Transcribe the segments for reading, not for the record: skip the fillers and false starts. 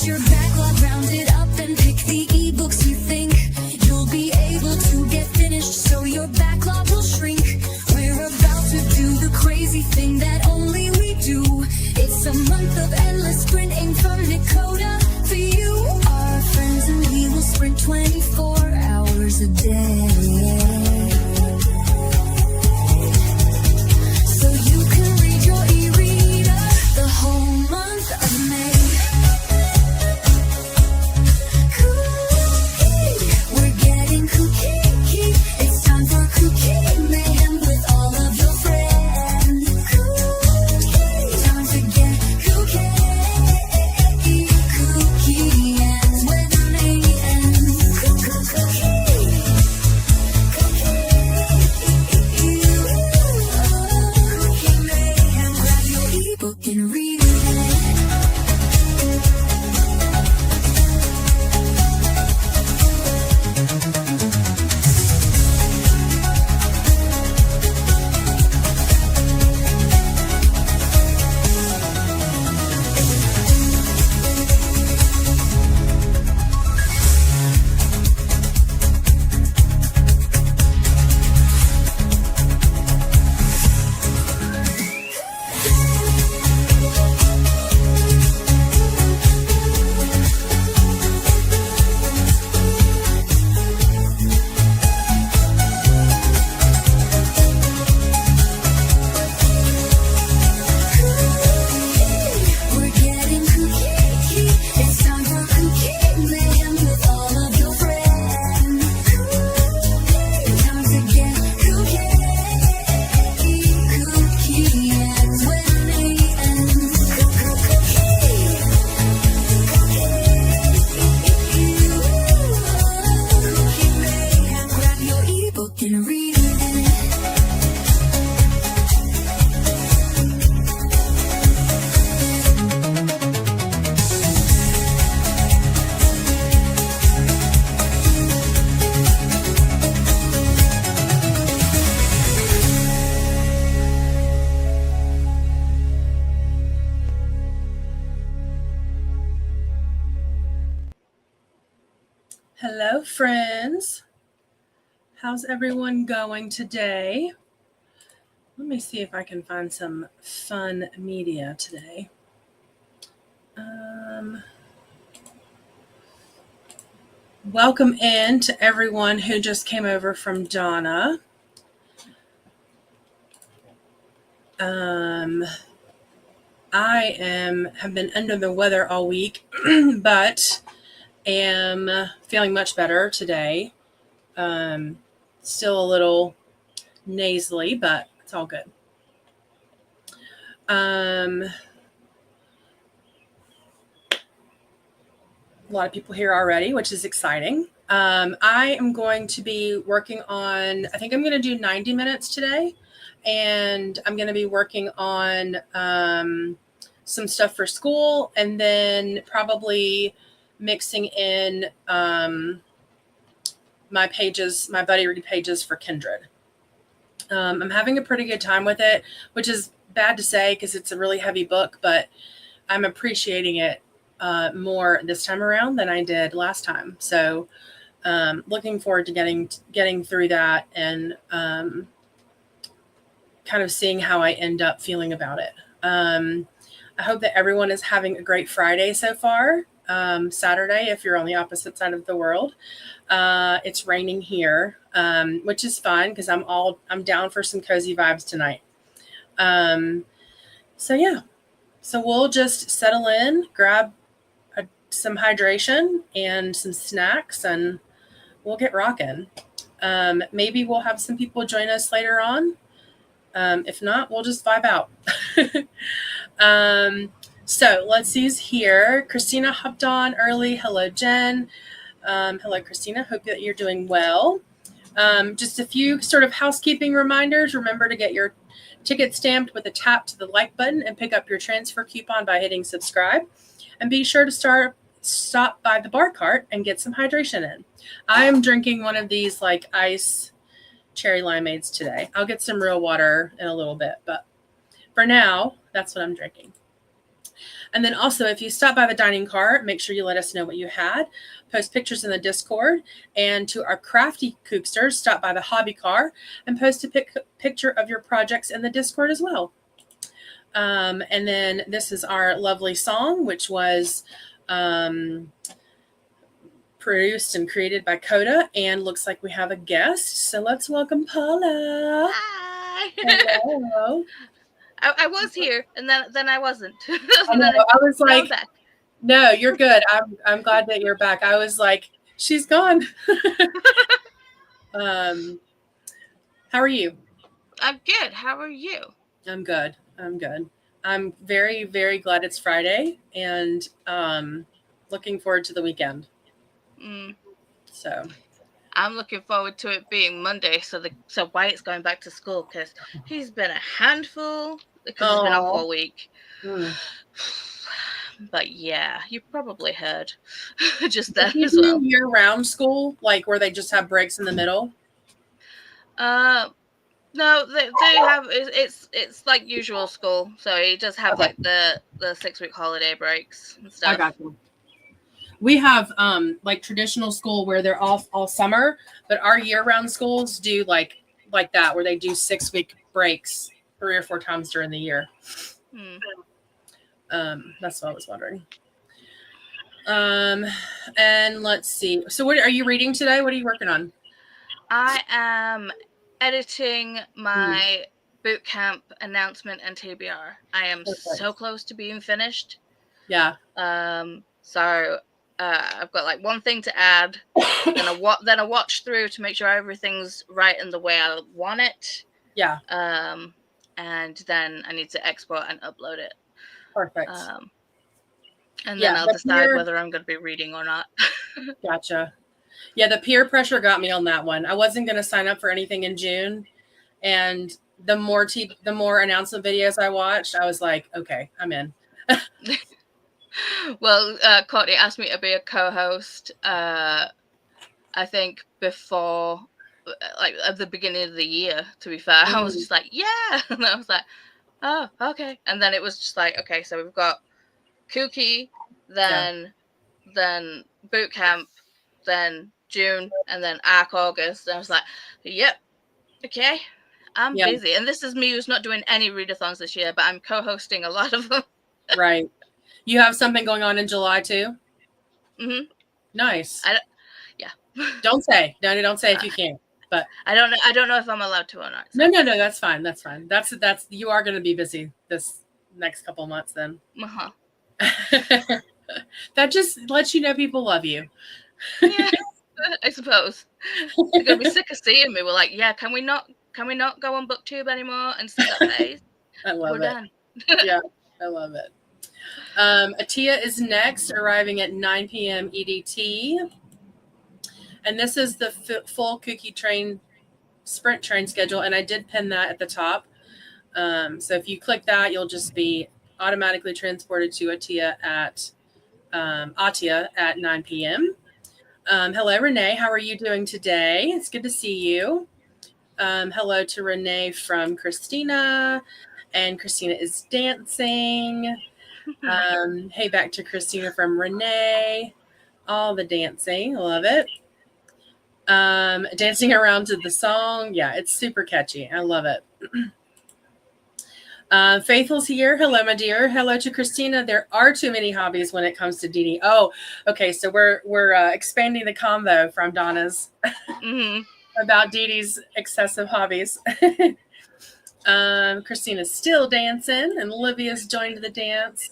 Get your backlog rounded up and pick the ebooks you think you'll be able to get finished so your backlog will shrink. We're about to do the crazy thing that only we do. It's a month of endless sprinting from Koda for you, our friends, and we will sprint 24 hours a day. So you can read your e-reader the whole month of May. KuKi, we're getting KuKi. It's time for KuKi MAYhem with all of your friends. KuKi, time to get KuKi. KuKi ends with mayhem. KuKi, KuKi MAYhem. Grab your ebook and read it. We're getting KuKi. It's time for KuKi MAYhem with all of your friends. KuKi, time to get KuKi. KuKi ends with mayhem. KuKi MAYhem. Grab your ebook and read it. Hello, friends. How's everyone going today? Let me see if I can find some fun media today. Welcome in to everyone who just came over from Donna. I have been under the weather all week, but am feeling much better today. Still a little nasally, but it's all good. A lot of people here already, which is exciting. I am going to be working on, I think I'm going to do 90 minutes today, and I'm going to be working on some stuff for school, and then probably mixing in my pages, my buddy read pages for Kindred. I'm having a pretty good time with it, which is bad to say because it's a really heavy book, but I'm appreciating it more this time around than I did last time. So looking forward to getting through that and kind of seeing how I end up feeling about it. I hope that everyone is having a great Friday so far. Saturday, if you're on the opposite side of the world. It's raining here, which is fun because I'm down for some cozy vibes tonight. So yeah, so we'll just settle in, grab some hydration and some snacks, and we'll get rocking. Maybe we'll have some people join us later on. If not, we'll just vibe out. So let's see who's here. Christina hopped on early. Hello, Jen. Hello, Christina. Hope that you're doing well. Just a few sort of housekeeping reminders. Remember to get your ticket stamped with a tap to the like button and pick up your transfer coupon by hitting subscribe. And be sure to stop by the bar cart and get some hydration in. I am drinking one of these like ice cherry limeades today. I'll get some real water in a little bit, but for now, that's what I'm drinking. And then also, if you stop by the dining car, make sure you let us know what you had. Post pictures in the Discord. And to our crafty kooksters, stop by the hobby car and post a picture of your projects in the Discord as well. And then this is our lovely song, which was produced and created by Koda. And looks like we have a guest. So let's welcome Paula. Hi. Hello. I was here, and then I wasn't. I know. I was like, back. no, you're good. I'm glad that you're back. I was like, she's gone. How are you? I'm good. How are you? I'm good. I'm very, very glad it's Friday and looking forward to the weekend. So I'm looking forward to it being Monday, so Wyatt's going back to school because he's been a handful because he's been off all week. But yeah, you probably heard just that as well. Year-round school, like where they just have breaks in the middle? No, they have. It's like usual school, so he does have like the 6-week holiday breaks and stuff. I got you. We have like traditional school where they're off all summer, but our year-round schools do like that, where they do 6-week breaks 3 or 4 times during the year. That's what I was wondering. And let's see. So what are you reading today? What are you working on? I am editing my boot camp announcement and TBR. I am so close to being finished. Yeah. So I've got like one thing to add, then a watch through to make sure everything's right in the way I want it. Yeah. And then I need to export and upload it. Perfect. And then I'll decide whether I'm going to be reading or not. Gotcha. Yeah, the peer pressure got me on that one. I wasn't going to sign up for anything in June, and the more announcement videos I watched, I was like, okay, I'm in. Well, Courtney asked me to be a co-host. I think before, like at the beginning of the year. To be fair, I was just like, yeah, and I was like, oh, okay. And then it was just like, okay, so we've got KuKi, then boot camp, then June, and then ARC August. And I was like, yep, okay, I'm busy. And this is me who's not doing any readathons this year, but I'm co-hosting a lot of them. Right. You have something going on in July too? Mm-hmm. Nice. Yeah. Don't say. No, don't say if you can't. But I don't know if I'm allowed to or not. So. No, that's fine. That's fine. That's you are going to be busy this next couple months then. That just lets you know people love you. Yeah, I suppose. They're going to be sick of seeing me. We're like, yeah, can we not go on BookTube anymore and see that face? We're done. Yeah, I love it. Atia is next, arriving at 9 p.m. EDT. And this is the full KuKi sprint train schedule. And I did pin that at the top. So if you click that, you'll just be automatically transported to Atia at 9 p.m. Hello, Renee. How are you doing today? It's good to see you. Hello to Renee from Christina. And Christina is dancing. Hey, back to Christina from Renee. All the dancing. Love it. Dancing around to the song. Yeah, it's super catchy. I love it. Faithful's here. Hello, my dear. Hello to Christina. There are too many hobbies when it comes to Dee Dee. Oh, okay. So we're expanding the combo from Donna's about Dee Dee's excessive hobbies. Christina's still dancing, and Olivia's joined the dance.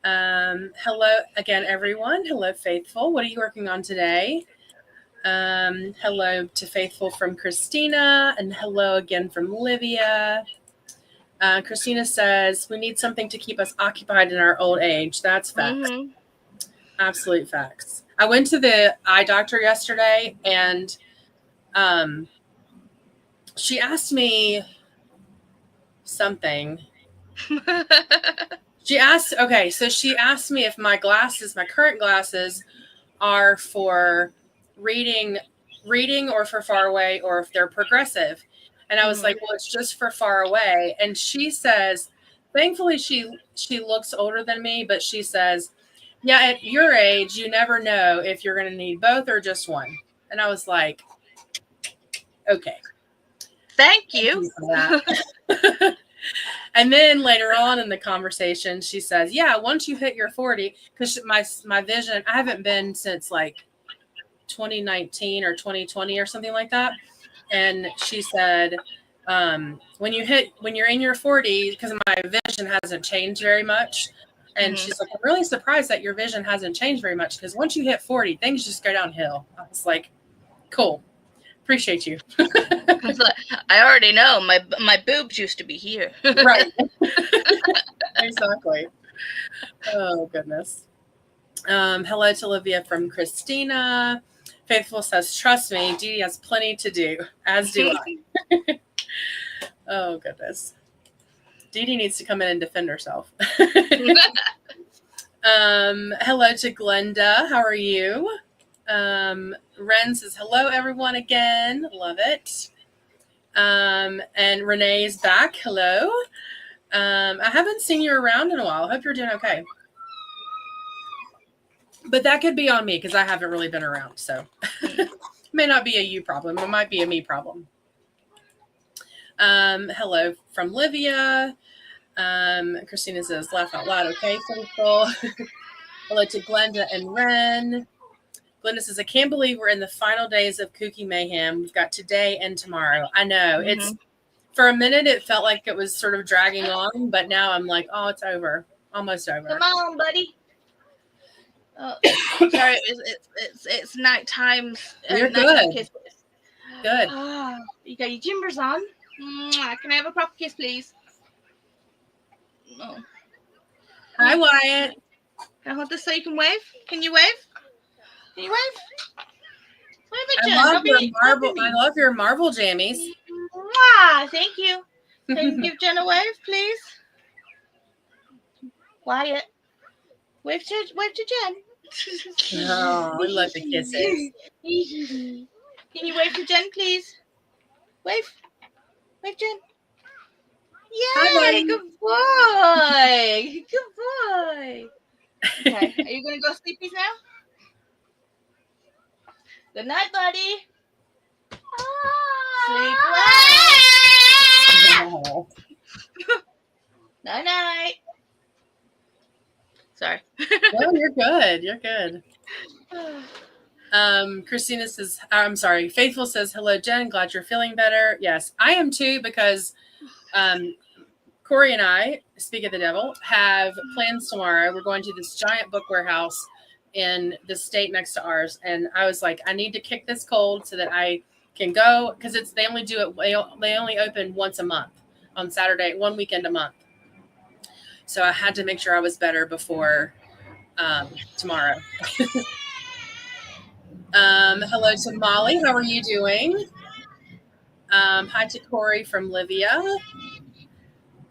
Hello again, everyone. Hello, Faithful. What are you working on today? Hello to Faithful from Christina, and hello again from Olivia. Christina says, we need something to keep us occupied in our old age. That's facts. Absolute facts. I went to the eye doctor yesterday, and she asked me something. She asked me if my current glasses are for reading or for far away, or if they're progressive. And I was like, well, it's just for far away. And she says thankfully she looks older than me, but she says, yeah, at your age, you never know if you're going to need both or just one. And I was like, okay. Thank you. And then later on in the conversation, she says, yeah, once you hit your 40, because my vision, I haven't been since like 2019 or 2020 or something like that. And she said, when you're in your 40s, because my vision hasn't changed very much. And she's like, I'm really surprised that your vision hasn't changed very much, because once you hit 40, things just go downhill. I was like, cool. Appreciate you. I already know my boobs used to be here. Right. Exactly. Oh, goodness. Hello to Olivia from Christina. Faithful says, trust me, Dee Dee has plenty to do, as do I. Oh, goodness. Dee Dee needs to come in and defend herself. Hello to Glenda. How are you? Ren says, hello, everyone, again. Love it. And Renee's back. Hello. I haven't seen you around in a while. I hope you're doing okay. But that could be on me, because I haven't really been around. So it may not be a you problem. It might be a me problem. Hello from Livia. Christina says, laugh out loud. Okay, faithful. Hello to Glenda and Ren. Glenda says, I can't believe we're in the final days of KuKi MAYhem. We've got today and tomorrow. I know. It's for a minute, it felt like it was sort of dragging on, but now I'm like, oh, it's over. Almost over. Come on, buddy. Oh, sorry, it's nighttime. You're good. Kiss. Good. Oh, you got your gimbers on. Can I have a proper kiss, please? No. Hi, Wyatt. Can I hold this so you can wave? Can you wave? Can you wave? I love your marble jammies. Thank you. Can you give Jen a wave, please? Wyatt. Wave to Jen. Oh, I love the kisses. Can you wave to Jen, please? Wave. Wave, Jen. Yay! Good boy. Good boy. Okay, are you going to go sleepies now? Good night, buddy. Sleep well. Night, night. Sorry. No, you're good. You're good. Christina says, I'm sorry. Faithful says, hello, Jen. Glad you're feeling better. Yes, I am too, because Corey and I, speak of the devil, have plans tomorrow. We're going to this giant book warehouse in the state next to ours. And I was like, I need to kick this cold so that I can go, because they only open once a month on Saturday, one weekend a month. So I had to make sure I was better before tomorrow. Hello to Molly. How are you doing? Hi to Corey from Livia.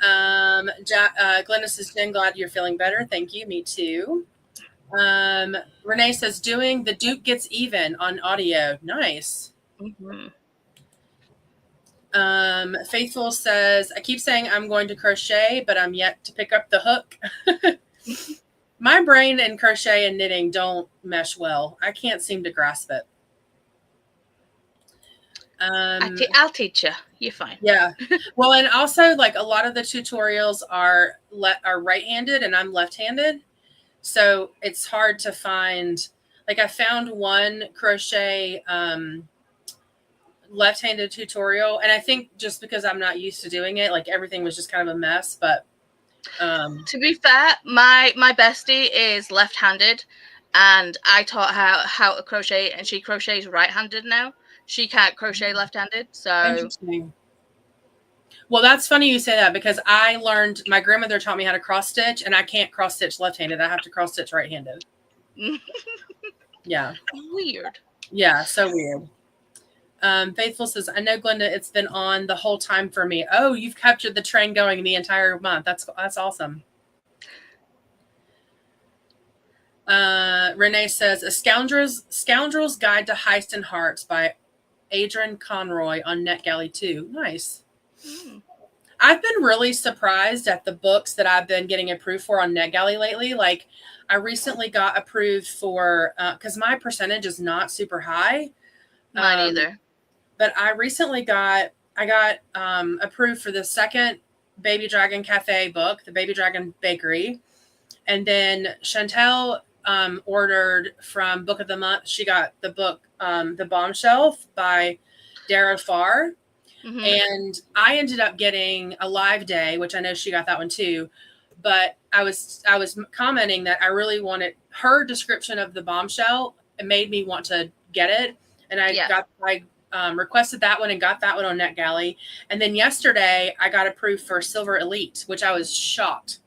Glenda says, Jen, glad you're feeling better. Thank you. Me too. Renee says, doing the Duke Gets Even on audio. Nice. Faithful says, I keep saying I'm going to crochet, but I'm yet to pick up the hook. My brain and crochet and knitting don't mesh well. I can't seem to grasp it. I'll teach you. You're fine. Yeah. Well, and also, like, a lot of the tutorials are right-handed, and I'm left-handed. So it's hard to find. Like, I found one crochet left-handed tutorial, and I think just because I'm not used to doing it, like, everything was just kind of a mess. But to be fair, my bestie is left-handed, and I taught her how to crochet, and she crochets right-handed now. She can't crochet left-handed, so interesting. Well, that's funny you say that, because I learned, my grandmother taught me how to cross stitch, and I can't cross stitch left-handed. I have to cross stitch right-handed. Yeah. Weird. Yeah, so weird. Faithful says, I know, Glenda, it's been on the whole time for me. Oh, you've captured the train going the entire month. That's awesome. Renee says, A Scoundrel's Guide to Heist and Hearts by Adrian Conroy on NetGalley 2. Nice. I've been really surprised at the books that I've been getting approved for on NetGalley lately. Like, I recently got approved for, because my percentage is not super high. Mine either. But I recently got approved for the second Baby Dragon Cafe book, the Baby Dragon Bakery. And then Chantel ordered from Book of the Month. She got the book, The Bombshell by Dara Farr. Mm-hmm. And I ended up getting A Live Day, which I know she got that one too. But I was commenting that I really wanted her description of The Bombshell. It made me want to get it. And I requested that one and got that one on NetGalley. And then yesterday I got approved for Silver Elite, which I was shocked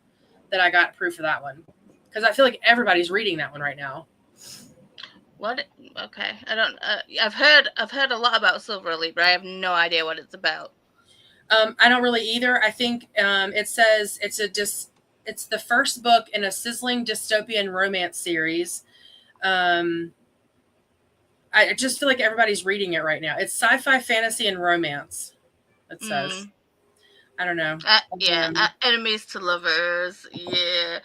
that I got approved for that one. Because I feel like everybody's reading that one right now. What? Okay, I don't. I've heard a lot about Silver Elite, but I have no idea what it's about. I don't really either. I think it says it's the first book in a sizzling dystopian romance series. I just feel like everybody's reading it right now. It's sci-fi, fantasy, and romance. It says. I don't know. Enemies to lovers. Yeah,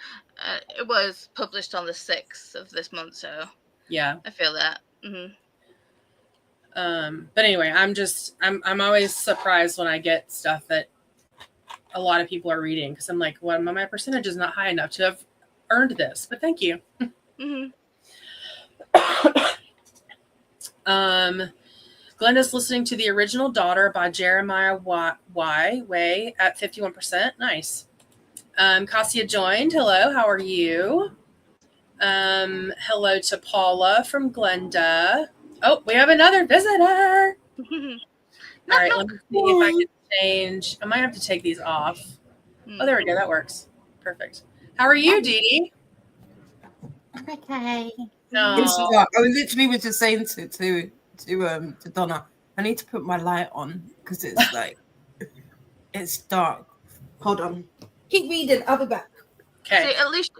it was published on the 6th of this month, so. Yeah, I feel that. Mm-hmm. But anyway, I'm always surprised when I get stuff that a lot of people are reading, because I'm like, well, my percentage is not high enough to have earned this. But thank you. Mm-hmm. Glenda's listening to The Original Daughter by Jeremiah Way at 51%. Nice. Cassia joined. Hello, how are you? Hello to Paula from Glenda. Oh, we have another visitor. All right, let me see if I can change. I might have to take these off. Oh, there we go. That works. Perfect. How are you, Dee Dee? Okay. No. I was just saying to Donna, I need to put my light on because it's like it's dark. Hold on. Keep reading. I'll be back. Okay. See,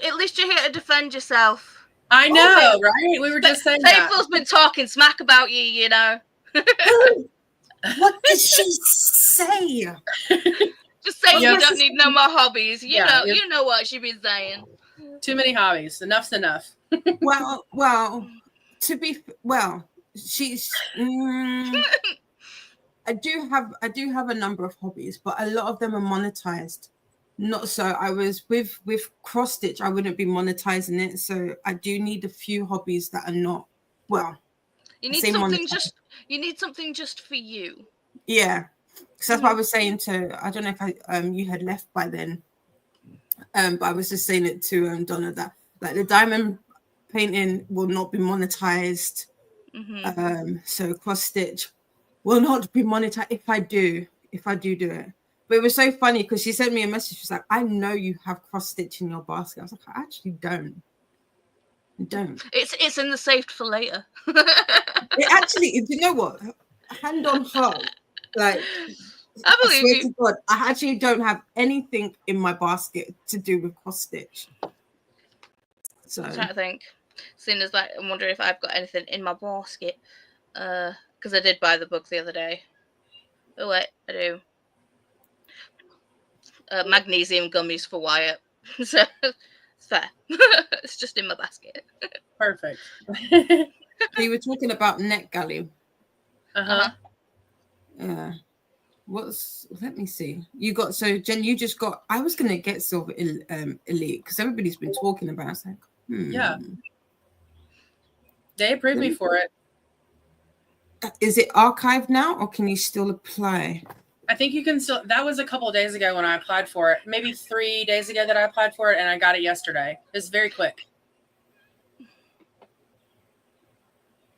at least you're here to defend yourself. I know, right? We were just saying that. People's been talking smack about you, you know. What did she say? Just saying you don't need no more hobbies. You know what she been saying. Too many hobbies. Enough's enough. She's. I do have a number of hobbies, but a lot of them are monetized. Not so. I was with cross stitch. I wouldn't be monetizing it, so I do need a few hobbies that are not. Well, you need something monetized. You need something just for you. Yeah, because that's what I was saying to. I don't know if you had left by then, but I was just saying it to Donna that like the diamond painting will not be monetized. Mm-hmm. So cross stitch will not be monetized if I do it. But it was so funny because she sent me a message. She's like, I know you have cross stitch in your basket. I was like, I actually don't. It's in the saved for later. It actually, you know what? Hand on heart. Like, I believe swear you. to God, I actually don't have anything in my basket to do with cross stitch. So I'm trying to think. Seeing as like, I'm wondering if I've got anything in my basket. Because I did buy the book the other day. Oh wait, I do. Magnesium gummies for Wyatt. So it's fair. It's just in my basket. Perfect. you were talking about NetGalley. Uh-huh. Yeah. Let me see. You got, so Jen, you just got, I was going to get Silver Elite because everybody's been talking about it. It's like, Yeah. They approved me for it. Is it archived now or can you still apply? I think you can still, that was a couple of days ago when I applied for it. Maybe 3 days ago that I applied for it, and I got it yesterday. It's very quick.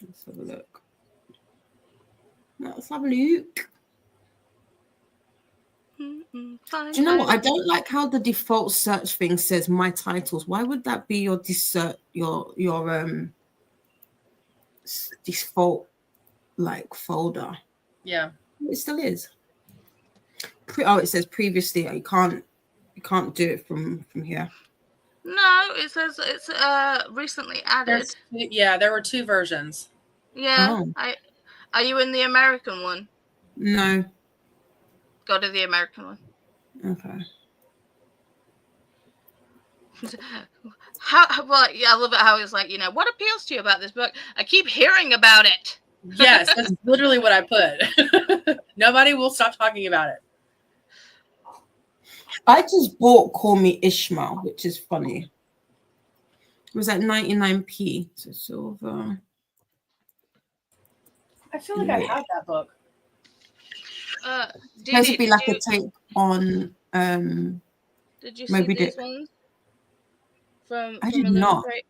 Let's have a look. Let's have a look. Do you know what? I don't like how the default search thing says my titles. Why would that be your default like folder? Yeah. It still is. It says previously you can't do it from here. No, it says it's recently added. There were 2 versions. Yeah. Oh. Are you in the American one? No. Go to the American one. Okay. Well, yeah, I love it how it's like, what appeals to you about this book? I keep hearing about it. Yes, that's literally what I put. Nobody will stop talking about it. I just bought Call Me Ishmael, which is funny. It was at 99p. So sort of I feel like I had that book. supposed to be like a take on did you see Moby these Dick. ones from I did Illumicrate?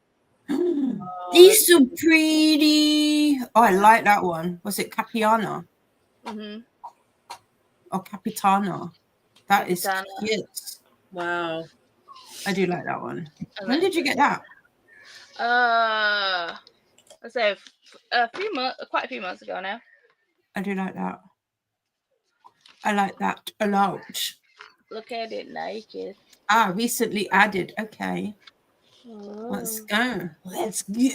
not. These are pretty. Oh, I like that one. Was it Capiana? Or Capitana? That is cute. Wow. I do like that one. When did you get that? Let's say quite a few months ago now. I do like that. I like that a lot. Look at it naked. Recently added. Okay. Oh. Let's go. Let's go.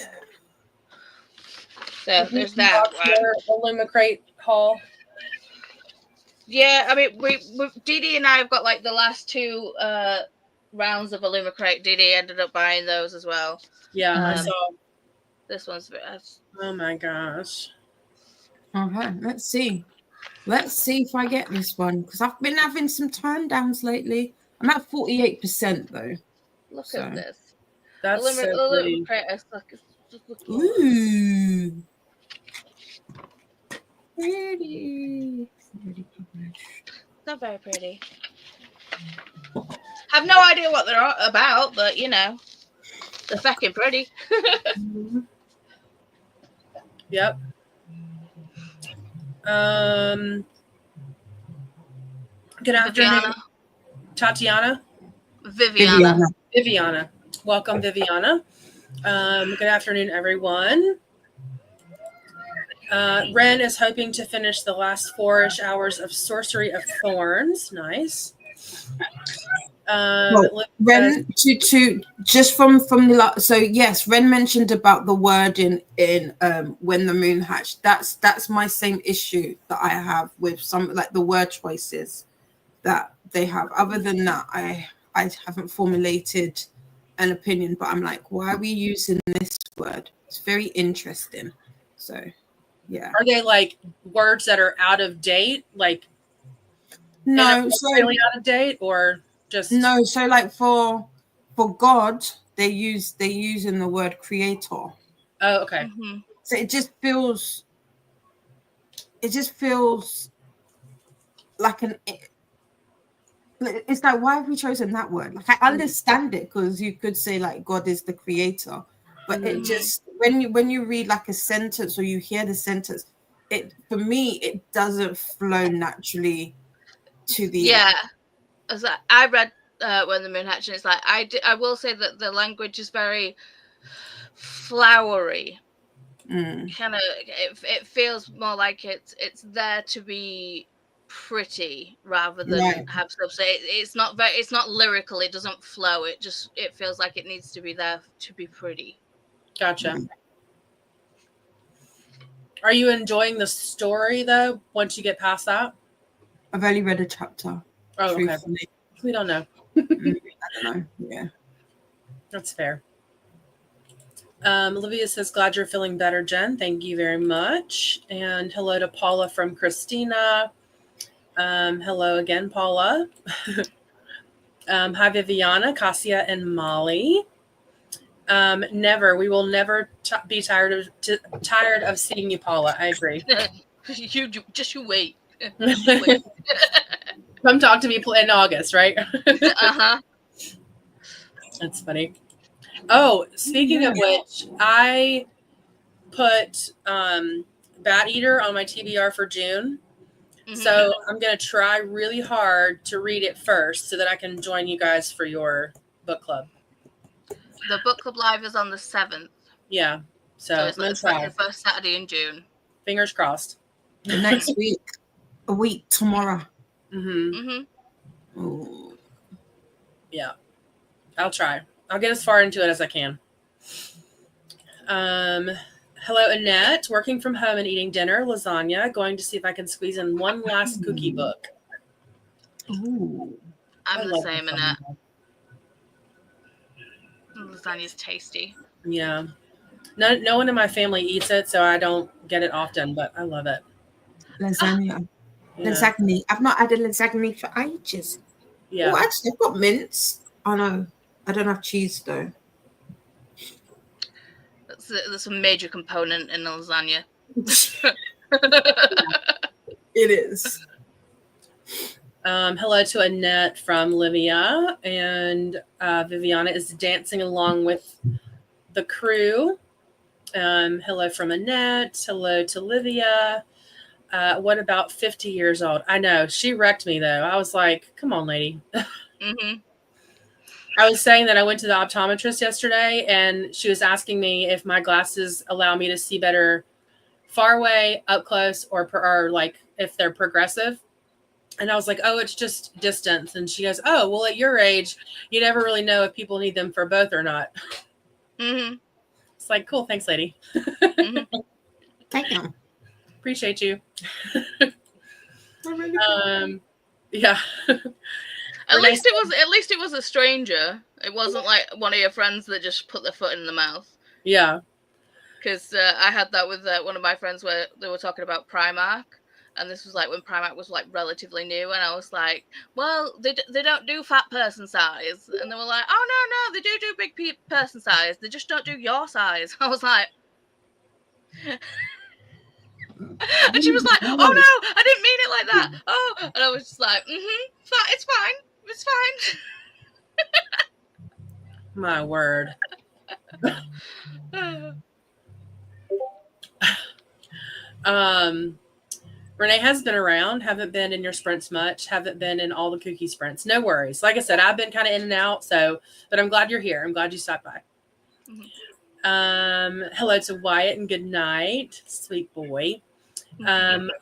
So there's that one. Illumicrate haul. Yeah, I mean, we Didi and I have got like the last two rounds of Illumicrate. Didi ended up buying those as well. Yeah, I saw. This one's. Oh my gosh. Okay, let's see. Let's see if I get this one because I've been having some turn downs lately. I'm at 48% though. Look at this. That's so pretty. Ooh. Pretty. Not very pretty. Have no idea what they're about, but they're fucking pretty. Yep. Good afternoon, Tatiana. Viviana. Welcome, Viviana. Good afternoon, everyone. Ren is hoping to finish the last 4-ish hours of Sorcery of Thorns. Nice. Ren to just from the so yes, Ren mentioned about the word in When the Moon Hatched. That's my same issue that I have with some like the word choices that they have. Other than that, I haven't formulated an opinion, but I'm like, why are we using this word? It's very interesting. So yeah. Are they like words that are out of date? Like no, so really out of date or just no, so like for God, they're using the word creator. Oh, okay. Mm-hmm. So it just feels like it's like, why have we chosen that word? Like I understand it because you could say like God is the creator, but it just when you read like a sentence or you hear the sentence, for me it doesn't flow naturally to the end. As I read When the Moon Hatched, and it's like I will say that the language is very flowery. Kind of it feels more like it's there to be pretty rather than have stuff. So it's not lyrical. It doesn't flow. It feels like it needs to be there to be pretty. Gotcha. Are you enjoying the story though? Once you get past that, I've only read a chapter. Oh, okay. We don't know. I don't know. Yeah, that's fair. Olivia says, glad you're feeling better, Jen. Thank you very much. And hello to Paula from Christina. Hello again, Paula. Hi, Viviana, Cassia, and Molly. We will never be tired of seeing you, Paula. I agree. You wait. Come talk to me in August, right? Uh-huh. That's funny. Oh, speaking of which, I put Bat Eater on my TBR for June. Mm-hmm. So I'm going to try really hard to read it first so that I can join you guys for your book club. The book club live is on the 7th. Yeah. So it's the first Saturday in June. Fingers crossed. The next week. A week tomorrow. Ooh. Yeah. I'll try. I'll get as far into it as I can. Hello, Annette. Working from home and eating dinner, lasagna. Going to see if I can squeeze in one last KuKi book. Ooh. I I'm the love same in lasagna. that. Lasagna's tasty. Yeah. No one in my family eats it, so I don't get it often, but I love it. Lasagna. Yeah. Lasagna. I've not had a lasagna for ages. Yeah. Oh, actually, I've got mince. Oh no, I don't have cheese though. That's a major component in a lasagna. It is. Hello to Annette from Livia, and Viviana is dancing along with the crew. Hello from Annette. Hello to Livia. What about 50 years old? I know, she wrecked me though. I was like, come on, lady. Mm-hmm. I was saying that I went to the optometrist yesterday, and she was asking me if my glasses allow me to see better far away, up close, or like if they're progressive. And I was like, oh, it's just distance. And she goes, oh, well, at your age, you never really know if people need them for both or not. Mm-hmm. It's like, cool, thanks, lady. Mm-hmm. Damn. Appreciate you. Really Yeah. At least it was a stranger. It wasn't like one of your friends that just put their foot in the mouth. Yeah. Because I had that with one of my friends where they were talking about Primark, and this was like when Primark was like relatively new, and I was like, well, they don't do fat person size, and they were like, oh no, they do big person size, they just don't do your size. I was like, and she was like, oh no, I didn't mean it like that. Oh, and I was just like, it's fine. My word. Renee has been around, haven't been in your sprints much, haven't been in all the KuKi sprints. No worries. Like I said, I've been kind of in and out, but I'm glad you're here. I'm glad you stopped by. Hello to Wyatt and good night. Sweet boy.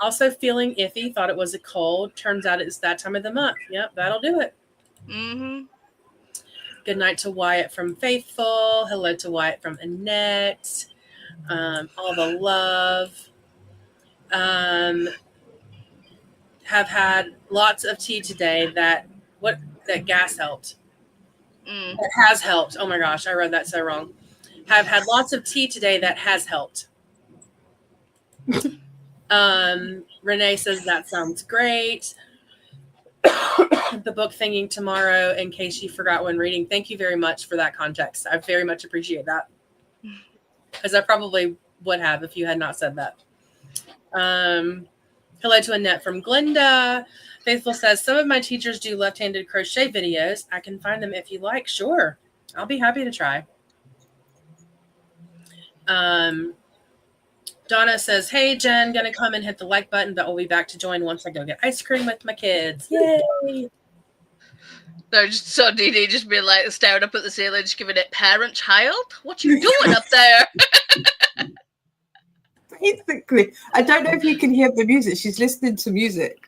Also feeling iffy, thought it was a cold. Turns out it's that time of the month. Yep, that'll do it. Mm-hmm. Good night to Wyatt from Faithful. Hello to Wyatt from Annette. All the love. Have had lots of tea today that gas helped. That has helped. Oh my gosh, I read that so wrong. Have had lots of tea today that has helped. Renee says that sounds great. The book thinking tomorrow, in case you forgot when reading. Thank you very much for that context. I very much appreciate that, because I probably would have if you had not said that. Hello to Annette from Glinda. Faithful says, some of my teachers do left-handed crochet videos. I can find them if you like. Sure. I'll be happy to try. Donna says, hey, Jen, going to come and hit the like button, but we'll be back to join once I go get ice cream with my kids. Yay. So DD just being like staring up at the ceiling, just giving it parent-child? What you doing up there? Basically, I don't know if you can hear the music. She's listening to music.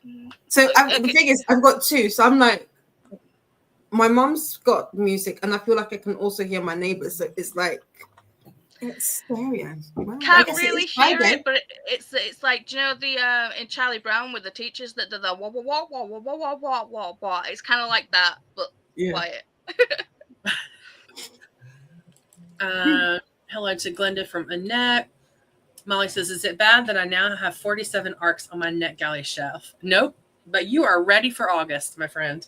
So the thing is, I've got two. So I'm like, my mom's got music, and I feel like I can also hear my neighbors. So it's like, it's stereo. Well, Can't really hear it, but it's like, do you know the in Charlie Brown with the teachers that do the wah wah wah wah wah wah wah wah wah wah? It's kind of like that, but quiet. Hello to Glenda from Annette. Molly says, is it bad that I now have 47 arcs on my NetGalley shelf? Nope, but you are ready for August, my friend.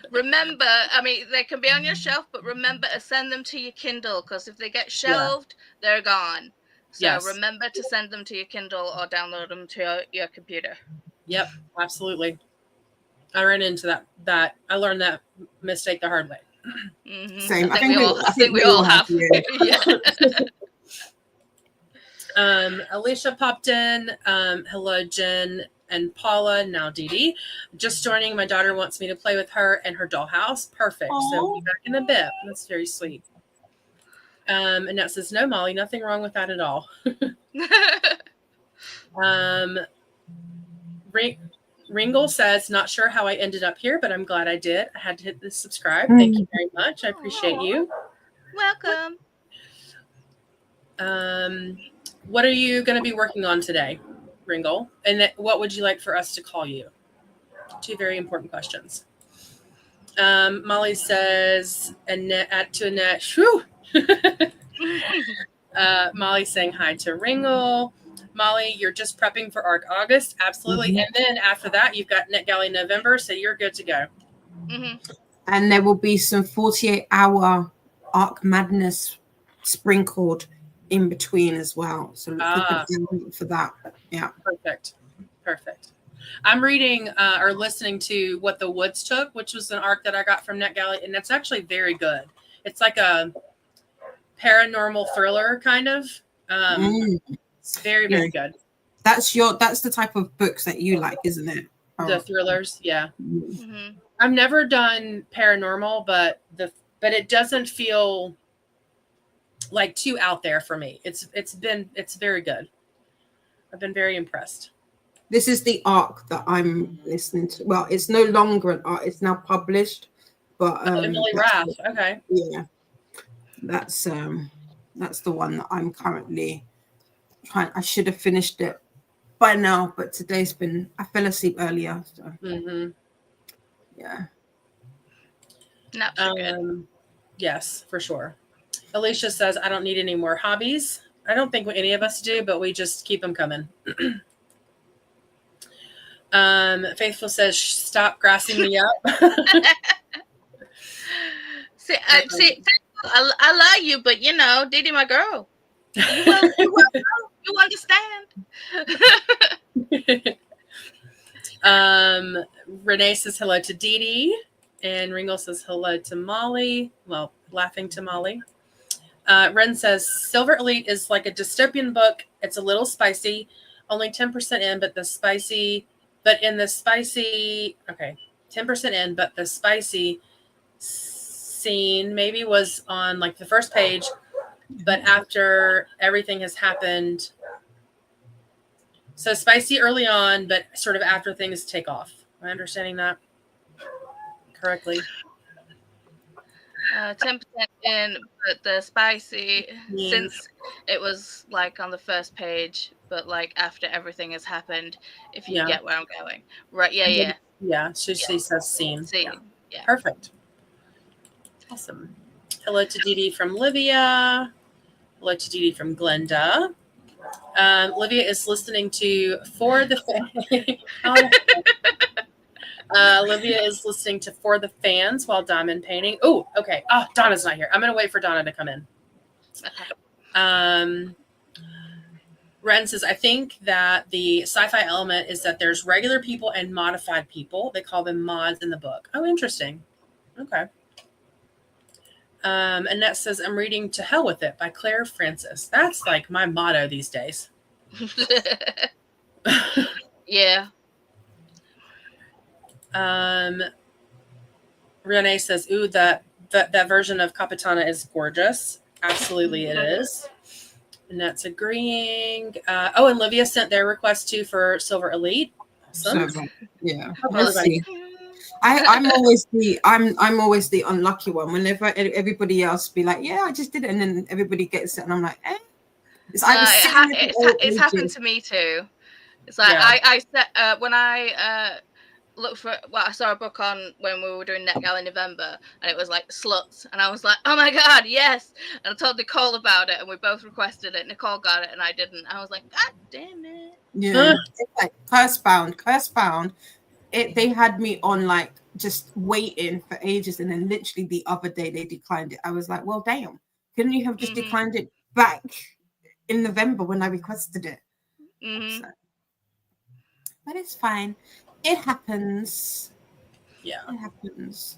Remember, I mean, they can be on your shelf, but remember to send them to your Kindle, because if they get shelved, they're gone. So remember to send them to your Kindle or download them to your computer. Yep, absolutely. I ran into that. I learned that mistake the hard way. Mm-hmm. Same. I think we all have. Alicia popped in. Hello, Jen and Paula. Now Dee Dee. Just joining. My daughter wants me to play with her and her dollhouse. Perfect. Aww. So we'll be back in a bit. That's very sweet. And that says, no, Molly, nothing wrong with that at all. Ringle says, not sure how I ended up here, but I'm glad I did. I had to hit the subscribe. Thank you very much. I appreciate you. Welcome. What are you going to be working on today, Ringle? And what would you like for us to call you? Two very important questions. Molly says, Annette, to Annette, shoo. Molly saying hi to Ringle. Molly, you're just prepping for ARC August. Absolutely. Mhm. And then after that, you've got NetGalley November. So you're good to go. And there will be some 48-hour ARC Madness sprinkled in between as well. So look for that. Yeah. Perfect. I'm reading or listening to What the Woods Took, which was an ARC that I got from NetGalley, and it's actually very good. It's like a paranormal thriller kind of. It's very, very good. That's the type of books that you like, isn't it? The thrillers, yeah. I've never done paranormal, but it doesn't feel like too out there for me. It's very good. I've been very impressed. This is the ARC that I'm listening to. Well, it's no longer an ARC; it's now published. But Emily Rath, okay. Yeah, that's the one that I'm currently trying. I should have finished it by now, but today's been. I fell asleep earlier. So. Yeah. Not so good. Yes, for sure. Alicia says, I don't need any more hobbies. I don't think any of us do, but we just keep them coming. Faithful says, stop grassing me up. see, I love you, but Didi, my girl. You understand. Renee says hello to Didi, and Ringle says hello to Molly. Well, laughing to Molly. Ren says Silver Elite is like a dystopian book. It's a little spicy, only 10% in, but the spicy 10% in, but the spicy scene maybe was on like the first page, but after everything has happened. So spicy early on, but sort of after things take off. Am I understanding that correctly? 10% in, but the spicy, since it was like on the first page, but like after everything has happened, if you get where I'm going. Right, yeah. Yeah, she says scene. Scene, yeah. Perfect. Awesome. Hello to Didi from Livia. Hello to Didi from Glenda. Livia is listening to For the Olivia is listening to For the Fans while diamond painting. Oh, okay. Oh, Donna's not here. I'm going to wait for Donna to come in. Ren says, I think that the sci-fi element is that there's regular people and modified people. They call them mods in the book. Oh, interesting. Okay. Annette says, I'm reading To Hell With It by Claire Francis. That's like my motto these days. Yeah. Renee says, ooh, that version of Capitana is gorgeous. Absolutely it is. Annette's agreeing. And Livia sent their request too for Silver Elite. Awesome. Yeah. I'm always the unlucky one. Whenever everybody else be like, yeah, I just did it, and then everybody gets it, and I'm like, eh. It's happened to me too. It's like I said when I looked for I saw a book on when we were doing NetGalley in November, and it was like Sluts, and I was like, oh my god, yes! And I told Nicole about it, and we both requested it. Nicole got it, and I didn't. I was like, god damn it! Yeah, it's like curse bound. They had me on like just waiting for ages, and then literally the other day they declined it. I was like, well, damn, couldn't you have just declined it back in November when I requested it? So, but it's fine. It happens. Yeah. It happens.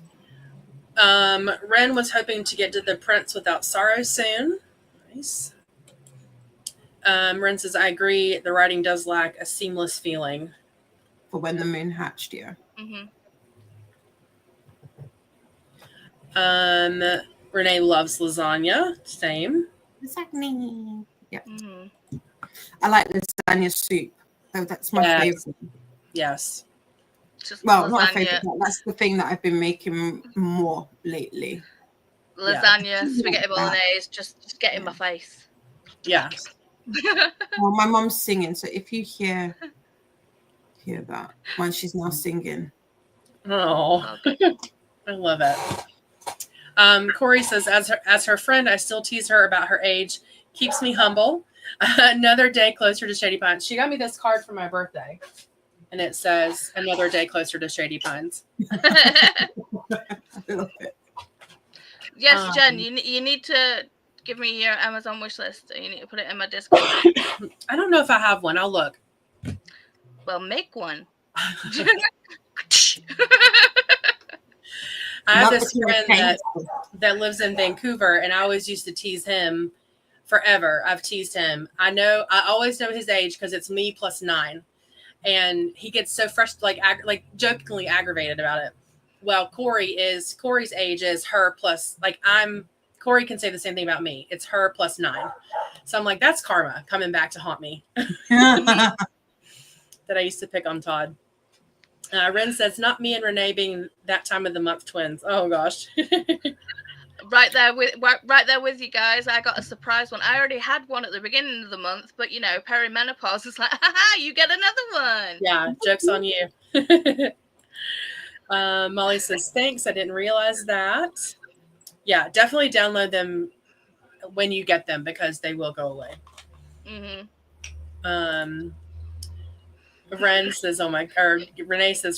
Ren was hoping to get to The Prince Without Sorrow soon. Nice. Ren says, I agree. The writing does lack a seamless feeling. For When the Moon Hatched, yeah. Renee loves lasagna. Same. Lasagna. Yeah. I like lasagna soup. So that's my favorite. Yes. Well, not a favorite, but that's the thing that I've been making more lately. Lasagna, spaghetti bolognese, just get in my face. Yeah. Well, my mom's singing, so if you hear that when she's now singing, Oh, I love it. Corey says, as her friend, I still tease her about her age. Keeps me humble. Another day closer to Shady Pines. She got me this card for my birthday, and it says, "Another day closer to Shady Pines." I love it. Yes, Jen, you need to give me your Amazon wish list. You need to put it in my Discord. I don't know if I have one. I'll look. Well, make one. I have this friend that lives in Vancouver, and I always used to tease him forever. I've teased him. I always know his age because it's me plus 9, and he gets so frustrated, like jokingly aggravated about it. Well, Corey's age is her plus, like Corey can say the same thing about me. It's her plus 9. So I'm like, that's karma coming back to haunt me. That I used to pick on Todd. Ren says, not me and Renee being that time of the month twins. Oh gosh. Right there with you guys. I got a surprise one. I already had one at the beginning of the month, but perimenopause is like, haha, you get another one. Yeah, joke's on you. Molly says, thanks. I didn't realize that. Yeah, definitely download them when you get them because they will go away. Mm-hmm. Renee says,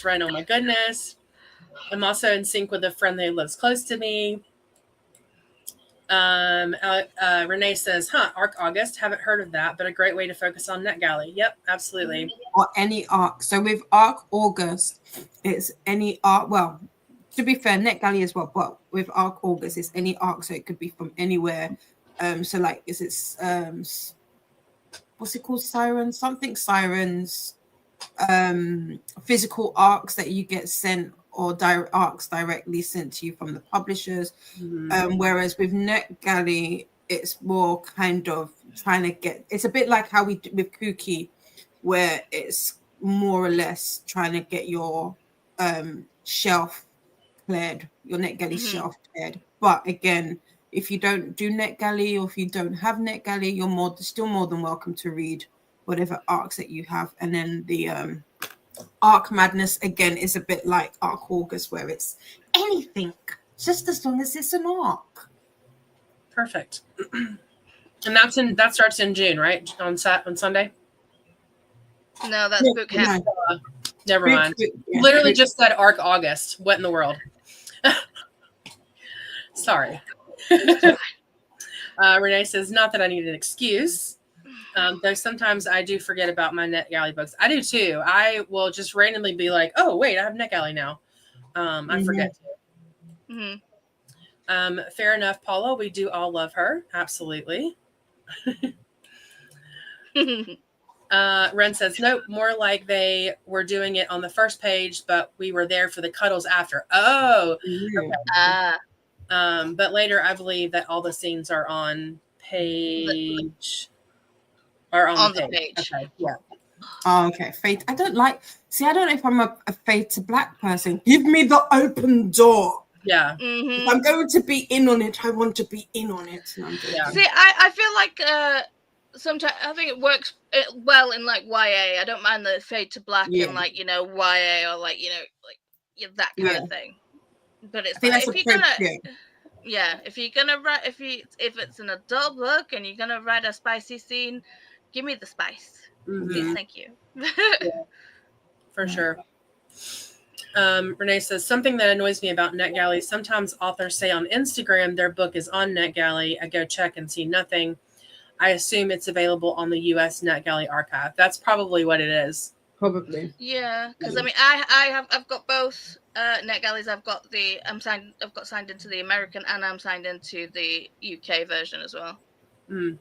Ren, oh my goodness. I'm also in sync with a friend that lives close to me. Renee says, Arc August. Haven't heard of that, but a great way to focus on NetGalley. Yep, absolutely. Or any arc. So with Arc August, it's any arc. Well, to be fair, NetGalley as well, but with Arc August, it's any arc, so it could be from anywhere. So like, what's it called? Sirens, physical arcs that you get sent, or arcs directly sent to you from the publishers. Mm-hmm. Whereas with NetGalley, it's more kind of trying to get, it's a bit like how we do with KuKi, where it's more or less trying to get your shelf cleared, your NetGalley shelf cleared. But again, if you don't do NetGalley, or if you don't have NetGalley, you're still more than welcome to read whatever arcs that you have. And then the Arc Madness again is a bit like Arc August, where it's anything, just as long as it's an arc. Perfect. And that starts in June, right? On Sunday. No, that's book camp. Never mind. Literally just said Arc August. What in the world? Sorry. Renee says, not that I need an excuse. Though sometimes I do forget about my NetGalley books. I do too. I will just randomly be like, oh, wait, I have NetGalley now. I forget to. Mm-hmm. Fair enough, Paula. We do all love her. Absolutely. Ren says, nope, more like they were doing it on the first page, but we were there for the cuddles after. Oh. Okay. But later, I believe that all the scenes are on page... on the page. Okay. Yeah. Oh, okay. Fade. I don't know if I'm a fade to black person. Give me the open door. Yeah. Mm-hmm. If I'm going to be in on it, I want to be in on it. Yeah. See, I feel like sometimes I think it works well in like YA. I don't mind the fade to black in like YA or like that kind of thing. But it's like, if you're gonna if you're gonna write if it's an adult book and you're gonna write a spicy scene, give me the spice. Mm-hmm. Please, thank you. For sure. Renee says, something that annoys me about NetGalley, sometimes authors say on Instagram their book is on NetGalley. I go check and see nothing. I assume it's available on the US NetGalley archive. That's probably what it is. Probably. Yeah, because I mean, I've got both NetGalleys. I've got signed into the American, and I'm signed into the UK version as well. Mm.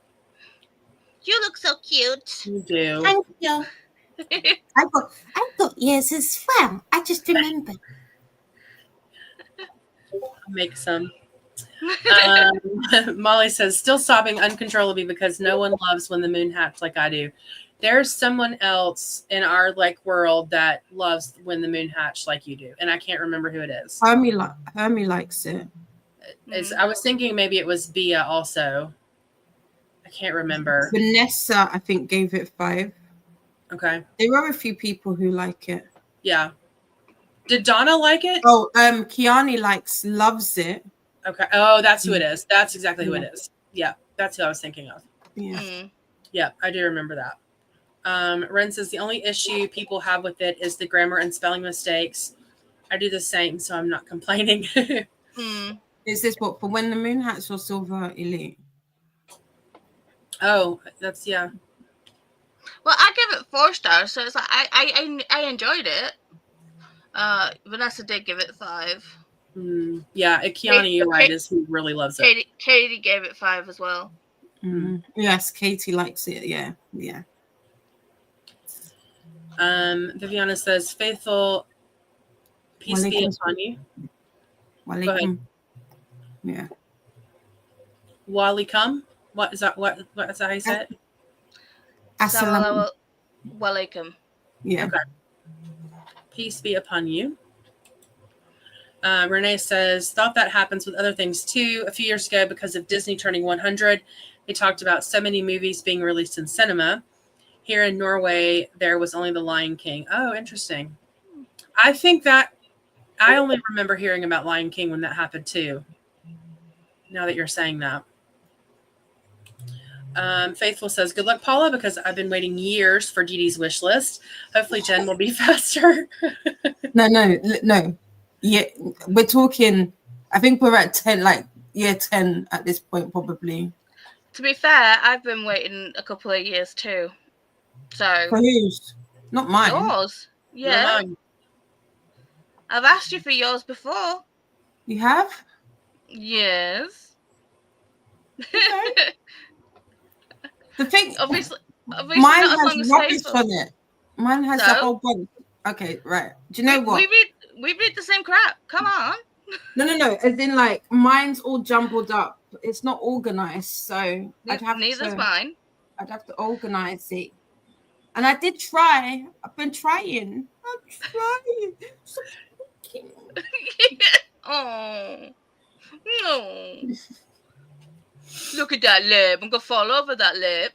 You look so cute. You do. Thank you. I've got ears as well. I just remember. I'll make some. Molly says, still sobbing uncontrollably because no one loves When the Moon Hatched like I do. There's someone else in our world that loves When the Moon Hatched like you do, and I can't remember who it is. Hermie likes it. I was thinking maybe it was Bia also. I can't remember. Vanessa, I think, gave it 5. Okay. There are a few people who like it. Yeah. Did Donna like it? Oh, Kiani loves it. Okay. Oh, that's who it is. That's exactly who it is. Yeah, that's who I was thinking of. Yeah. Yeah, I do remember that. Ren says the only issue people have with it is the grammar and spelling mistakes. I do the same, so I'm not complaining. Is this what for When the Moon Hats or Silver Elite? Oh, that's yeah. Well, I give it 4 stars, so it's like I enjoyed it. Vanessa did give it 5. Yeah, Kiani, you're right, is who really loves it. Katie gave it 5 as well. Yes, Katie likes it. Yeah. Viviana says, "Faithful, peace be upon you." Go ahead. Yeah. Walaikum. What is that? What is that? How you say it? Assalamu alaikum. Yeah. Okay. Peace be upon you. Renee says, thought that happens with other things too. A few years ago, because of Disney turning 100, they talked about so many movies being released in cinema. Here in Norway, there was only The Lion King. Oh, interesting. I think that I only remember hearing about Lion King when that happened too. Now that you're saying that. Faithful says, good luck, Paula, because I've been waiting years for Dee Dee's wish list. Hopefully Jen will be faster. No. Yeah, we're talking, I think we're at 10, like year 10 at this point, probably. To be fair, I've been waiting a couple of years too. So for whose? Not mine. Yours. Yeah. I've asked you for yours before. You have? Yes. Okay. The thing, obviously mine not as has long as rubbish Faithful. on it. Mine has a whole bunch. Okay, right. Do you know what? We read the same crap. Come on. No. As in, like, mine's all jumbled up. It's not organized, so Neither's mine. I'd have to organize it. And I did try. I've been trying. I'm trying. So oh no. Look at that lip. I'm gonna fall over that lip.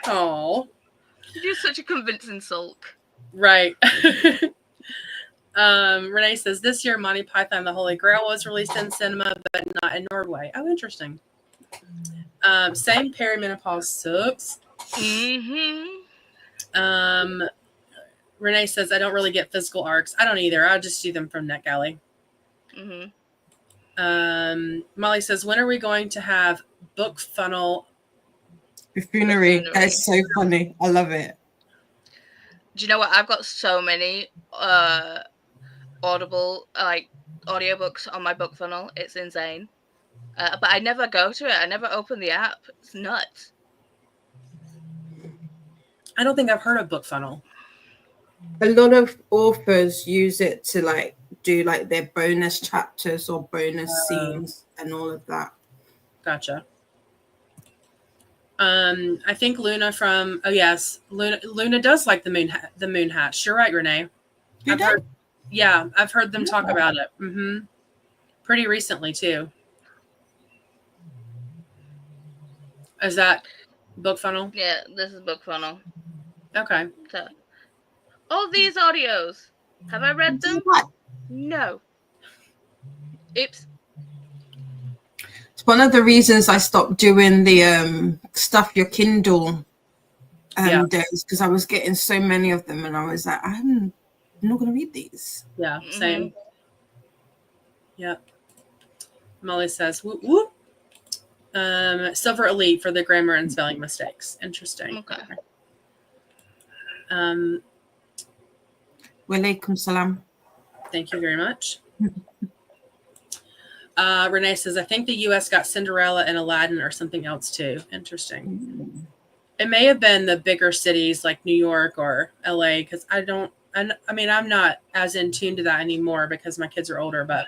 Oh, you're such a convincing sulk. Right. Renee says this year Monty Python the Holy Grail was released in cinema, but not in Norway. Oh, interesting. Same, perimenopause sucks. Renee says I don't really get physical arcs. I don't either. I'll just do them from NetGalley. Molly says, when are we going to have book funnel buffoonery? That's so funny. I love it. Do you know what? I've got so many Audible audiobooks on my book funnel. It's insane. But I never go to it. I never open the app. It's nuts. I don't think I've heard of book funnel. A lot of authors use it to like do like their bonus chapters or bonus scenes and all of that. Gotcha. I think Luna from Luna does like the moon hats. You're right, Renee. I've heard them talk about it. Pretty recently too. Is that book funnel? Yeah, this is book funnel. Okay. So, all these audios, have I read them? No. Oops. It's one of the reasons I stopped doing the stuff your Kindle days, because I was getting so many of them and I was like, I'm not going to read these. Yeah, same. Yeah. Molly says, whoop, whoop. Silver Elite for the grammar and spelling mistakes. Interesting. Okay. Walaikum salam. Thank you very much. Renee says, I think the U.S. got Cinderella and Aladdin or something else too. Interesting. It may have been the bigger cities like New York or L.A. because I'm not as in tune to that anymore because my kids are older, but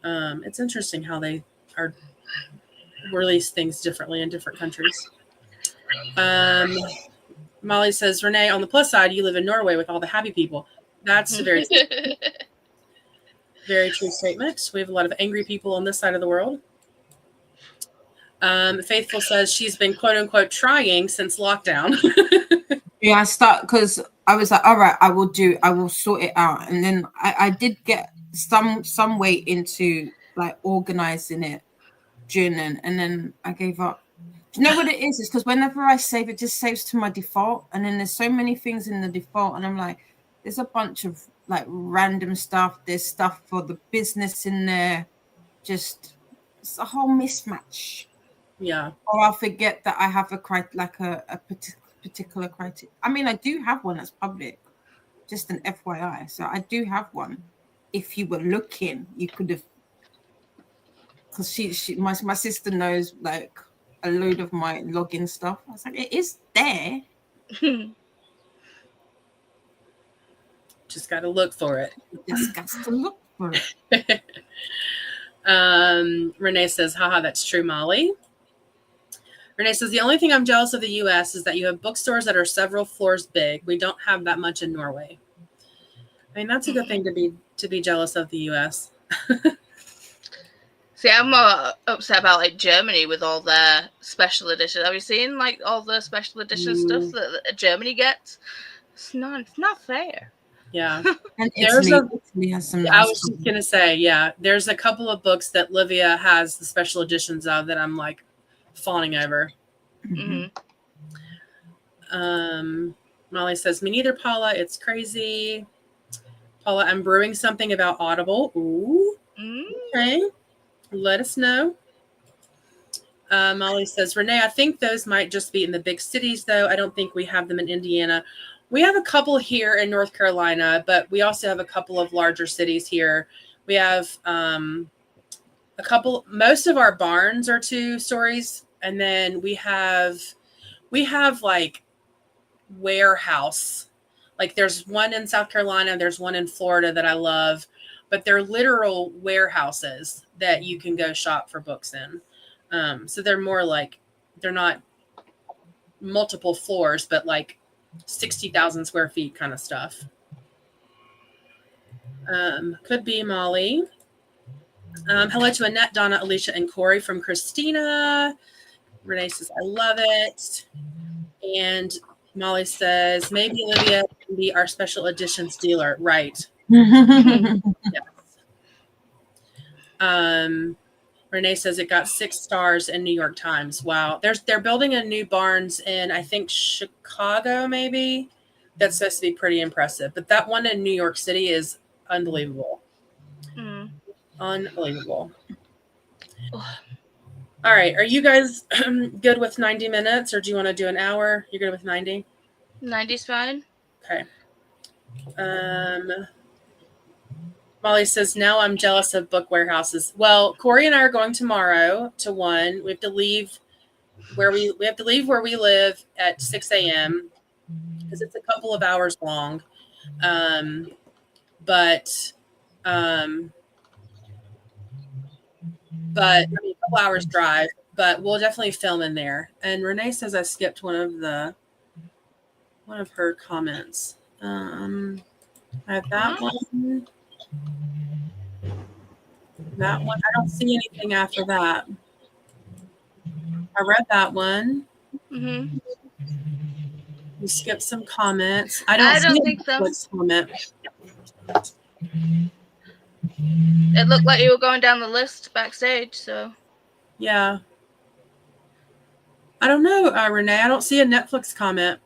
it's interesting how they are release things differently in different countries. Molly says, Renee, on the plus side, you live in Norway with all the happy people. That's very Very true statement. We have a lot of angry people on this side of the world. Faithful says she's been quote unquote trying since lockdown. Yeah, I start because I was like, all right, I will sort it out. And then I did get some way into like organizing it, journaling, and then I gave up. Do you know what it is? It's because whenever I save, it just saves to my default. And then there's so many things in the default. And I'm like, there's a bunch of like random stuff. There's stuff for the business in there. Just, it's a whole mismatch. Yeah. Or I'll forget that I have a particular criteria. I mean, I do have one that's public, just an FYI. So I do have one. If you were looking, you could have, because my sister knows like a load of my login stuff. I was like, it is there. Just got to look for it. Just got to look for it. Renee says, haha, that's true, Molly. Renee says, the only thing I'm jealous of the U.S. is that you have bookstores that are several floors big. We don't have that much in Norway. I mean, that's a good thing to be jealous of the U.S. See, I'm more upset about like Germany with all their special editions. Have you seen like all the special edition stuff that Germany gets? It's not fair. Yeah. And Italy has some nice I was just gonna say, yeah, there's a couple of books that Livia has the special editions of that I'm like fawning over. Mm-hmm. Molly says, me neither, Paula. It's crazy. Paula, I'm brewing something about Audible. Ooh. Okay. Let us know. Molly says, Renee, I think those might just be in the big cities, though. I don't think we have them in Indiana. We have a couple here in North Carolina, but we also have a couple of larger cities here. We have a couple. Most of our barns are 2 stories, and then we have like warehouse. Like there's one in South Carolina, there's one in Florida that I love, but they're literal warehouses that you can go shop for books in. So they're more like, they're not multiple floors, but like 60,000 square feet kind of stuff. Could be Molly. Hello to Annette, Donna, Alicia, and Corey from Christina. Renee says, I love it. And Molly says, maybe Olivia can be our special editions dealer. Right. Yes. Renee says it got 6 stars in New York Times. Wow. They're building a new Barnes in, I think, Chicago, maybe. That's supposed to be pretty impressive. But that one in New York City is unbelievable. Unbelievable. All right. Are you guys good with 90 minutes, or do you want to do an hour? You're good with 90? 90's fine. Okay. Molly says, now I'm jealous of book warehouses. Well, Corey and I are going tomorrow to one. We have to leave where we live at 6 a.m. because it's a couple of hours long. But I mean, a couple hours drive, but we'll definitely film in there. And Renee says I skipped one of her comments. I have that one. That one. I don't see anything after that. I read that one. Mm-hmm. We skipped some comments. I don't think so. Comment. It looked like you were going down the list backstage, so. Yeah. I don't know, Renee. I don't see a Netflix comment.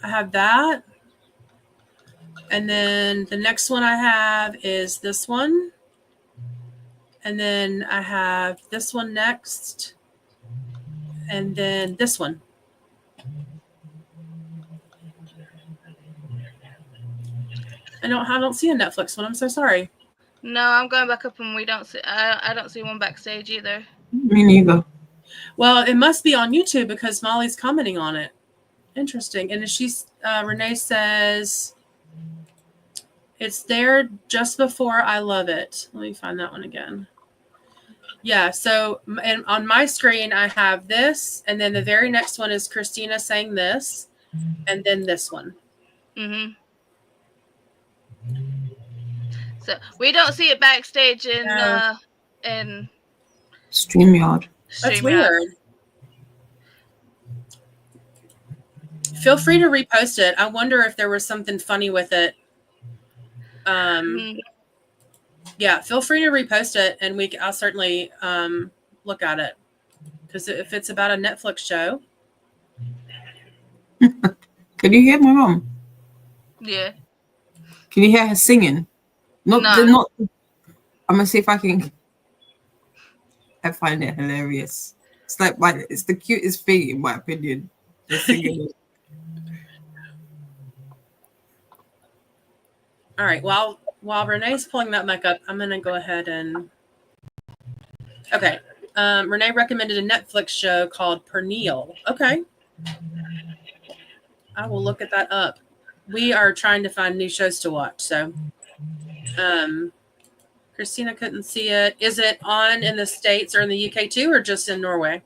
I have that. And then the next one I have is this one. And then I have this one next. And then this one. I don't see a Netflix one. I'm so sorry. No, I'm going back up and we don't see. I don't see one backstage either. Me neither. Well, it must be on YouTube because Molly's commenting on it. Interesting. And she's Renee says it's there just before I love it. Let me find that one again. Yeah. So and on my screen I have this, and then the very next one is Christina saying this, and then this one. Mm-hmm. So we don't see it backstage in No. StreamYard. That's StreamYard. weird. Feel free to repost it. I wonder if there was something funny with it. Yeah, feel free to repost it, and I'll certainly look at it, because if it's about a Netflix show. Can you hear my mom? Yeah. Can you hear her singing? No. Not. I'm gonna see if I can. I find it hilarious. It's like it's the cutest thing in my opinion. The singing. All right. While Renee's pulling that mic up, I'm gonna go ahead and. Okay. Renee recommended a Netflix show called Pernille. Okay. I will look at that up. We are trying to find new shows to watch. So, Christina couldn't see it. Is it on in the States or in the UK too, or just in Norway?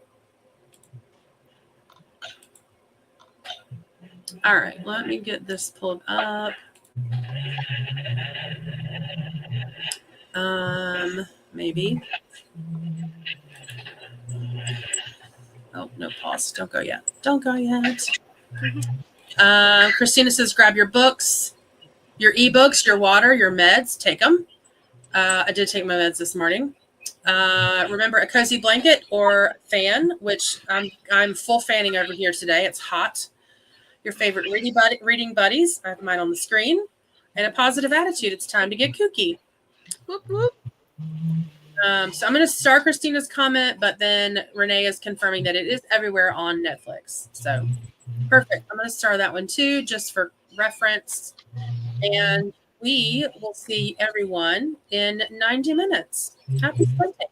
All right. Let me get this pulled up. Maybe. Oh, no, pause. Don't go yet. Don't go yet. Christina says, grab your books, your ebooks, your water, your meds. Take them. I did take my meds this morning. Remember a cozy blanket or fan, which I'm full fanning over here today. It's hot. Your favorite reading buddies. I have mine on the screen. And a positive attitude. It's time to get kooky. Whoop, whoop. So I'm going to star Christina's comment, but then Renee is confirming that it is everywhere on Netflix. So perfect. I'm going to star that one too, just for reference. And we will see everyone in 90 minutes. Happy Sunday.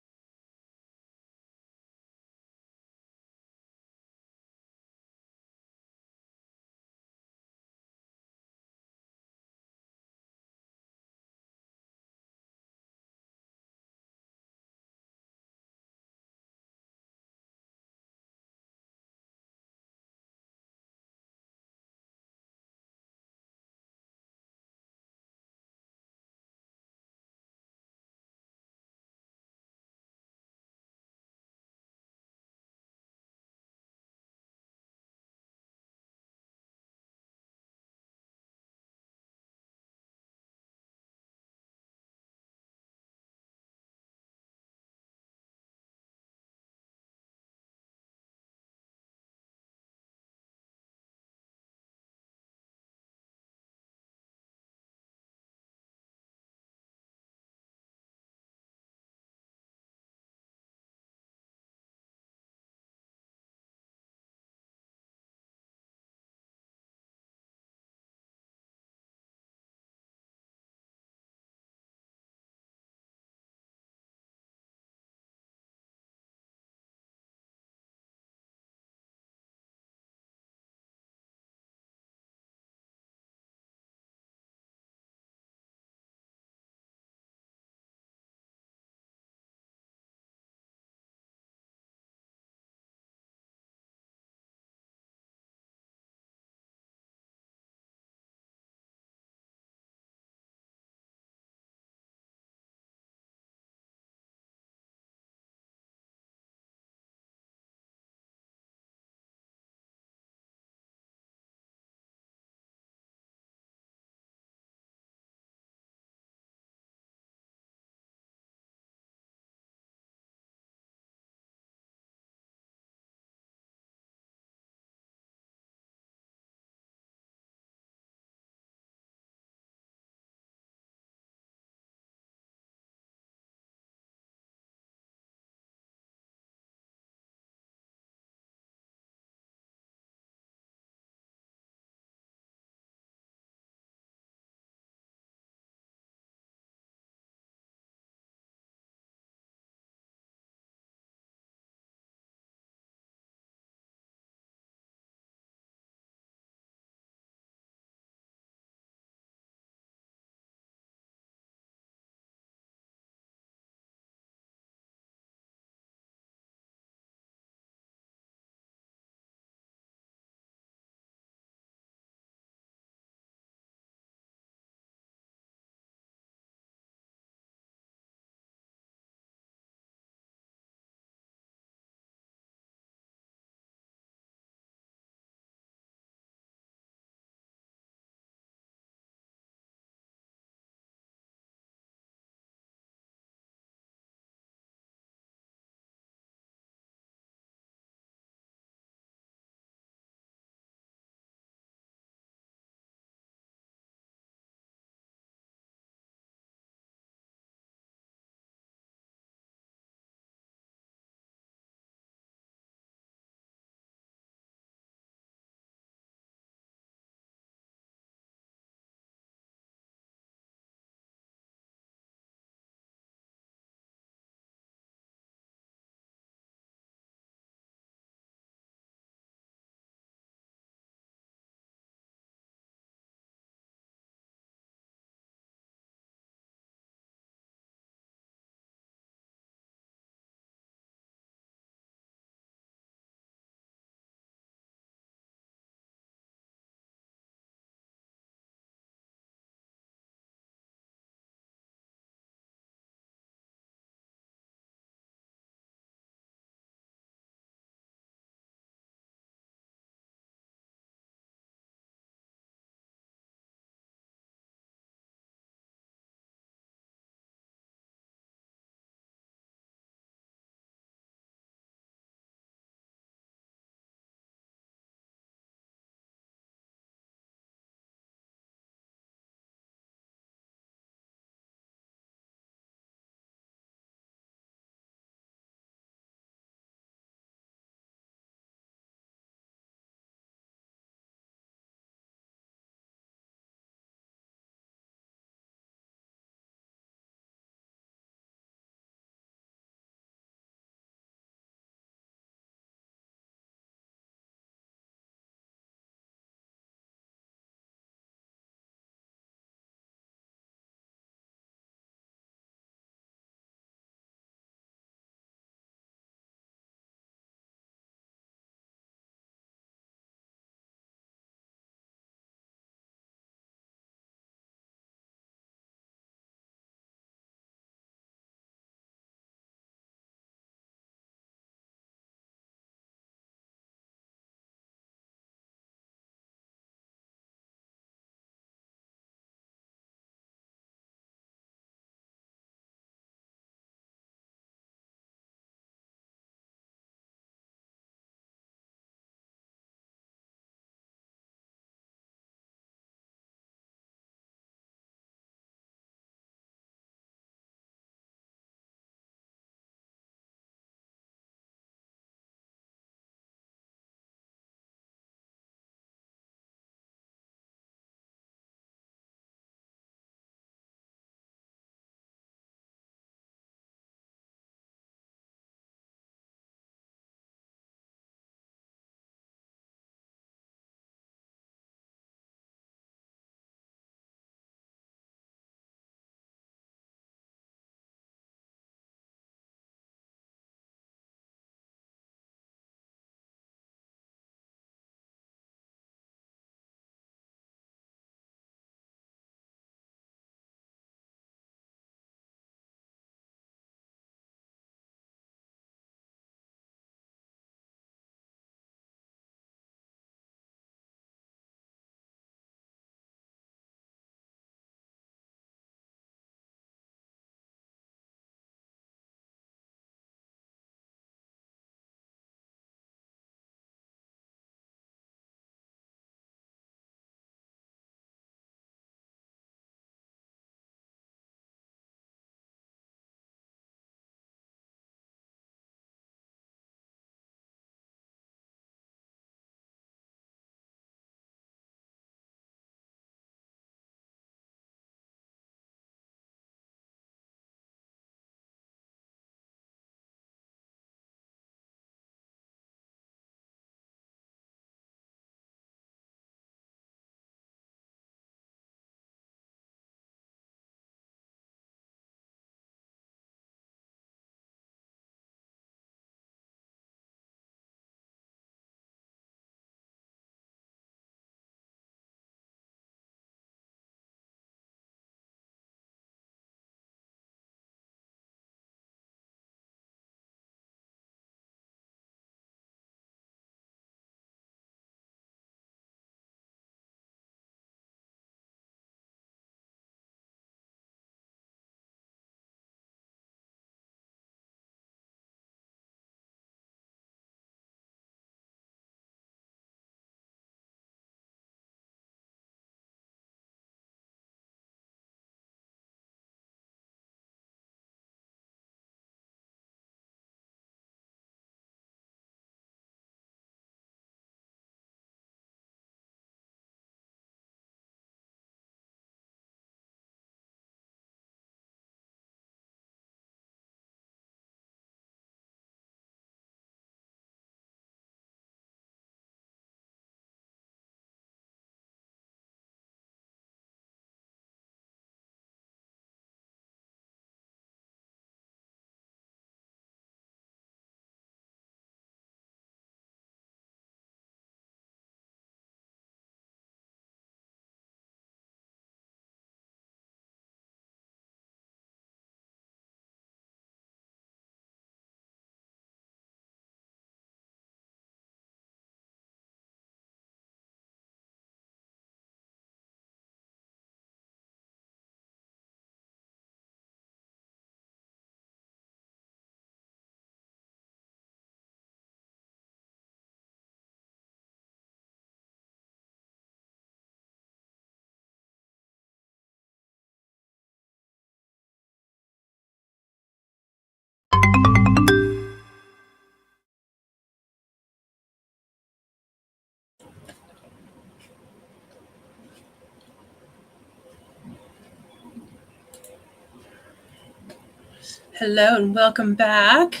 Hello and welcome back.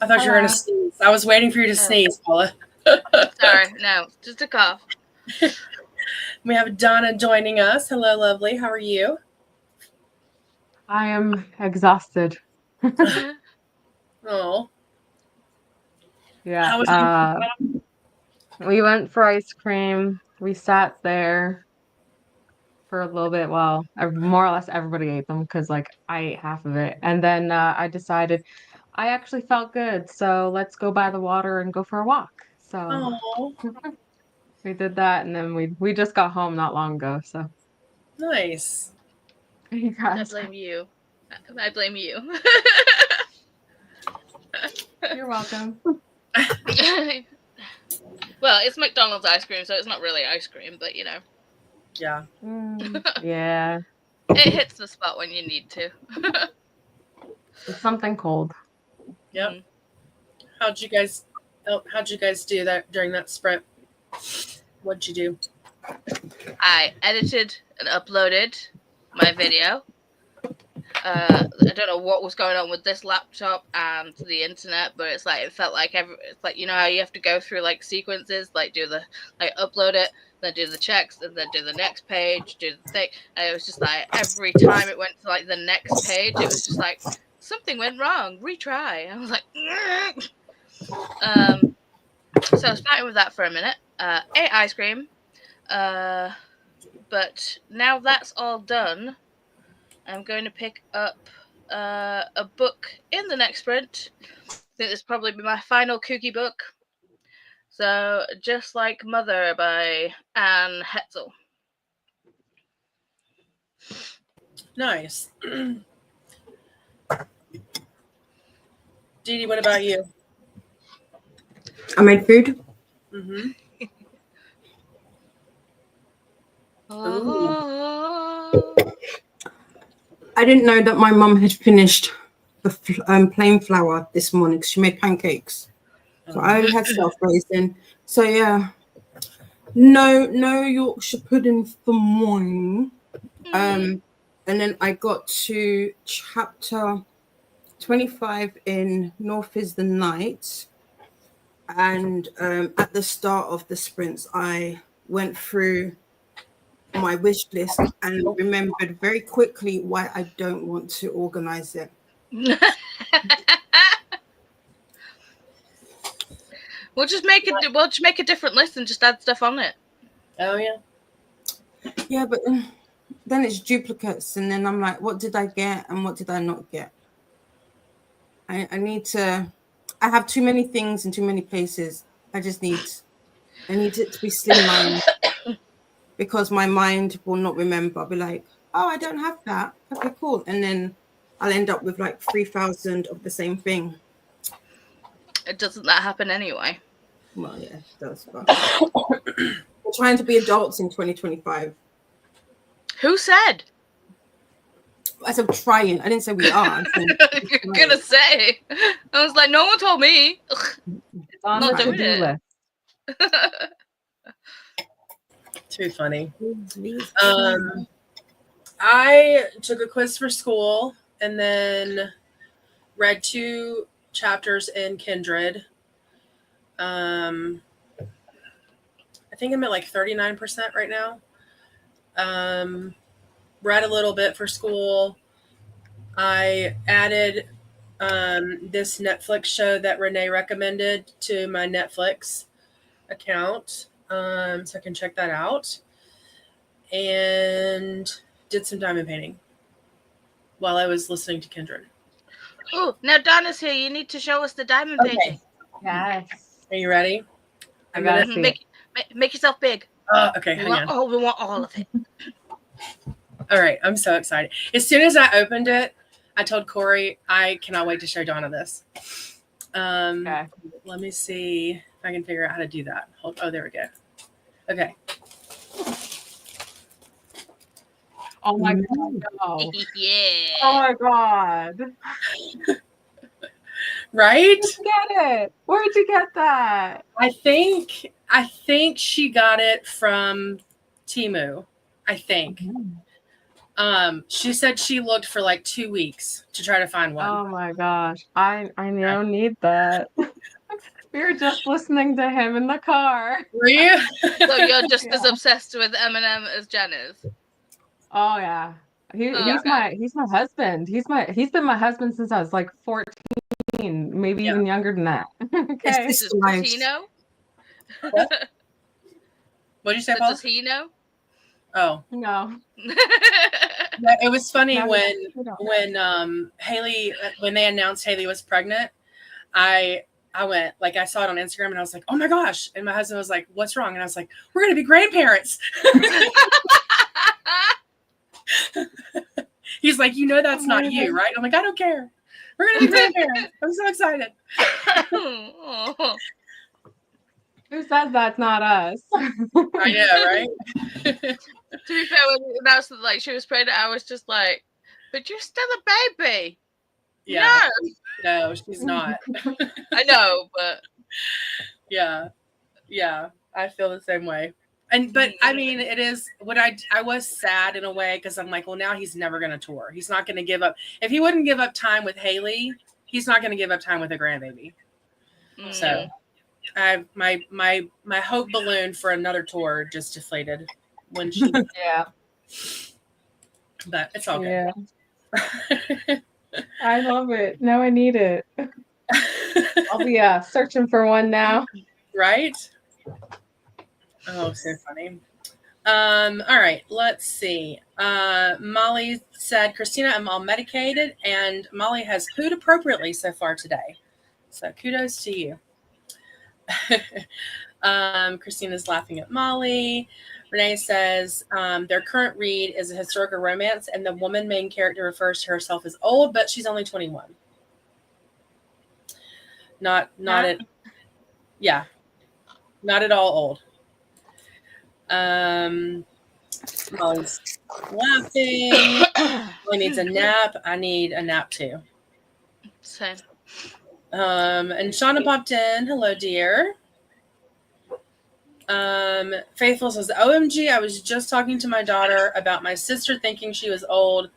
I thought you were going to sneeze. I was waiting for you to sneeze, Paula. Sorry, no, just a cough. We have Donna joining us. Hello, lovely. How are you? I am exhausted. Oh, Yeah. how was We went for ice cream. We sat there for a little bit while more or less everybody ate them because like I ate half of it. And then I decided I actually felt good, so let's go by the water and go for a walk. So Oh, we did that, and then we just got home not long ago. So nice. you I guys, blame you. I blame you. you're welcome. Well, it's McDonald's ice cream, so it's not really ice cream, but you know, Yeah. Yeah, it hits the spot when you need to. it's something cold. Yep. Mhm. How'd you guys do that during that sprint? What'd you do? I edited and uploaded my video. I don't know what was going on with this laptop and the internet, but it's like it felt like it's like, you know how you have to go through like sequences, like upload it, then do the checks, and then do the next page, do the thing. And it was just like every time it went to like the next page, it was just like something went wrong, retry. I was like, so I was fighting with that for a minute. Ate ice cream, but now that's all done. I'm going to pick up a book in the next sprint. I think this will probably be my final KuKi book. So, Just Like Mother by Anne Hetzel. Nice. Dee Dee, what about you? I made food. Mm-hmm. Oh. I didn't know that my mum had finished the plain flour this morning because she made pancakes. So I only had self-raising. So yeah, no Yorkshire pudding for mine. And then I got to chapter 25 in North is the Night. And at the start of the sprints, I went through my wish list and remembered very quickly why I don't want to organize it. We'll just make a different list and just add stuff on it. Oh yeah. Yeah, but then it's duplicates, and then I'm like, what did I get and what did I not get? I have too many things in too many places. I need it to be slimline because my mind will not remember. I'll be like, oh, I don't have that. Okay, cool. And then I'll end up with like 3,000 of the same thing. Doesn't that happen anyway? Well, yeah, it does. But we're trying to be adults in 2025. Who said? I said trying. I didn't say we are. You're gonna say. I was like, no one told me. It's on Not the doing to-do it. list. Too funny. I took a quiz for school and then read 2 chapters in Kindred. I think I'm at like 39% right now. Read a little bit for school. I added this Netflix show that Renee recommended to my Netflix account, so I can check that out. And did some diamond painting while I was listening to Kindred. Oh, now Donna's here. You need to show us the diamond painting. Yes. Are you ready? I gotta see it. Make yourself big. Okay, hang on. Oh, we want all of it. All right, I'm so excited. As soon as I opened it, I told Corey, I cannot wait to show Donna this. Okay. Let me see if I can figure out how to do that. Oh, there we go. Okay. Oh my god. No. Yeah. Oh my god. Right? Where'd you get it? Where'd you get that? I think she got it from Temu. I think. She said she looked for like 2 weeks to try to find one. Oh my gosh. I don't need that. We were just listening to him in the car. Were you? So you're just as Yeah. obsessed with Eminem as Jen is. Oh yeah. He's Okay. my husband. He's been my husband since I was like 14, maybe Yeah. even younger than that. It's Okay. just Does he lives. know? What? What did you say, Paul? Does he know? Oh, No. yeah, it was funny No, when we don't. Haley, when they announced Haley was pregnant, I went, like, I saw it on Instagram and I was like, oh my gosh. And my husband was like, what's wrong? And I was like, we're going to be grandparents. He's like, you know, that's not you, right? I'm like, I don't care. We're going to be grandparents. I'm so excited. Oh. Who says that's not us? I know, right? To be fair, when that's like she was pregnant, I was just like, but you're still a baby. Yeah. No, she's not. I know, but Yeah. Yeah. I feel the same way. But I mean, it is what I was sad in a way because I'm like, well, now he's never going to tour. He's not going to give up. If he wouldn't give up time with Haley, he's not going to give up time with a grandbaby. So my hope balloon for another tour just deflated when she Yeah. but it's all good. Yeah. I love it. Now I need it. I'll be searching for one now. Right? Oh, so funny. All right, let's see. Molly said, Christina, I'm all medicated, and Molly has pooed appropriately so far today. So kudos to you. Christina's laughing at Molly. Renee says their current read is a historical romance, and the woman main character refers to herself as old, but she's only 21. Not at all old. Molly's laughing. Molly needs a nap. I need a nap too. same. And Shauna popped in. Hello, dear. Faithful says, OMG, I was just talking to my daughter about my sister thinking she was old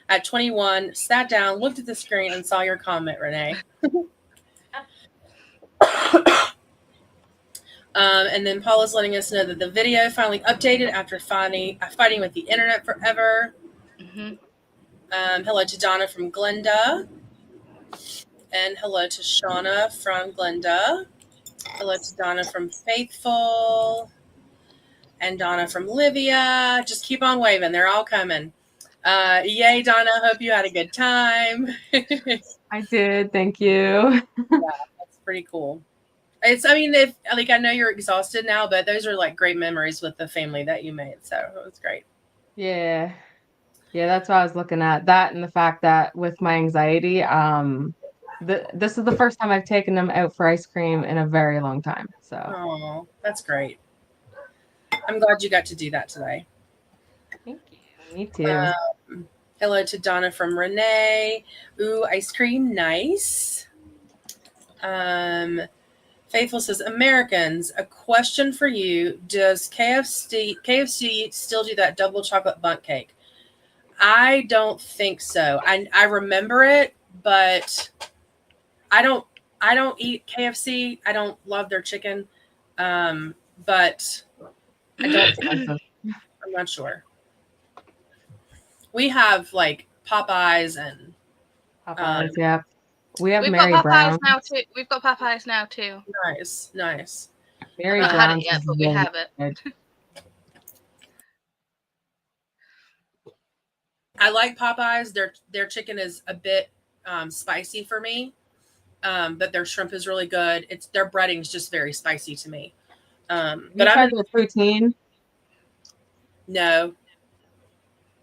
at 21, sat down, looked at the screen, and saw your comment, Renee. And then Paula's letting us know that the video finally updated after fighting with the internet forever. Mm-hmm. Hello to Donna from Glenda. And hello to Shauna from Glenda. Hello to Donna from Faithful. And Donna from Livia. Just keep on waving. They're all coming. Yay, Donna. Hope you had a good time. I did. Thank you. Yeah, that's pretty cool. I know you're exhausted now, but those are like great memories with the family that you made. So it was great. Yeah. Yeah, that's what I was looking at. That and the fact that with my anxiety, this is the first time I've taken them out for ice cream in a very long time. So Oh, that's great. I'm glad you got to do that today. thank you. Me too. Hello to Donna from Renee. Ooh, ice cream, nice. Faithful says, Americans, a question for you. Does KFC still do that double chocolate bundt cake? I don't think so. I remember it, but I don't eat KFC. I don't love their chicken. But I don't think I'm not sure. We have like Popeyes and Popeyes, yeah. We have We've Mary got Popeyes Brown. now too. We've got Popeyes now too. nice. Mary I've not had Brown it yet, but we have it. I like Popeyes. Their chicken is a bit spicy for me, but their shrimp is really good. Their breading's just very spicy to me. But tried their poutine? No.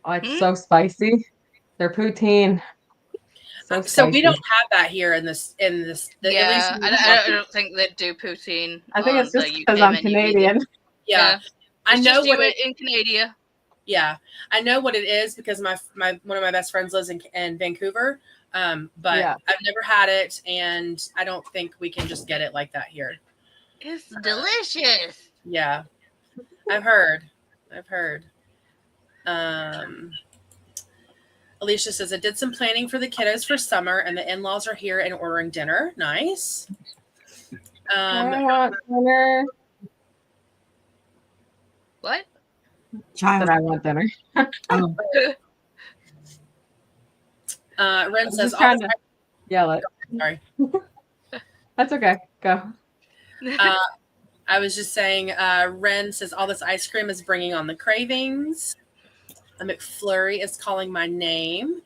Oh, it's so spicy. Their poutine. So we don't have that here in this. Yeah, I don't think they do poutine. I think it's just the because UK I'm menu Canadian. either. Yeah. I know just what in Canada. Yeah, I know what it is because my one of my best friends lives in Vancouver. But Yeah. I've never had it, and I don't think we can just get it like that here. It's delicious. Yeah, I've heard. Alicia says, I did some planning for the kiddos for summer, and the in-laws are here and ordering dinner. Nice. I want dinner. What? Child. But I want dinner. Oh, Ren I'm says, just trying to yell it. sorry. That's okay. Go. I was just saying, Ren says, all this ice cream is bringing on the cravings. A McFlurry is calling my name.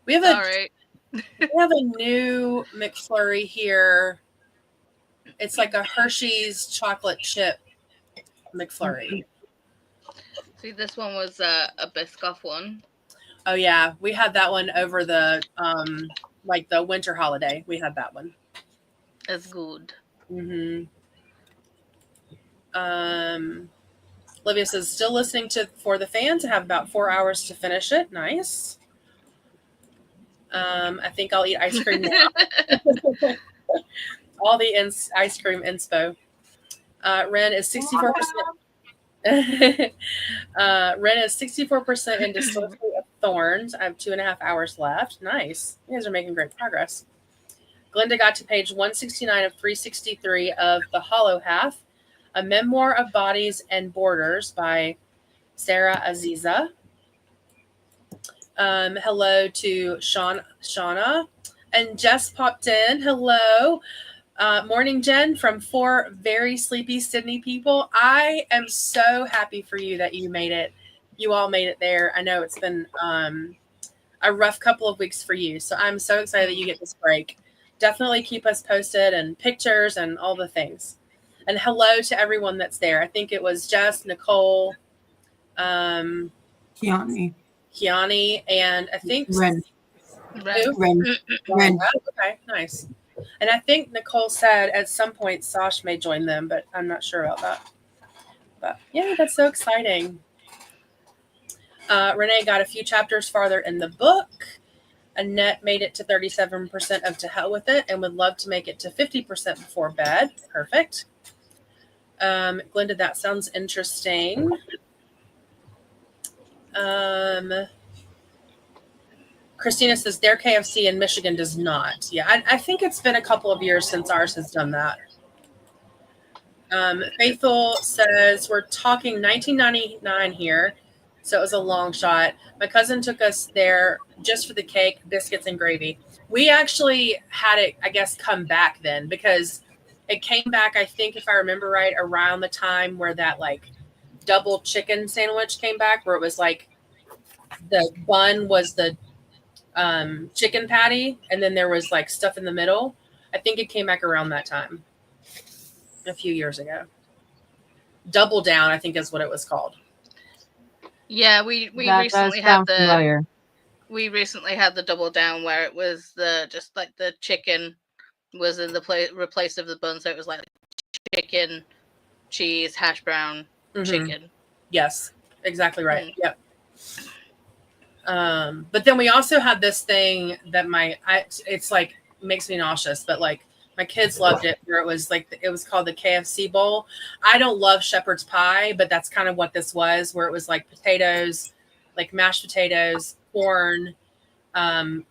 We have All right. a new McFlurry here. It's like a Hershey's chocolate chip McFlurry. See, this one was a Biscoff one. Oh yeah, we had that one over the like the winter holiday. We had that one. It's good. Mm-hmm. Olivia says, still listening to For the Fan to have about 4 hours to finish it. Nice. I think I'll eat ice cream now. All the ice cream inspo. Ren is 64%. Ren is 64% into Sorcery of Thorns. I have 2.5 hours left. Nice. You guys are making great progress. Glenda got to page 169 of 363 of The Hollow Half, a memoir of bodies and borders by Sarah Aziza. Hello to Shauna. And Jess popped in. Hello. Morning, Jen, from 4 very sleepy Sydney people. I am so happy for you that you made it. You all made it there. I know it's been a rough couple of weeks for you. So I'm so excited that you get this break. Definitely keep us posted and pictures and all the things. And hello to everyone that's there. I think it was Jess, Nicole, Kiani. and I think Ren. Who? Ren. Oh, okay, nice. And I think Nicole said at some point Sash may join them, but I'm not sure about that. But yeah, that's so exciting. Renee got a few chapters farther in the book. Annette made it to 37% of To Hell With It and would love to make it to 50% before bed. Perfect. Glenda, that sounds interesting. Christina says their KFC in Michigan does not. Yeah, I think it's been a couple of years since ours has done that. Faithful says we're talking 1999 here, so it was a long shot. My cousin took us there just for the cake, biscuits, and gravy. We actually had it, I guess, come back then because it came back, I think, if I remember right, around the time where that like double chicken sandwich came back, where it was like the bun was the chicken patty, and then there was like stuff in the middle. I think it came back around that time, a few years ago. Double Down, I think, is what it was called. Yeah, we That recently does had sound familiar. we recently had the Double Down where it was just like the chicken was in the replace of the bun, so it was like chicken, cheese, hash brown, chicken. Yes, exactly right. Yep. But then we also had this thing that it's like makes me nauseous, but like my kids loved it, where it was like it was called the KFC bowl. I don't love shepherd's pie, but that's kind of what this was, where it was like potatoes, like mashed potatoes, corn,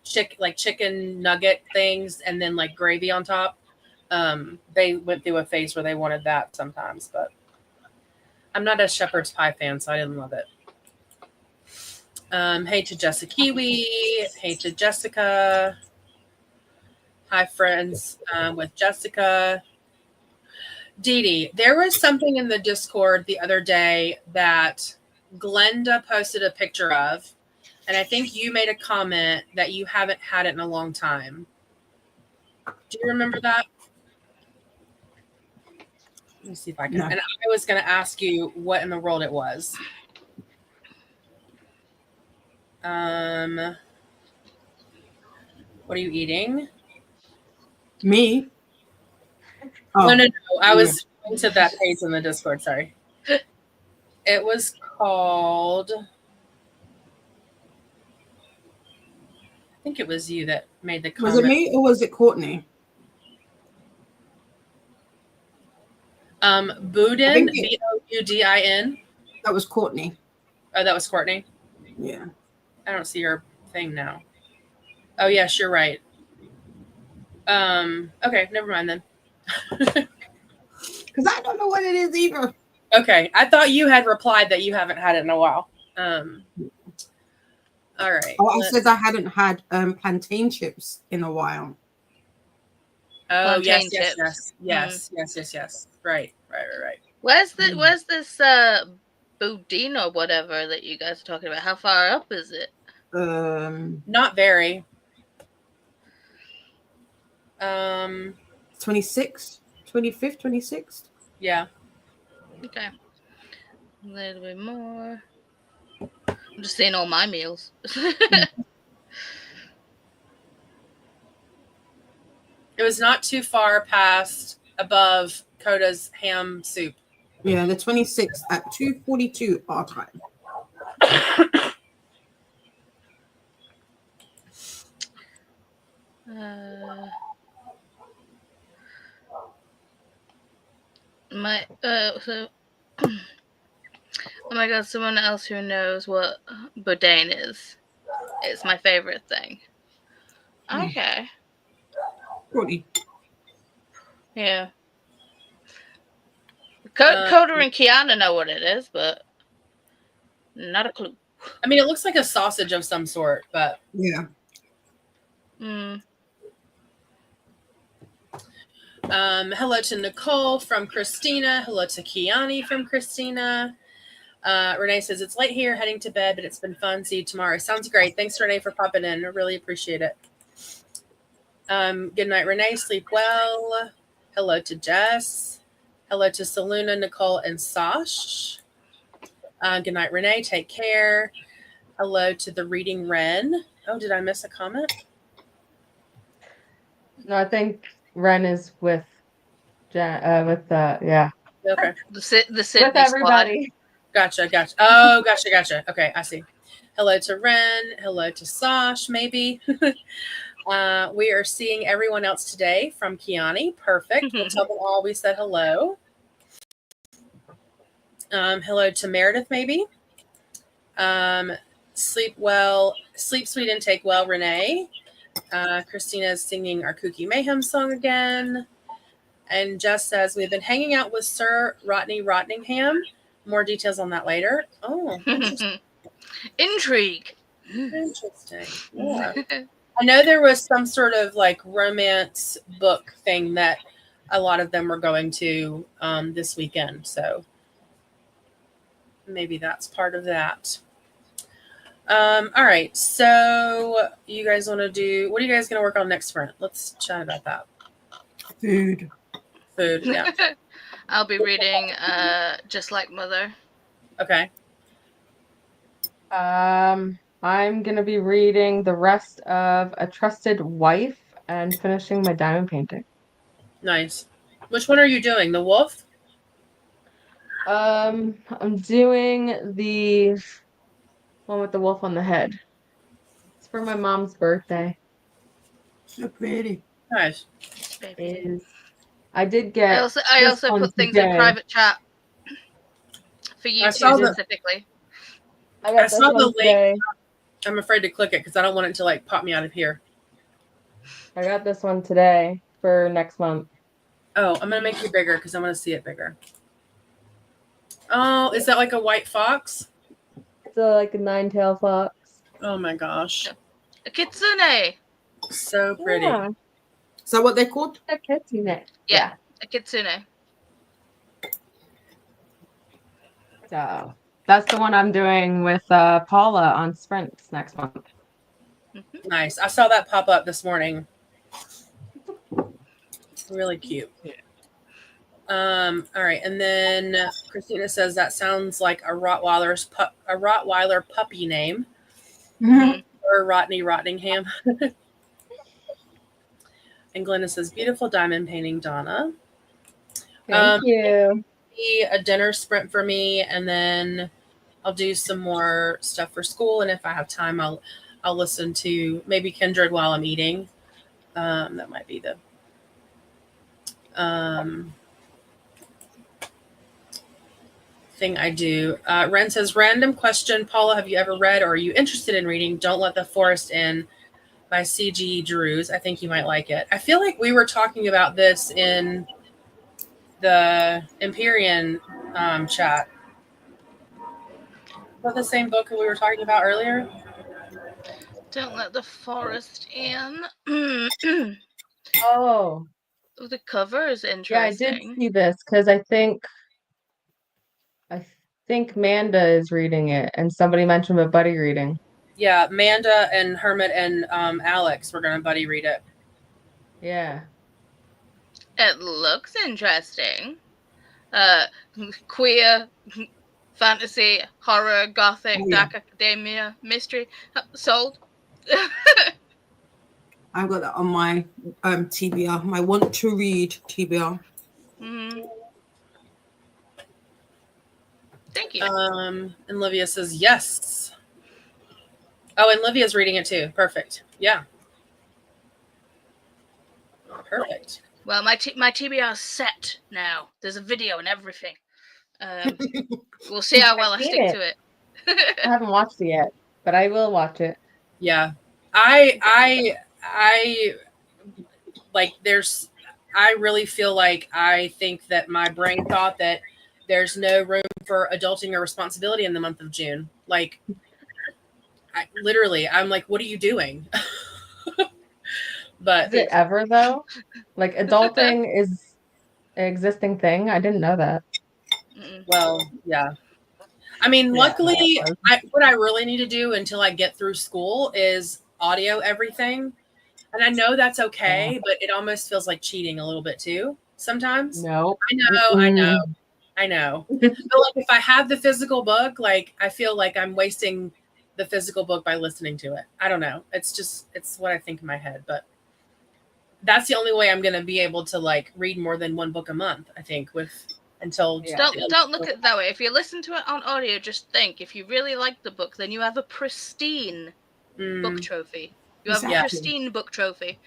chicken nugget things, and then like gravy on top. They went through a phase where they wanted that sometimes, but I'm not a shepherd's pie fan, so I didn't love it. Hey to Jessica Kiwi. Hey to Jessica. Hi, friends with Jessica. Dee Dee, there was something in the Discord the other day that Glenda posted a picture of, and I think you made a comment that you haven't had it in a long time. Do you remember that? Let me see if I can. No. And I was going to ask you what in the world it was. What are you eating? Me? Oh. No. I was into that page in the Discord. Sorry. It was called. I think it was you that made the comment. Was it me or was it Courtney? Boudin, Boudin. That was Courtney. Oh, that was Courtney. Yeah. I don't see her thing now. Oh yes, you're right. Okay, never mind then. Because I don't know what it is either. Okay, I thought you had replied that you haven't had it in a while. All right. Oh, I said I hadn't had plantain chips in a while. Oh, yes, Plantain chips. yes. Right. Where's this boudin or whatever that you guys are talking about? How far up is it? Not very. 26th, 25th, 26th. Yeah. Okay. A little bit more. I'm just saying all my meals. It was not too far past above Koda's ham soup. Yeah, the 26th at 2:42 our time. So oh my god, someone else who knows what boudin is. It's my favorite thing. Okay. Probably. Yeah. Koda and Kiana know what it is, but not a clue. I mean, it looks like a sausage of some sort, but Yeah. Hello to Nicole from Christina. Hello to Kiani from Christina. Renee says, it's late here, heading to bed, but it's been fun. See you tomorrow. Sounds great. Thanks, Renee, for popping in. I really appreciate it. Good night, Renee. Sleep well. Hello to Jess. Hello to Saluna, Nicole, and Sash. Good night, Renee. Take care. Hello to the Reading Ren. Oh, did I miss a comment? No, I think Ren is with yeah. Okay. The Sydney With everybody. Gotcha. Oh, gotcha. Okay, I see. Hello to Ren. Hello to Sash, maybe. We are seeing everyone else today from Kiani. Perfect. We'll tell them all we said hello. Hello to Meredith, maybe. Sleep sweet and take well, Renee. Christina is singing our KuKi MAYhem song again. And Jess says, we've been hanging out with Sir Rodney Rottingham. More details on that later. Oh, Intrigue. interesting. Yeah. I know there was some sort of like romance book thing that a lot of them were going to this weekend. So maybe that's part of that. All right. So you guys want to do, what are you guys going to work on next sprint? Let's chat about that. Food. Yeah. I'll be reading Just Like Mother. Okay. I'm gonna be reading the rest of A Trusted Wife and finishing my diamond painting. Nice. Which one are you doing? The wolf? I'm doing the one with the wolf on the head. It's for my mom's birthday. So pretty. Nice. I did get. I also put things in private chat for you two specifically. I saw the link. I'm afraid to click it because I don't want it to like pop me out of here. I got this one today for next month. Oh, I'm gonna make you bigger because I want to see it bigger. Oh, is that like a white fox? It's like a 9-tailed fox. Oh my gosh. A kitsune. So pretty. Yeah. Is that what they're called? A kitsune. Yeah, a kitsune. So that's the one I'm doing with Paula on sprints next month. Nice. I saw that pop up this morning. Really cute. All right, and then Christina says that sounds like a Rottweiler puppy name, or Rodney Rottingham. And Glenna says, "Beautiful diamond painting, Donna." Thank you. A dinner sprint for me, and then I'll do some more stuff for school. And if I have time, I'll listen to maybe Kindred while I'm eating. That might be the. thing I do. Ren says, random question. Paula, have you ever read or are you interested in reading Don't Let the Forest In by C.G. Drews? I think you might like it. I feel like we were talking about this in the Empyrean chat. Is that the same book that we were talking about earlier? Don't Let the Forest In. Oh, The cover is yeah, I interesting. did see this because I think Manda is reading it, and somebody mentioned a buddy reading. Yeah, Manda and Hermit and Alex were going to buddy read it. Yeah. It looks interesting. Queer, fantasy, horror, gothic, Oh, yeah. dark academia, mystery. Sold. I've got that on my TBR, my want to read TBR. Mm-hmm. Thank you. And Livia says yes. Oh, and Livia's reading it too. Perfect. Yeah. Perfect. Well, my TBR is set now. There's a video and everything. We'll see how well I stick to it. I haven't watched it yet, but I will watch it. Yeah. I like I really feel like I think that my brain thought that there's no room for adulting or responsibility in the month of June. Like, I'm like, what are you doing? But Is it ever though? Like adulting is an existing thing? I didn't know that. Well, yeah. I mean, luckily, what I really need to do until I get through school is audio everything. And I know that's okay, but it almost feels like cheating a little bit too sometimes. No. I know. But like if I have the physical book, like I feel like I'm wasting the physical book by listening to it. I don't know. It's what I think in my head, but that's the only way I'm going to be able to like read more than one book a month, I think, until Don't look at it that way. If you listen to it on audio, just think, if you really like the book, then you have a pristine book trophy. You have a pristine book trophy.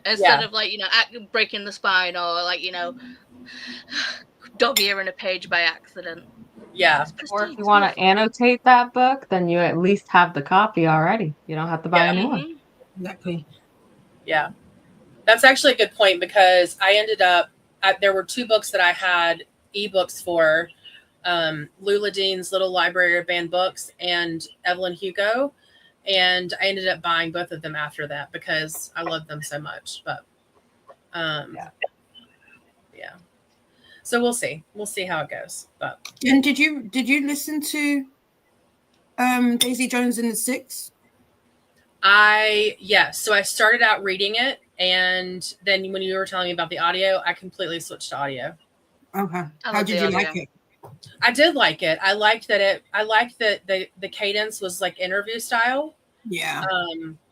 Instead of like, breaking the spine or like, dog earing a page by accident. Yeah. Or if you want to annotate that book, then you at least have the copy already. You don't have to buy a new one. Exactly. Yeah. That's actually a good point because I ended up, there were two books that I had ebooks for, Lula Dean's Little Library of Banned Books and Evelyn Hugo. And I ended up buying both of them after that because I loved them so much. But yeah. So we'll see. We'll see how it goes. But and did you listen to Daisy Jones and the Six? Yes. So I started out reading it, and then when you were telling me about the audio, I completely switched to audio. Okay. How did you like it? I did like it. I liked that the cadence was like interview style. Yeah.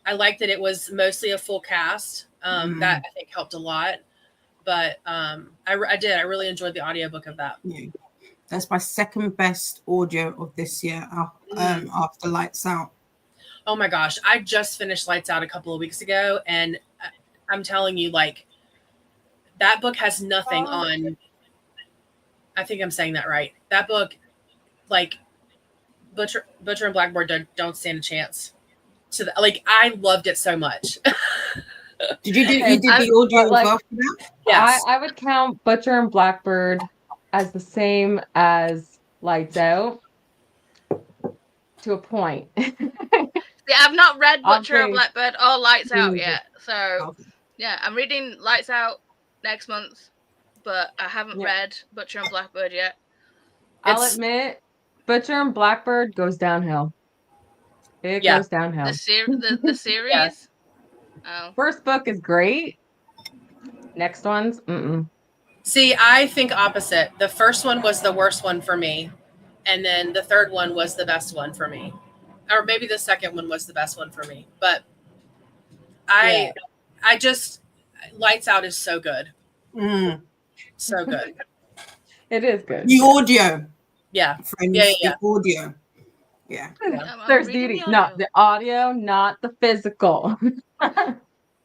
I liked that it was mostly a full cast. That I think helped a lot. But I really enjoyed the audiobook of that. Yeah. That's my second best audio of this year after Lights Out. Oh my gosh. I just finished Lights Out a couple of weeks ago, and I'm telling you, like, that book has nothing on. I think I'm saying that right. That book, like, Butcher and Blackbird don't stand a chance. Like, I loved it so much. Did you do the audio as well for that? Yes. I would count Butcher and Blackbird as the same as Lights Out to a point. Yeah, I've not read Butcher and Blackbird or Lights Out yet. So, yeah, I'm reading Lights Out next month, but I haven't read Butcher and Blackbird yet. I'll admit, Butcher and Blackbird goes downhill. It goes downhill. The series? Yeah. Oh. First book is great. Next one's, See, I think opposite. The first one was the worst one for me, and then the third one was the best one for me. Or maybe the second one was the best one for me. But I just, Lights Out is so good. So good. It is good. The audio. Yeah. Friends, The audio. Yeah. There's Dee. No, the audio, not the physical.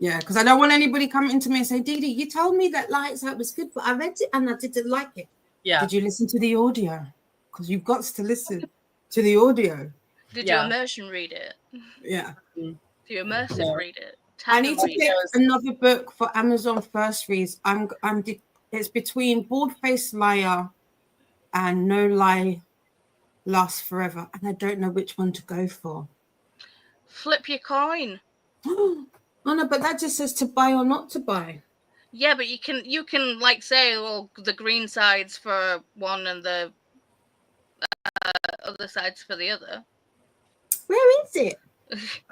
Yeah, because I don't want anybody coming to me and say, Dee, you told me that Lights Out was good, but I read it and I didn't like it. Yeah. Did you listen to the audio? Because you've got to listen to the audio. Did Yeah. you immersion read it? Yeah. Do you immersive No. read it? I need to Tandem read pick it? another book for Amazon First Reads. It's between Bald-Faced Liar and No Lie Lasts Forever, and I don't know which one to go for. Flip your coin. Oh no, but that just says to buy or not to buy. Yeah, but you can like say, well, the green side's for one and the other side's for the other. Where is it?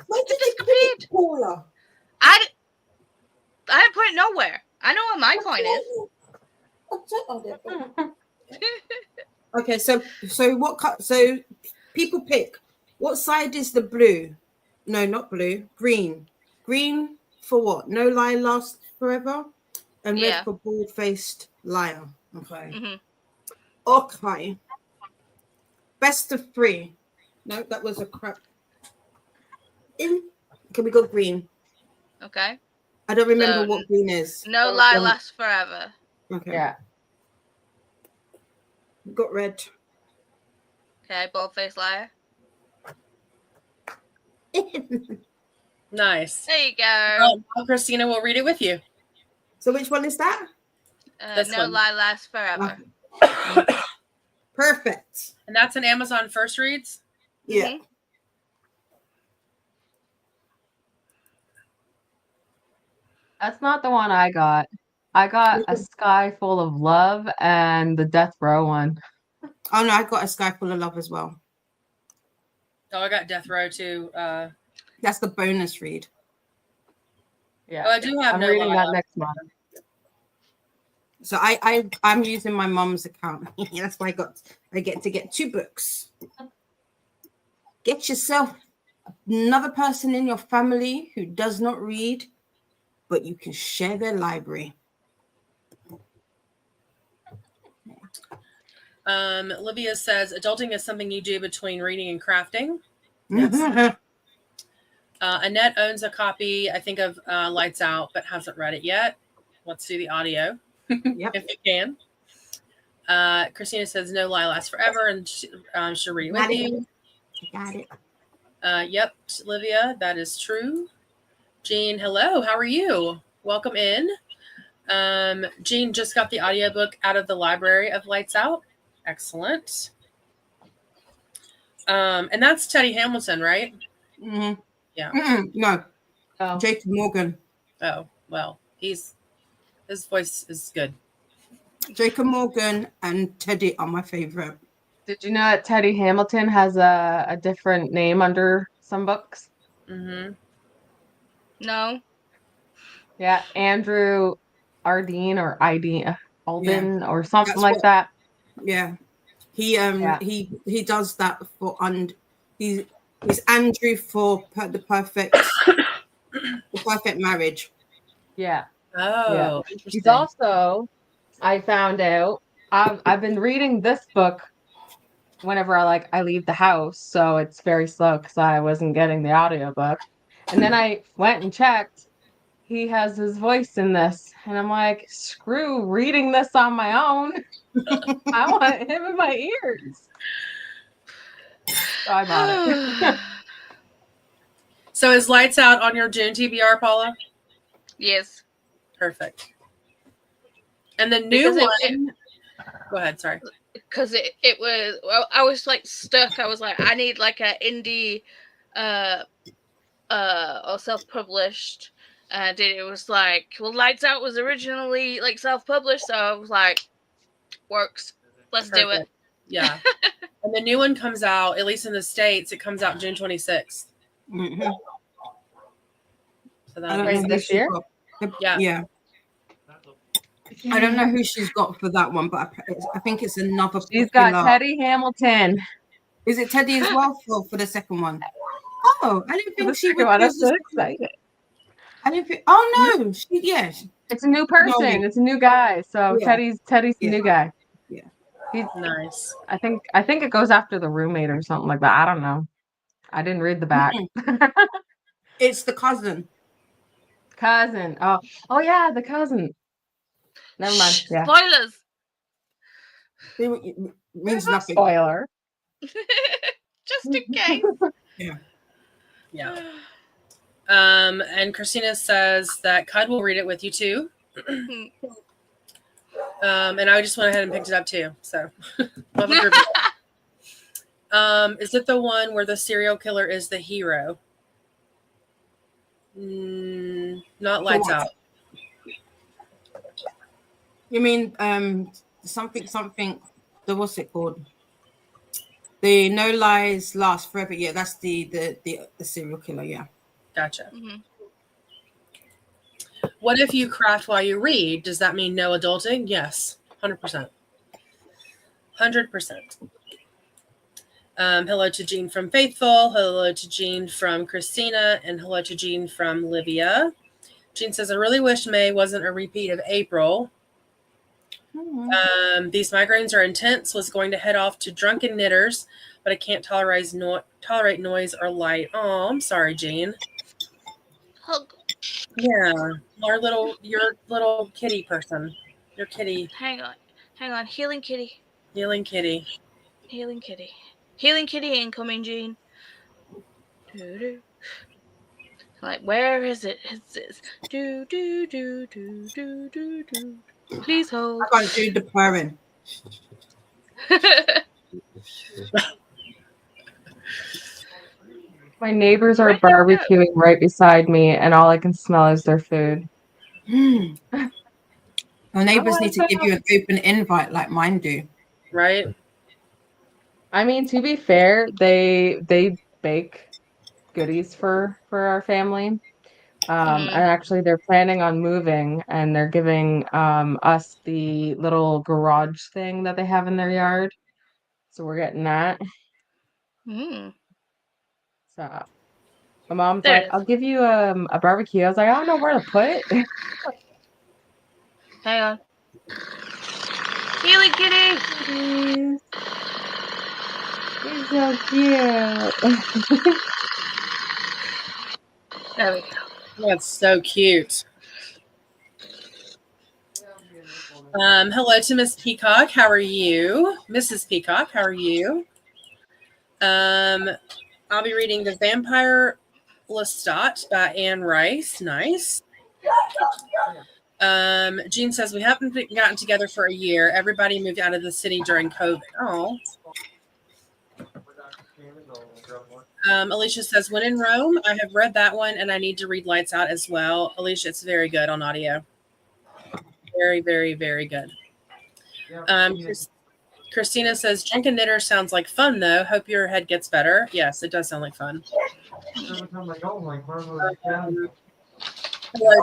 Where did you put it, Paula? I didn't put it nowhere. I know where my coin is. Okay, so what cut? So people pick. What side is the blue? No, not blue. Green. Green for what? No Lie Lasts Forever, and red Yeah. for Bald-Faced Liar. Okay. Mm-hmm. Okay. Best of 3. No, that was a crap. Can we go green? Okay. I don't remember So, what green is. No Lie Lasts Forever. Okay. Yeah. Got red. Okay, Bald-Faced Liar. Nice. There you go. Well, Christina will read it with you. So which one is that? This No one. Lie Lasts Forever. Okay. Perfect. And that's an Amazon First Reads. Yeah. Mhm. That's not the one I got. I got A Sky Full of Love and the Death Row one. Oh no, I got A Sky Full of Love as well. Oh, I got Death Row too. That's the bonus read. Yeah. Oh, I do have I'm No reading Lie that Lasts next month. So I'm using my mom's account. That's why I get to get 2 books. Get yourself another person in your family who does not read, but you can share their library. Olivia says, adulting is something you do between reading and crafting. Annette owns a copy, I think, of Lights Out, but hasn't read it yet. Let's do the audio, Yep. if you can. Christina says, No Lie Lasts Forever, and she'll read it with you. Got it. Yep, Olivia, that is true. Jean, hello, how are you? Welcome in. Jean just got the audiobook out of the library of Lights Out. Excellent. And that's Teddy Hamilton, right? Mm-hmm. Yeah. No, Oh. Jacob Morgan. Oh, well, his voice is good. Jacob Morgan and Teddy are my favorite. Did you know that Teddy Hamilton has a different name under some books? Mm-hmm. No. Yeah, Andrew Ardeen or Alden or something That's like what- that. Yeah, he he does that for he's Andrew for the perfect marriage. Yeah. Oh, He's interesting. also, I found out, I've been reading this book whenever I leave the house, so it's very slow because I wasn't getting the audiobook. And then I went and checked. He has his voice in this, and I'm like, screw reading this on my own. I want him in my ears. So I bought it. So is Lights Out on your June TBR, Paula? Yes. Perfect. And the new Because one. Go ahead. Sorry. Because it was, well, I was like stuck. I was like, I need like a indie or self-published, and it was like, well, Lights Out was originally like self-published, so I was like, works, let's do it. Perfect. Yeah. And the new one comes out, at least in the States, it comes out June 26th. Mm-hmm. So I that'll don't be know who this she's year? got. Yeah. Yeah. I don't know who she's got for that one, but I think it's another. She's got popular- Teddy Hamilton. Is it Teddy as well for the second one? Oh, I didn't For the think she second would. one, I'm use so this- excited. I didn't think. Oh no, It's a new person. It's a new guy. So Yeah. Teddy's the Yeah. new guy. Yeah. Nice. I think it goes after the roommate or something like that. I don't know. I didn't read the back. It's the cousin. Cousin. Oh yeah, the cousin. Never mind. Yeah. Spoilers. It means nothing. Spoiler. Just in case. Yeah. And Christina says that Cud will read it with you too. And I just went ahead and picked it up too. So love a group. Is it the one where the serial killer is the hero? Not Lights Out. You mean something? What's it called? The No Lies Last Forever. Yeah, that's the serial killer. Yeah. Gotcha. What if you craft while you read? Does that mean no adulting? Yes, 100%. 100%. Hello to Jean from Faithful. Hello to Jean from Christina. And hello to Jean from Livia. Jean says, I really wish May wasn't a repeat of April. These migraines are intense. Was going to head off to Drunken Knitters, but I can't tolerate noise or light. Oh, I'm sorry, Jean. Hug. Yeah, your little kitty person. Your kitty. Hang on. Healing kitty. Healing kitty. Healing kitty. Healing kitty incoming, Jean. Like, where is it? It's this. Do. Please hold. I can't do the purring. My neighbors are barbecuing right beside me, and all I can smell is their food. Your neighbors need to give you an open invite like mine do. Right? I mean, to be fair, they bake goodies for our family. And actually they're planning on moving, and they're giving us the little garage thing that they have in their yard. So we're getting that. So my mom's like, I'll give you a barbecue. I was like, I don't know where to put it. Hang on. Healing kitty! He's so cute. There we go. That's so cute. Hello to Miss Peacock. How are you? Mrs. Peacock, how are you? I'll be reading The Vampire Lestat by Anne Rice. Nice. Jean says, we haven't gotten together for a year. Everybody moved out of the city during COVID. Oh. Alicia says, when in Rome, I have read that one and I need to read Lights Out as well. Alicia, it's very good on audio. Very, very, very good. Christina says, Drunken Knitter sounds like fun though. Hope your head gets better. Yes, it does sound like fun. Hello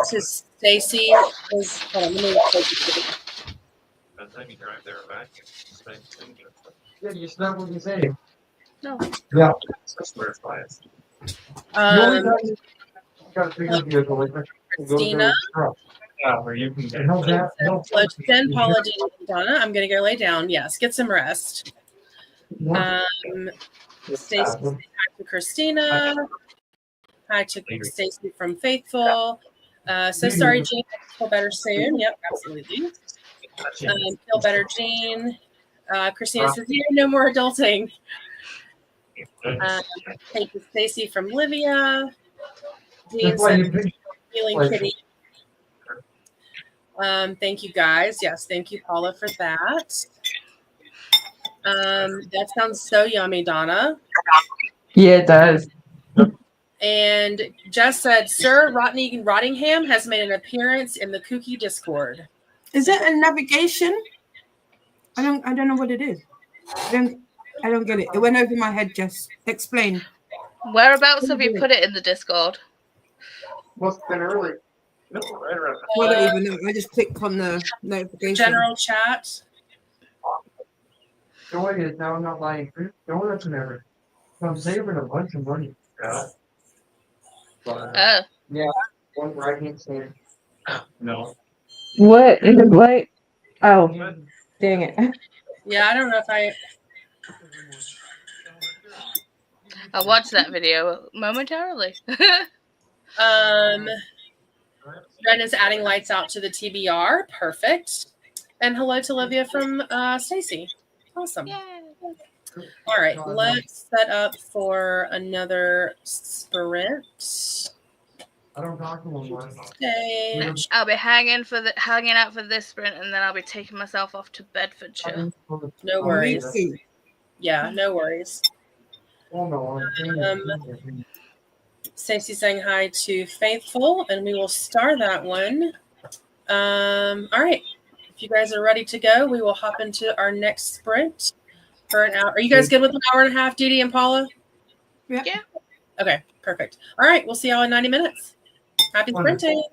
to Stacy. Hold on, let me By the time you drive there or back, Yeah, you smell what you say. No. Yeah. that's where it's biased. Christina. Yeah, where you can get Hello to Jen, Paula, Dean, and Donna. I'm going to go lay down. Yes, get some rest. Stacy, hi to Christina. Hi to Stacy from Faithful. So sorry, Jean. Feel better soon. Yep, absolutely. Feel better, Jean. Christina says, yeah, no more adulting. Thank you, Stacy from Livia. Dean said, Healing Kitty. Thank you, guys. Yes, thank you, Paula, for that. That sounds so yummy, Donna. Yeah, it does. And Jess said, Sir Rottingham has made an appearance in the KuKi Discord. Is it a navigation? I don't know what it is. I don't get it. It went over my head, Jess. Explain. Whereabouts have you put it in the Discord? Must have been early. No, right around. I don't even know. I just clicked on the notification. General chat. Joy is now not buying fruit donuts and everything. So I'm saving a bunch of money. Yeah. But, yeah, one where I can't say. No. What? What? Oh, dang it. Yeah, I don't know if I watched that video momentarily. Ren is adding Lights Out to the TBR. Perfect. And hello to Olivia from Stacy. Awesome. Yay. All right, let's set up for another sprint. I don't talk to them much. Stage. I'll be hanging out for this sprint, and then I'll be taking myself off to Bedfordshire. No worries. Yeah, no worries. Stacey's saying hi to Faithful, and we will start that one. All right. If you guys are ready to go, we will hop into our next sprint for an hour. Are you guys good with an hour and a half, Dee Dee and Paula? Yeah. Okay, perfect. All right, we'll see y'all in 90 minutes. Happy sprinting.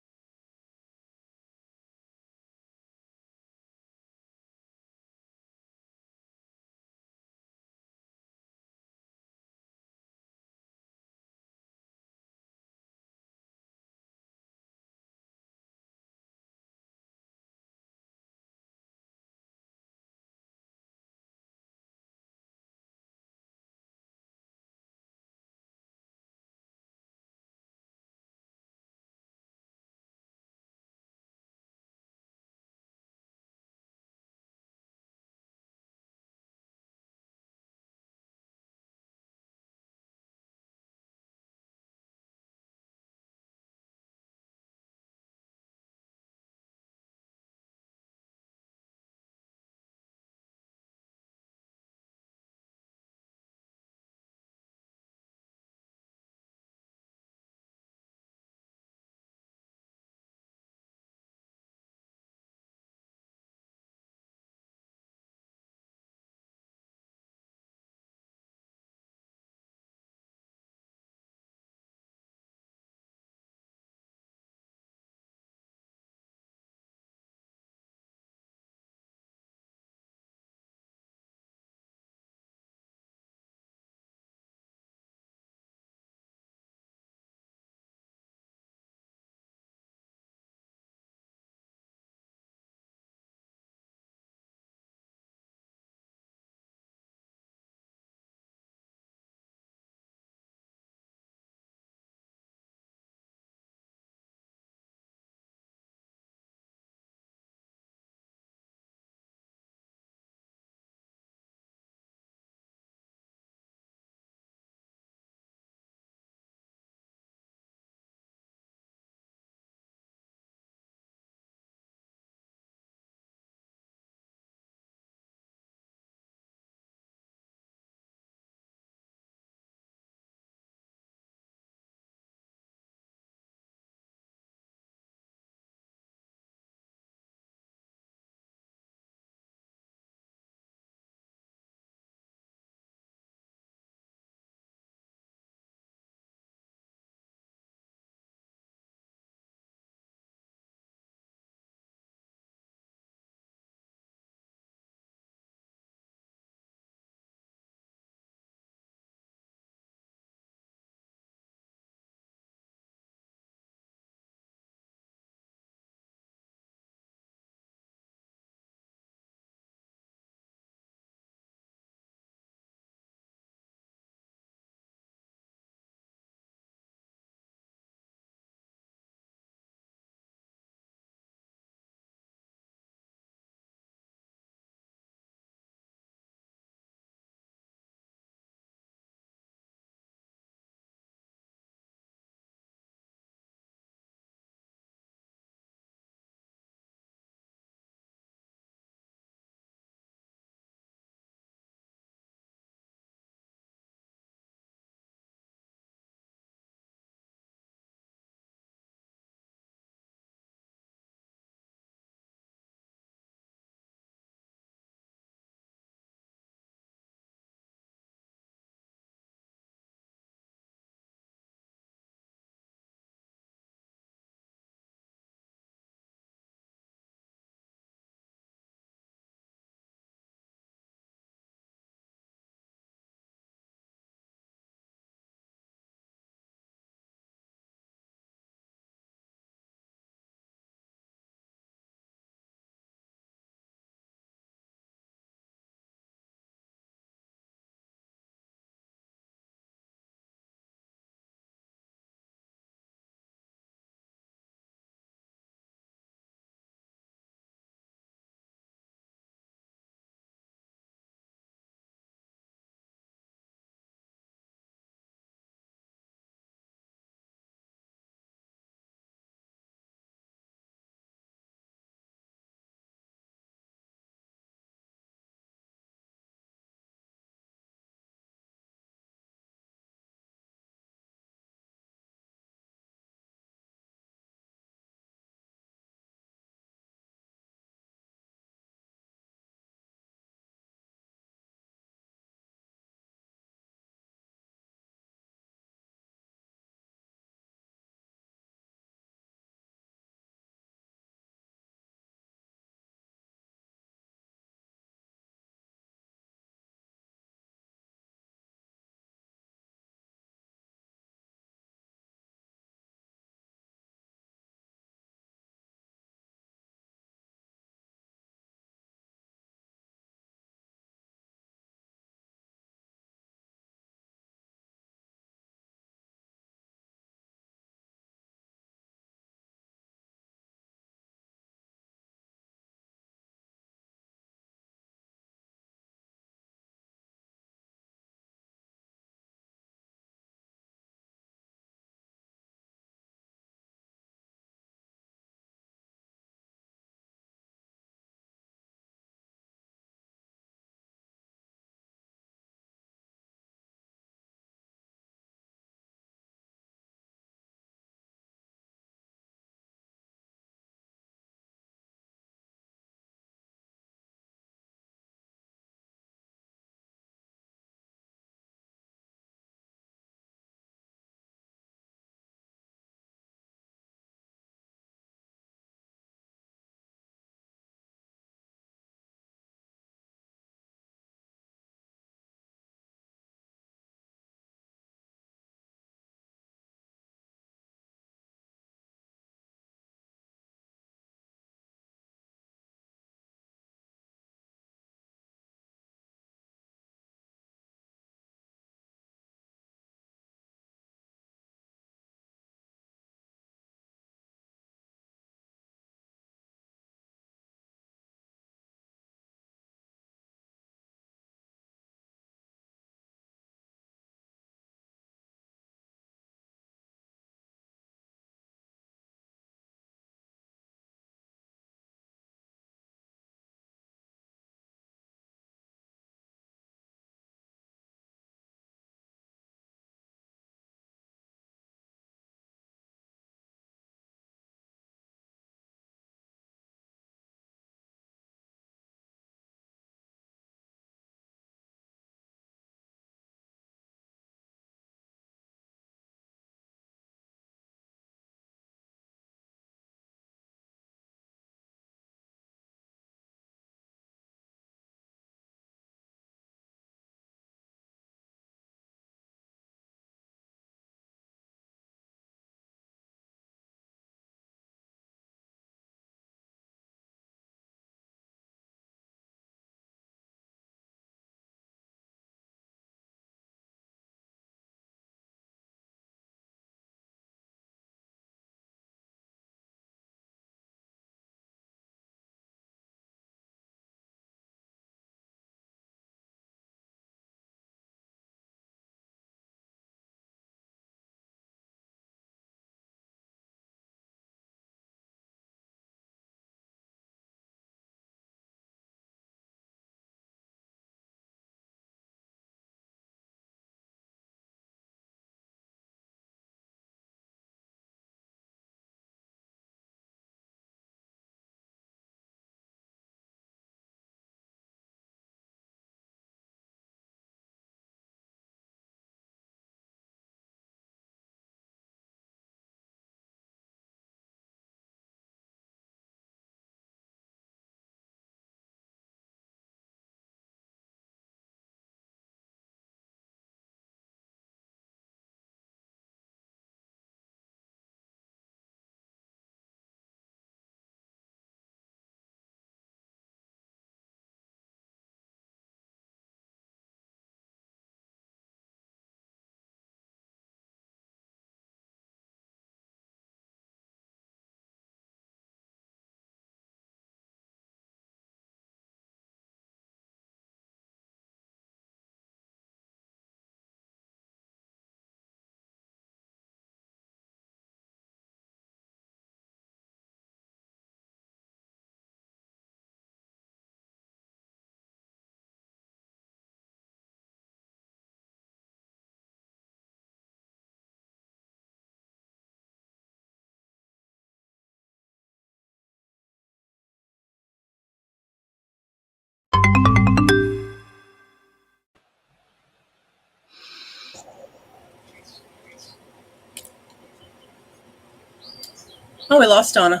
Oh, we lost Donna.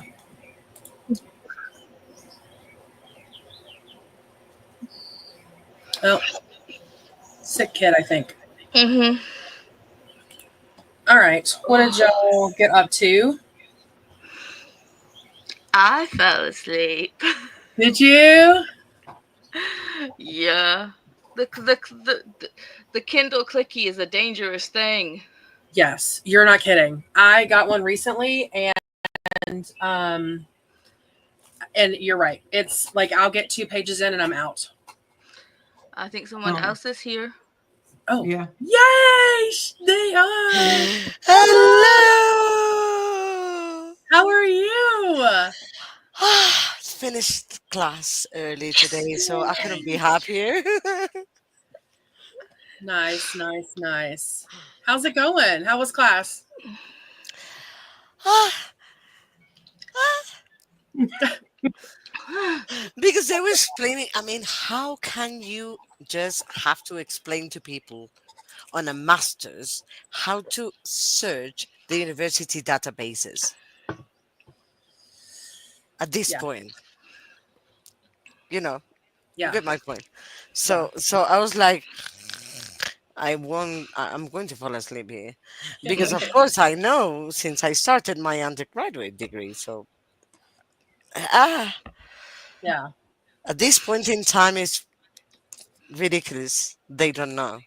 Oh, sick kid, I think. Mm-hmm. All right. What did y'all get up to? I fell asleep. Did you? Yeah. The Kindle Clicky is a dangerous thing. Yes, you're not kidding. I got one recently, and you're right. It's like I'll get 2 pages in and I'm out. I think someone else is here. Oh, Yeah. yay! They are. Hello. How are you? Finished class early today, so I couldn't be happier. Nice. How's it going? How was class? Because they were explaining, I mean, how can you just have to explain to people on a master's how to search the university databases at this Yeah. point? You know, you Yeah. get my point. So I was like, I'm going to fall asleep here. Because of course I know since I started my undergraduate degree. So Yeah. at this point in time it's ridiculous. They don't know.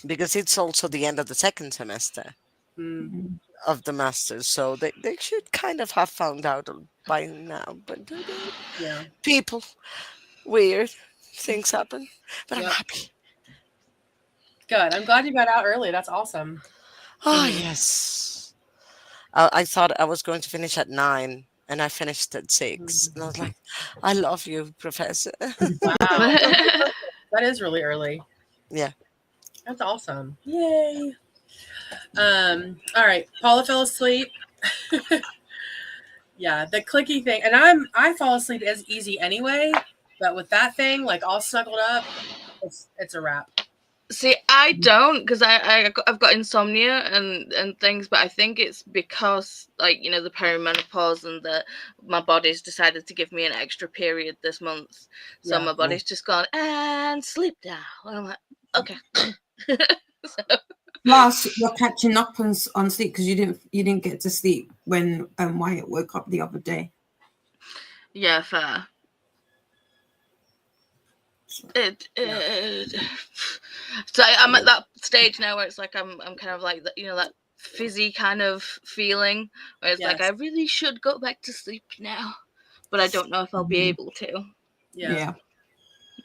Because it's also the end of the second semester Mm, of the master's. So they should kind of have found out by now. But yeah. people, weird things happen. But I'm Yep. happy. Good. I'm glad you got out early. That's awesome. Oh, Mhm. yes. I thought I was going to finish at 9, and I finished at 6. And I was like, I love you, Professor. Wow. That is really early. Yeah. That's awesome. Yay. All right. Paula fell asleep. Yeah, the clicky thing. And I fall asleep as easy anyway, but with that thing, like all snuggled up, it's a wrap. See, I don't, because I've got insomnia and things, but I think it's because, like, you know, the perimenopause and my body's decided to give me an extra period this month. So Yeah. my body's just gone, and sleep now. And I'm like, okay. So, Plus, you're catching up on sleep because you didn't get to sleep when Wyatt woke up the other day. yeah, fair. So I'm at that stage now where it's like I'm kind of like you know, that fizzy kind of feeling where it's like I Yes. really should go back to sleep now, but I don't know if I'll be able to. Yeah.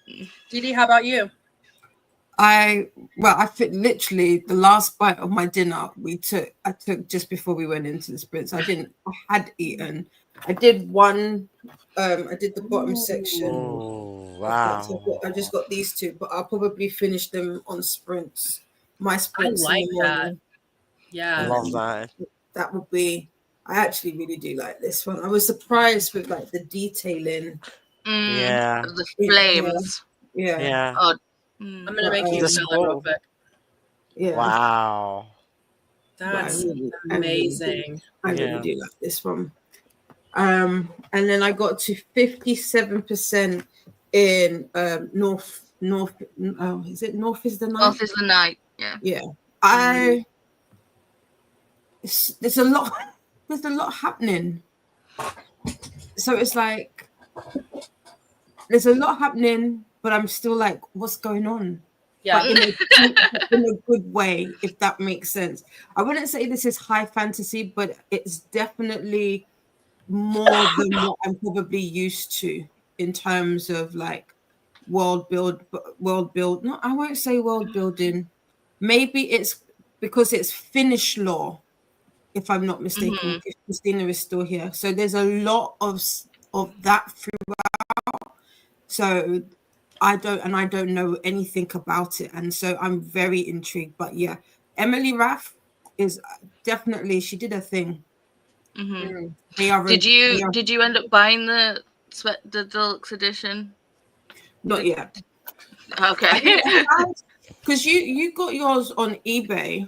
Dee Dee, how about you? I fit literally the last bite of my dinner I took just before we went into the sprints. I had eaten. I did one. I did the bottom section. Oh, wow. I just got these 2, but I'll probably finish them on sprints. My sprints. I like in the that. morning. Yeah. I love that. That would be. I actually really do like this one. I was surprised with like the detailing. Yeah. The flames. Yeah. Oh, I'm gonna make you The smell it real scroll. quick. Yeah. Wow. That's amazing. I really do like this one. And then I got to 57% in North. Oh, is it North is the Night? North is the Night. Yeah. Yeah. There's a lot happening. So it's like there's a lot happening, but I'm still like, what's going on? Yeah. But in a good way, if that makes sense. I wouldn't say this is high fantasy, but it's definitely more than what I'm probably used to in terms of like world build. No, I won't say world building. Maybe it's because it's Finnish law, if I'm not mistaken. If Christina is still here, so there's a lot of that throughout. So I don't know anything about it, and so I'm very intrigued. But yeah, Emily Raff is definitely, she did a thing. They are. Did you end up buying the deluxe edition? Not yet. Okay. Because you got yours on eBay,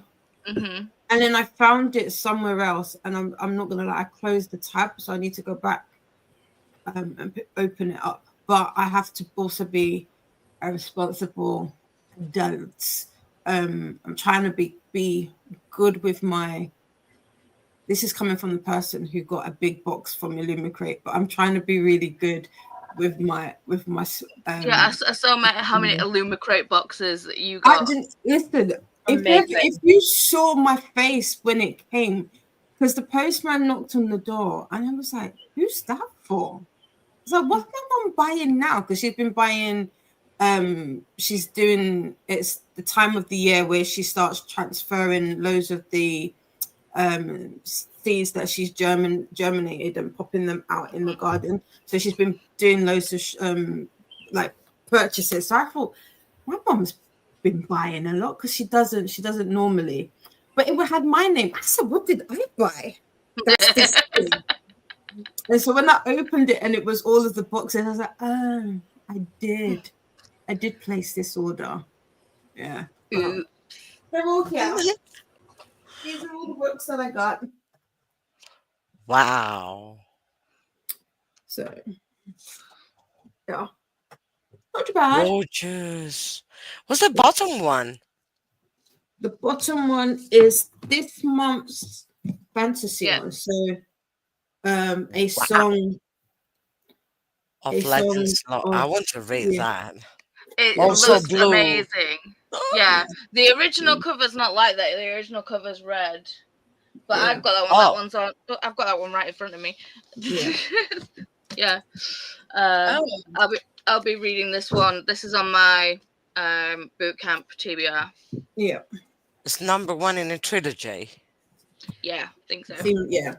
and then I found it somewhere else, and I'm not gonna lie, I closed the tab, so I need to go back and open it up. But I have to also be a responsible adult. I'm trying to be good with my. This is coming from the person who got a big box from Illumicrate, but I'm trying to be really good with my. Yeah, I saw how many Illumicrate boxes that you I got. didn't listen. Amazing. If you saw my face when it came, because the postman knocked on the door, and I was like, "Who's that for?" I was like, "What's my mom buying now?" Because she's been buying. She's doing. It's the time of the year where she starts transferring loads of the seeds that she's germinated and popping them out in the garden. So she's been doing loads of like purchases. So I thought my mom's been buying a lot because she doesn't normally, but it had my name. I said, "What did I buy?" That's this thing. And so when I opened it and it was all of the boxes, I was like, "Oh, I did place this order." Yeah. Ooh. They're all here. These are all the books that I got. Wow. So, yeah. Not too bad. Gorgeous. What's the bottom one? The bottom one is this month's fantasy Yeah. one. So, a song Of a Legends. song I of- want to read yeah. that. It Also looks blue. amazing. Yeah, the original cover's not like that. The original cover's red, but Yeah. I've got that one. Oh. That one's on. I've got that one right in front of me. Yeah. Yeah. Oh, I'll be reading this one. This is on my bootcamp TBR. Yeah. It's number 1 in a trilogy. Yeah, I think so. Yeah.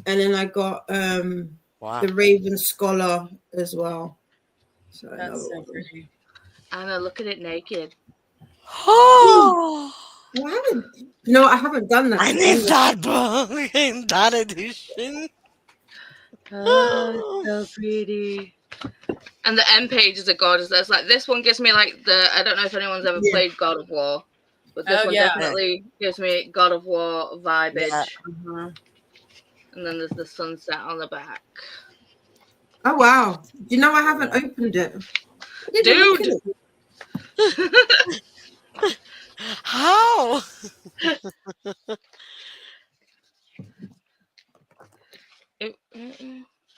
And then I got Wow. the Raven Scholar as well. So another that's so one. pretty. Anna, look at it naked. Oh, Well, I haven't done that. I need that book in that edition. Oh, so pretty. And the end pages are gorgeous. There's like this one gives me like I don't know if anyone's ever Yeah. played God of War, but this Oh, one yeah. definitely gives me God of War vibage. Yeah. Uh-huh. And then there's the sunset on the back. Oh wow! You know I haven't opened it, I didn't look at Dude! it. How?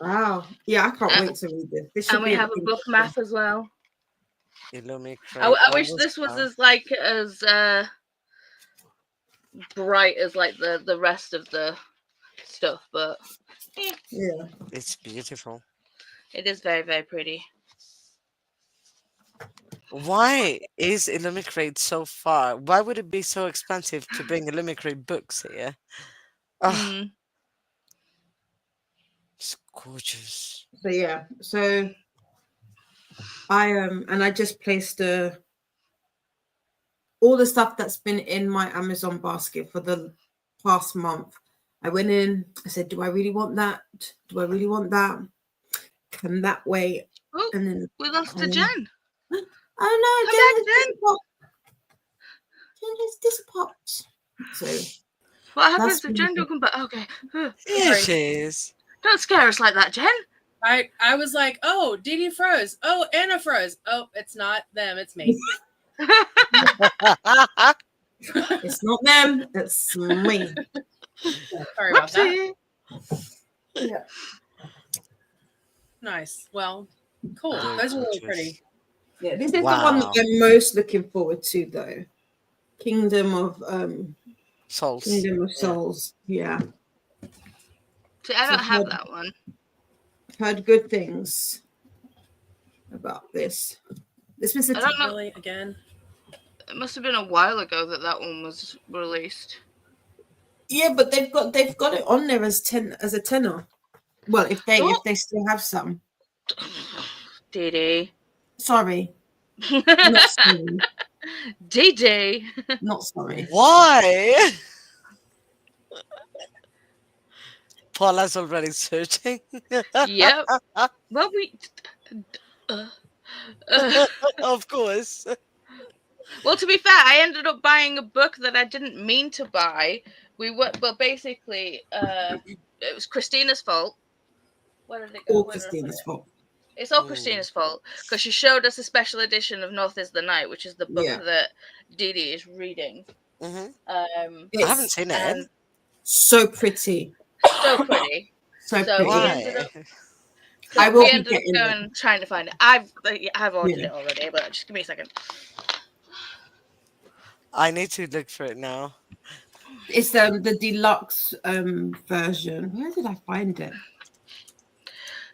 Wow! Yeah, I can't wait to read this. This should And we be have a book map as well. Illumicrate. I wish this was as like as bright as like the rest of the stuff, but Yeah. It's beautiful. it is very, very pretty. Why is Illumicrate so far? Why would it be so expensive to bring Illumicrate books here? Oh, Mm. it's gorgeous. So yeah. So I and I just placed all the stuff that's been in my Amazon basket for the past month. I went in. I said, "Do I really want that? Do I really want that? Can that wait?" Oh, And then we lost to Jen. oh no, Come Jen has disappopped. So What happens That's if Jen really don't come back? Okay. Here she is. Don't scare us like that, Jen. I was like, oh, Dee Dee froze. Oh, Anna froze. Oh, it's not them, it's me. it's not them, it's me. Sorry about that. Whoopsie. Yeah. Nice. Well, cool. Very Those are really gorgeous. pretty. Yeah, this is the Wow. one that I'm most looking forward to, though. Kingdom of Souls. Souls. Yeah, See, I So don't have how- that one. heard good things about this. This was a I don't know. Really, again. It must have been a while ago that one was released. yeah, but they've got it on there as a tenner. Well, if Oh. they still have some. Dee Sorry, not sorry, Dee. not sorry. Why? Paula's already searching. Yep. Well, Of course. well, to be fair, I ended up buying a book that I didn't mean to buy We were, but basically, it was Christina's fault. Where did it go? All Where did I put Christina's it? fault. It's all Ooh. Christina's fault because she showed us a special edition of North is the Night, which is the book Yeah. that Dee Dee is reading. Hmm. Um, I haven't It's seen it. and so pretty. so pretty. So So pretty. we Why? ended up. I So will we be ended up getting it. going trying to find it. I've ordered Yeah. it already, but just give me a second. I need to look for it now. It's the deluxe version. Where did I find it?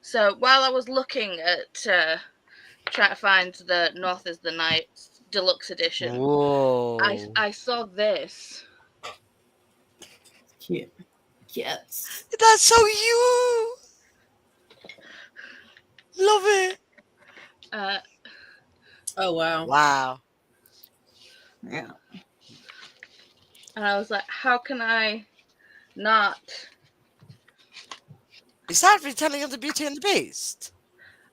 So while I was looking at trying to find the North is the Night deluxe edition, Whoa. I saw this. Cute. Yes. That's so you. Love it. Oh wow. Wow. Yeah. And I was like, how can I not? Is that retelling of the Beauty and the Beast?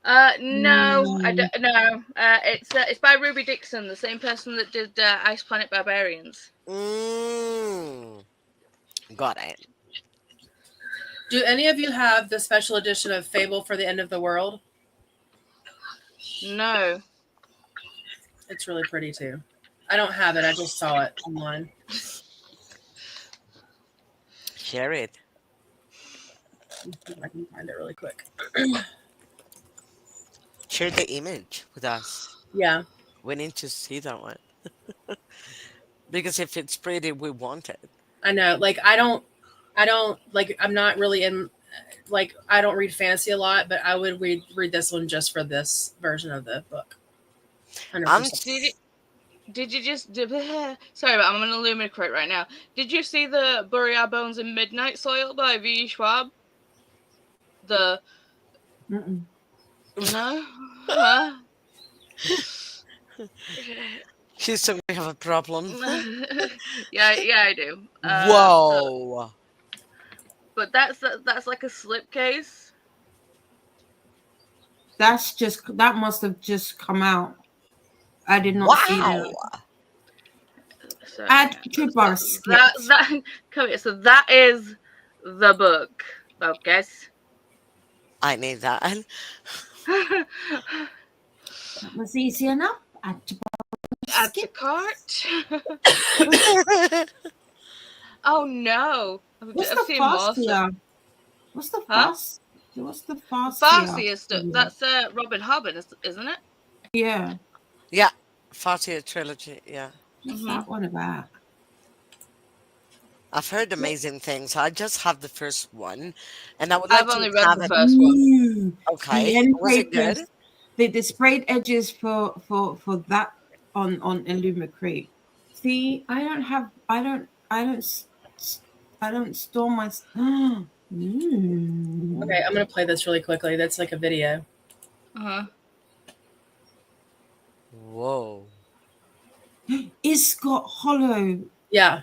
No, I don't. No, it's by Ruby Dixon, the same person that did Ice Planet Barbarians. Got it. Do any of you have the special edition of Fable for the End of the World? No. It's really pretty too. I don't have it. I just saw it online. Share it. Let's see if I can find it really quick. Share the image with us. Yeah. We need to see that one. Because if it's pretty, we want it. I know. Like I don't like I'm not really in like I don't read fantasy a lot, but I would read this one just for this version of the book. 100%. Did you just sorry, but I'm gonna lumicrate right now. Did you see the Bury Our Bones in Midnight Soil by V. Schwab? The Mm-mm. no? Huh? She's going to have a problem. yeah, I do. Whoa. But that's like a slipcase. That must have just come out. I did not see that. So, Add to basket. that come here. So that is the book, focus. I need that. That was easy enough. Add to Add to cart. Oh no! What's I've the seen more fascia? What's the Huh? fascia? What's the fascia? Farsi stuff. That's Robin Hobbin, isn't it? Yeah. Yeah. Fatia trilogy. Yeah. What's that one about? I've heard amazing things. I just have the first one, and I would like I've to only read have the it. first one. Okay. The end Was it papers, good? the sprayed edges for that on Illumicrate. See, I don't store my. Okay, I'm gonna play this really quickly. That's like a video. Whoa. It's got hollow. Yeah.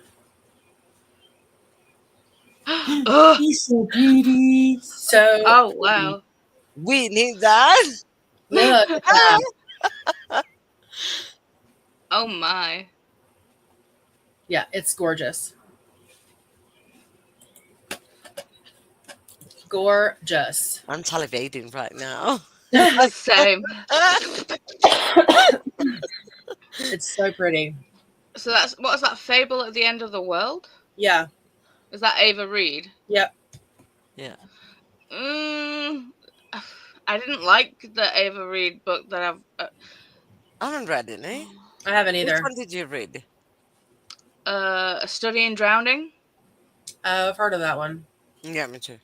He's so pretty. So Oh wow! We need that. look at that. Oh my! Yeah, it's gorgeous. Gorgeous. I'm salivating right now. Same. It's so pretty. So what is that? Fable at the End of the World? Yeah. Is that Ava Reed? Yep. Yeah. I didn't like the Ava Reed book that I've. I haven't read any. I haven't Which either. one did you read? A Study in Drowning. I've heard of that one. Yeah, me too.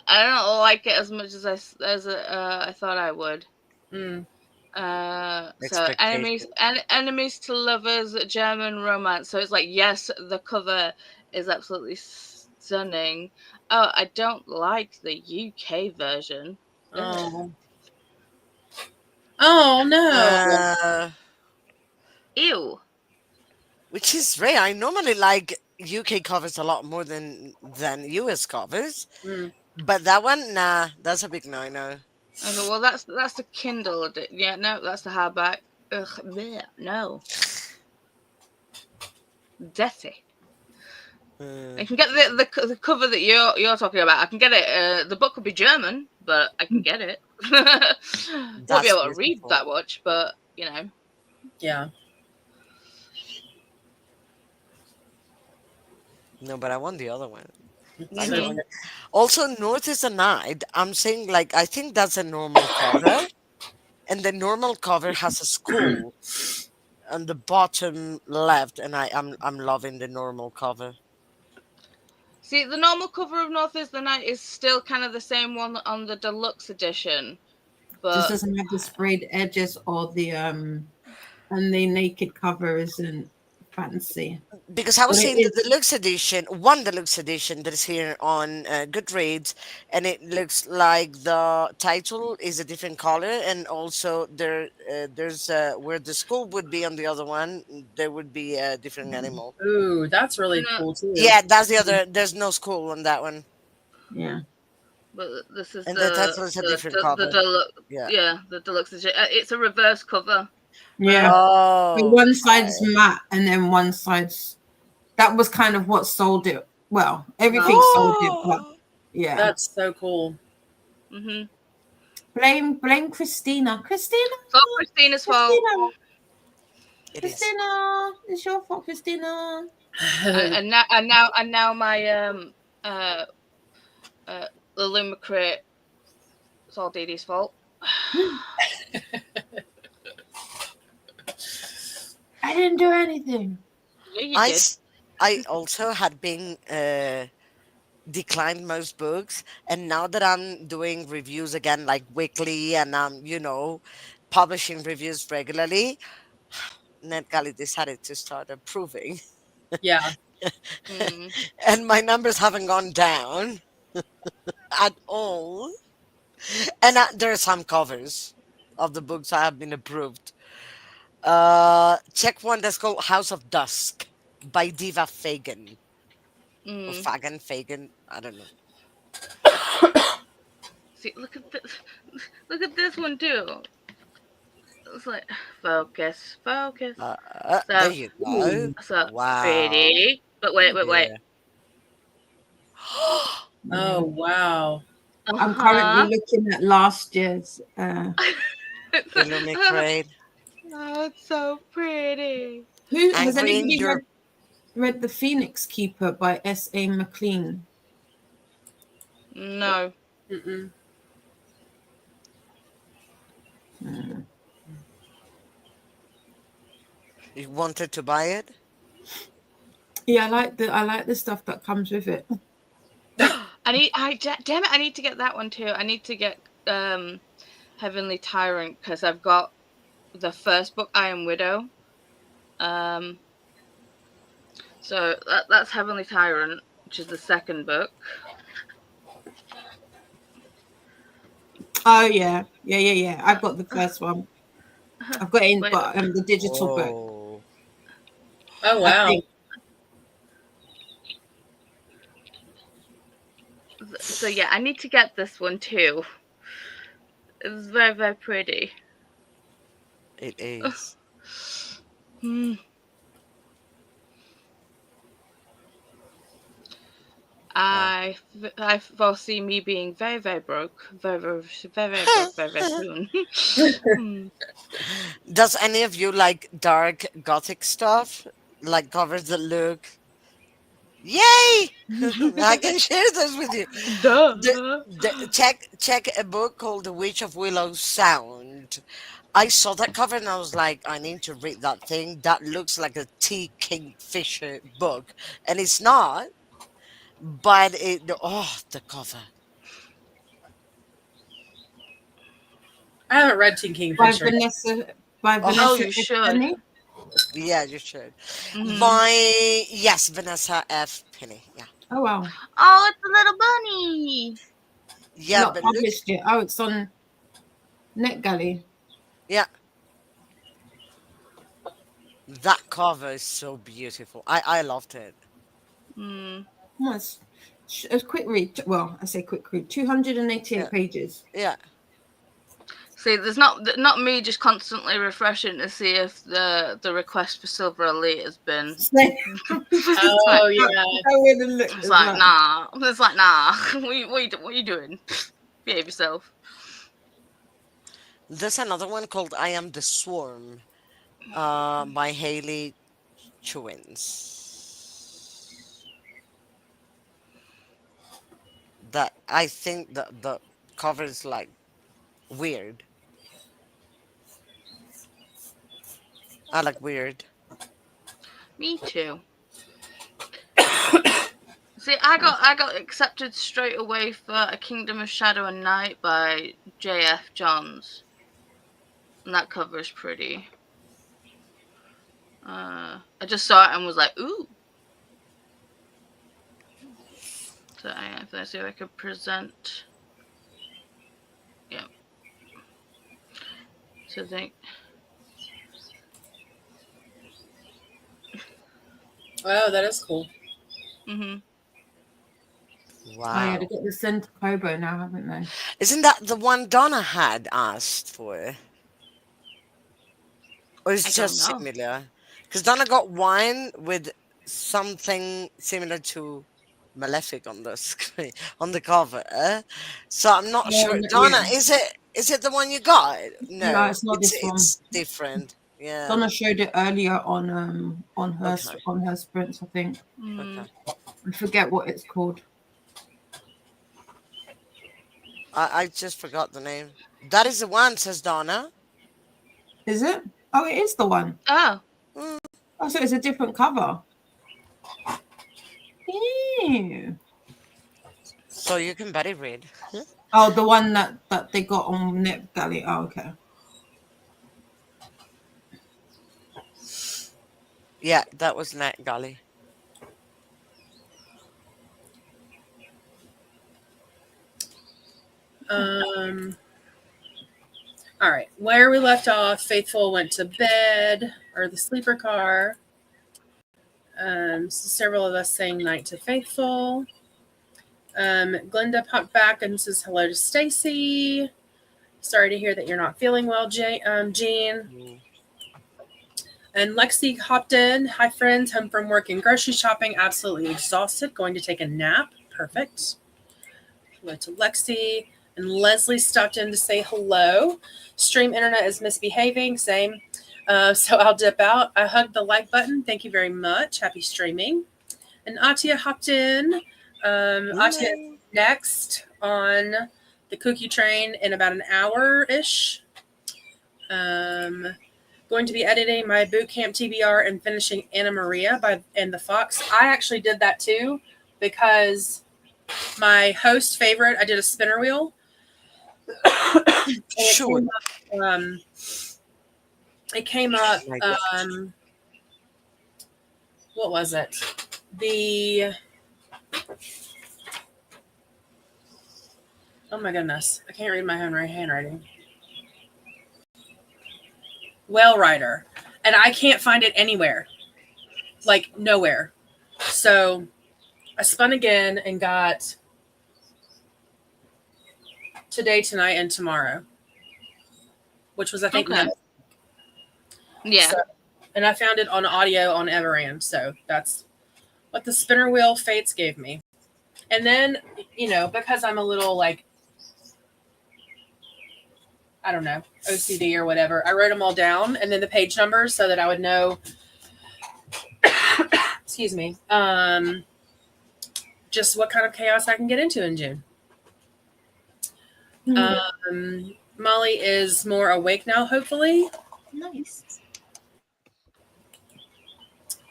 I don't like it as much as I thought I would. Mm. So enemies to lovers, German romance. So it's like, yes, the cover is absolutely stunning. Oh, I don't like the UK version. Oh. Oh no. Ew. Which is rare. I normally like UK covers a lot more than US covers. Mm. But that one, nah, that's a big no-no. Okay, well that's the Kindle. Yeah, no, that's the hardback. Ugh, bleh, no. Dirty. I can get the cover that you're talking about. I can get it. The book could be German, but I can get it. Won't be That's able to read beautiful. that much, but you know. Yeah. No, but I want the other one. I So don't. Mhm. Also, North is a Night. I'm saying, like, I think that's a normal cover, and the normal cover has a skull on the bottom left, and I'm loving the normal cover. See, the normal cover of North is the Night is still kind of the same one on the deluxe edition, Just but doesn't have the sprayed edges or the and the naked cover isn't fancy. Because I was But it seeing the is deluxe edition, one deluxe edition that is here on Goodreads, and it looks like the title is a different color, and also there's where the skull would be on the other one, there would be a different animal. ooh, that's really no, cool too. Yeah, that's the other. There's no skull on that one, yeah. but this is and the title is a different the cover. deluxe. Yeah. Yeah, the deluxe edition. It's a reverse cover. Yeah. But Oh, one side's matte and then one side's that was kind of what sold it. Well, everything sold it, but oh, yeah. That's so cool. Mhm. Blame Christina. Christina. Oh, Christina's fault. Christina. it is. Christina. It's your fault, Christina. And now my uh the Luma crate. It's all Dee Dee's fault. I didn't do anything. Yeah, you I did. s- I also had been declined most books, and now that I'm doing reviews again, like weekly, and I'm publishing reviews regularly, NetGalley decided to start approving, Yeah. Mm. and my numbers haven't gone down at all. And there are some covers of the books I have been approved. Check one that's called House of Dusk by Diva Fagan or Mm. Fagan. I don't know. See, look at this. Look at this one too. It's like focus. There So, you go. so Wow. pretty. But wait. Yeah. Oh wow. I'm currently looking at last year's. Illumicrate. Oh, it's so pretty. Who has Angry in anybody your read The Phoenix Keeper by S.A. McLean? No. Mm-mm. You wanted to buy it? Yeah, I like the stuff that comes with it. Damn it, I need to get that one too. I need to get Heavenly Tyrant because I've got the first book, I Am Widow. So that's Heavenly Tyrant, which is the second book. Oh yeah. I've got the first one. I've got it in Wait. the digital book. Oh. Oh I wow. think. So yeah, I need to get this one too. It's very, very pretty. It is. Hmm. I foresee me being very, very broke, very, very, very, very broke, very, very soon. Does any of you like dark gothic stuff? Like covers that look. Yay! I can share this with you. Duh. Check a book called The Witch of Willow Sound. I saw that cover and I was like, I need to read that thing. That looks like a T. Kingfisher book, and it's not. But the cover. I haven't read Teen By Kingfisher. Vanessa you should. Penny. Yeah, you should. Mhm. Vanessa F. Penny. Yeah, Oh wow. Oh, it's a little bunny. yeah, Not but look, published yet. Oh, it's on NetGalley. yeah, that cover is so beautiful. I loved it. Mm. Oh, it's a quick read. Well, I say quick read. 288 Yeah. pages. Yeah, See, there's not me just constantly refreshing to see if the request for Silver Elite has been. Oh yeah. I wouldn't look It's as like, well. nah. It's like, nah. What are you doing? Behave yourself. There's another one called I Am the Swarm by Haley Chewins. That I think the cover is like weird. I like weird. Me too. See, I got accepted straight away for A Kingdom of Shadow and Night by J.F. Johns. And that cover is pretty. I just saw it and was like, ooh. So let's see if I could present. Yeah. So I think. Oh, that is cool. Mhm. Wow. Oh yeah, they got the Center Kobo now, haven't they? Isn't that the one Donna had asked for? Or is I it don't just know. similar? Because Donna got one with something similar to Malefic on the screen, on the cover. So I'm not sure. Donna, Yeah. is it the one you got? No, No, it's not this one. it's different. Yeah. Donna showed it earlier on her Okay. on her sprints, I think. Mm. Okay. I forget what it's called. I just forgot the name. That is the one, says Donna. Is it? Oh, it is the one. Oh. Mm. Oh, so it's a different cover. Ew. So you can better read. Oh, the one that they got on NetGalley. Oh, okay. Yeah, that was Nat Gully. All right, where we left off, Faithful went to bed, or the sleeper car. So several of us saying night to Faithful. Glenda popped back and says hello to Stacy. Sorry to hear that you're not feeling well, Jean. And Lexi hopped in. Hi, friends. Home from work and grocery shopping. Absolutely exhausted. Going to take a nap. Perfect. Hello to Lexi. And Leslie stopped in to say hello. Stream internet is misbehaving. Same. So I'll dip out. I hugged the like button. Thank you very much. Happy streaming. And Atia hopped in. Atia is next on the KuKi train in about an hour-ish. Going to be editing my bootcamp TBR and finishing Anna Maria and the Fox. I actually did that too because my host favorite, I did a spinner wheel. Sure. It came up. What was it? Oh my goodness, I can't read my own handwriting. Whale Rider, and I can't find it anywhere, like nowhere. So I spun again and got Today, Tonight, and Tomorrow, which was I think Okay. Yeah. So, and I found it on audio on Everand, so that's what the spinner wheel fates gave me. And then, because I'm a little like, I don't know, OCD or whatever, I wrote them all down and then the page numbers so that I would know, excuse me, just what kind of chaos I can get into in June. Molly is more awake now, hopefully. Nice.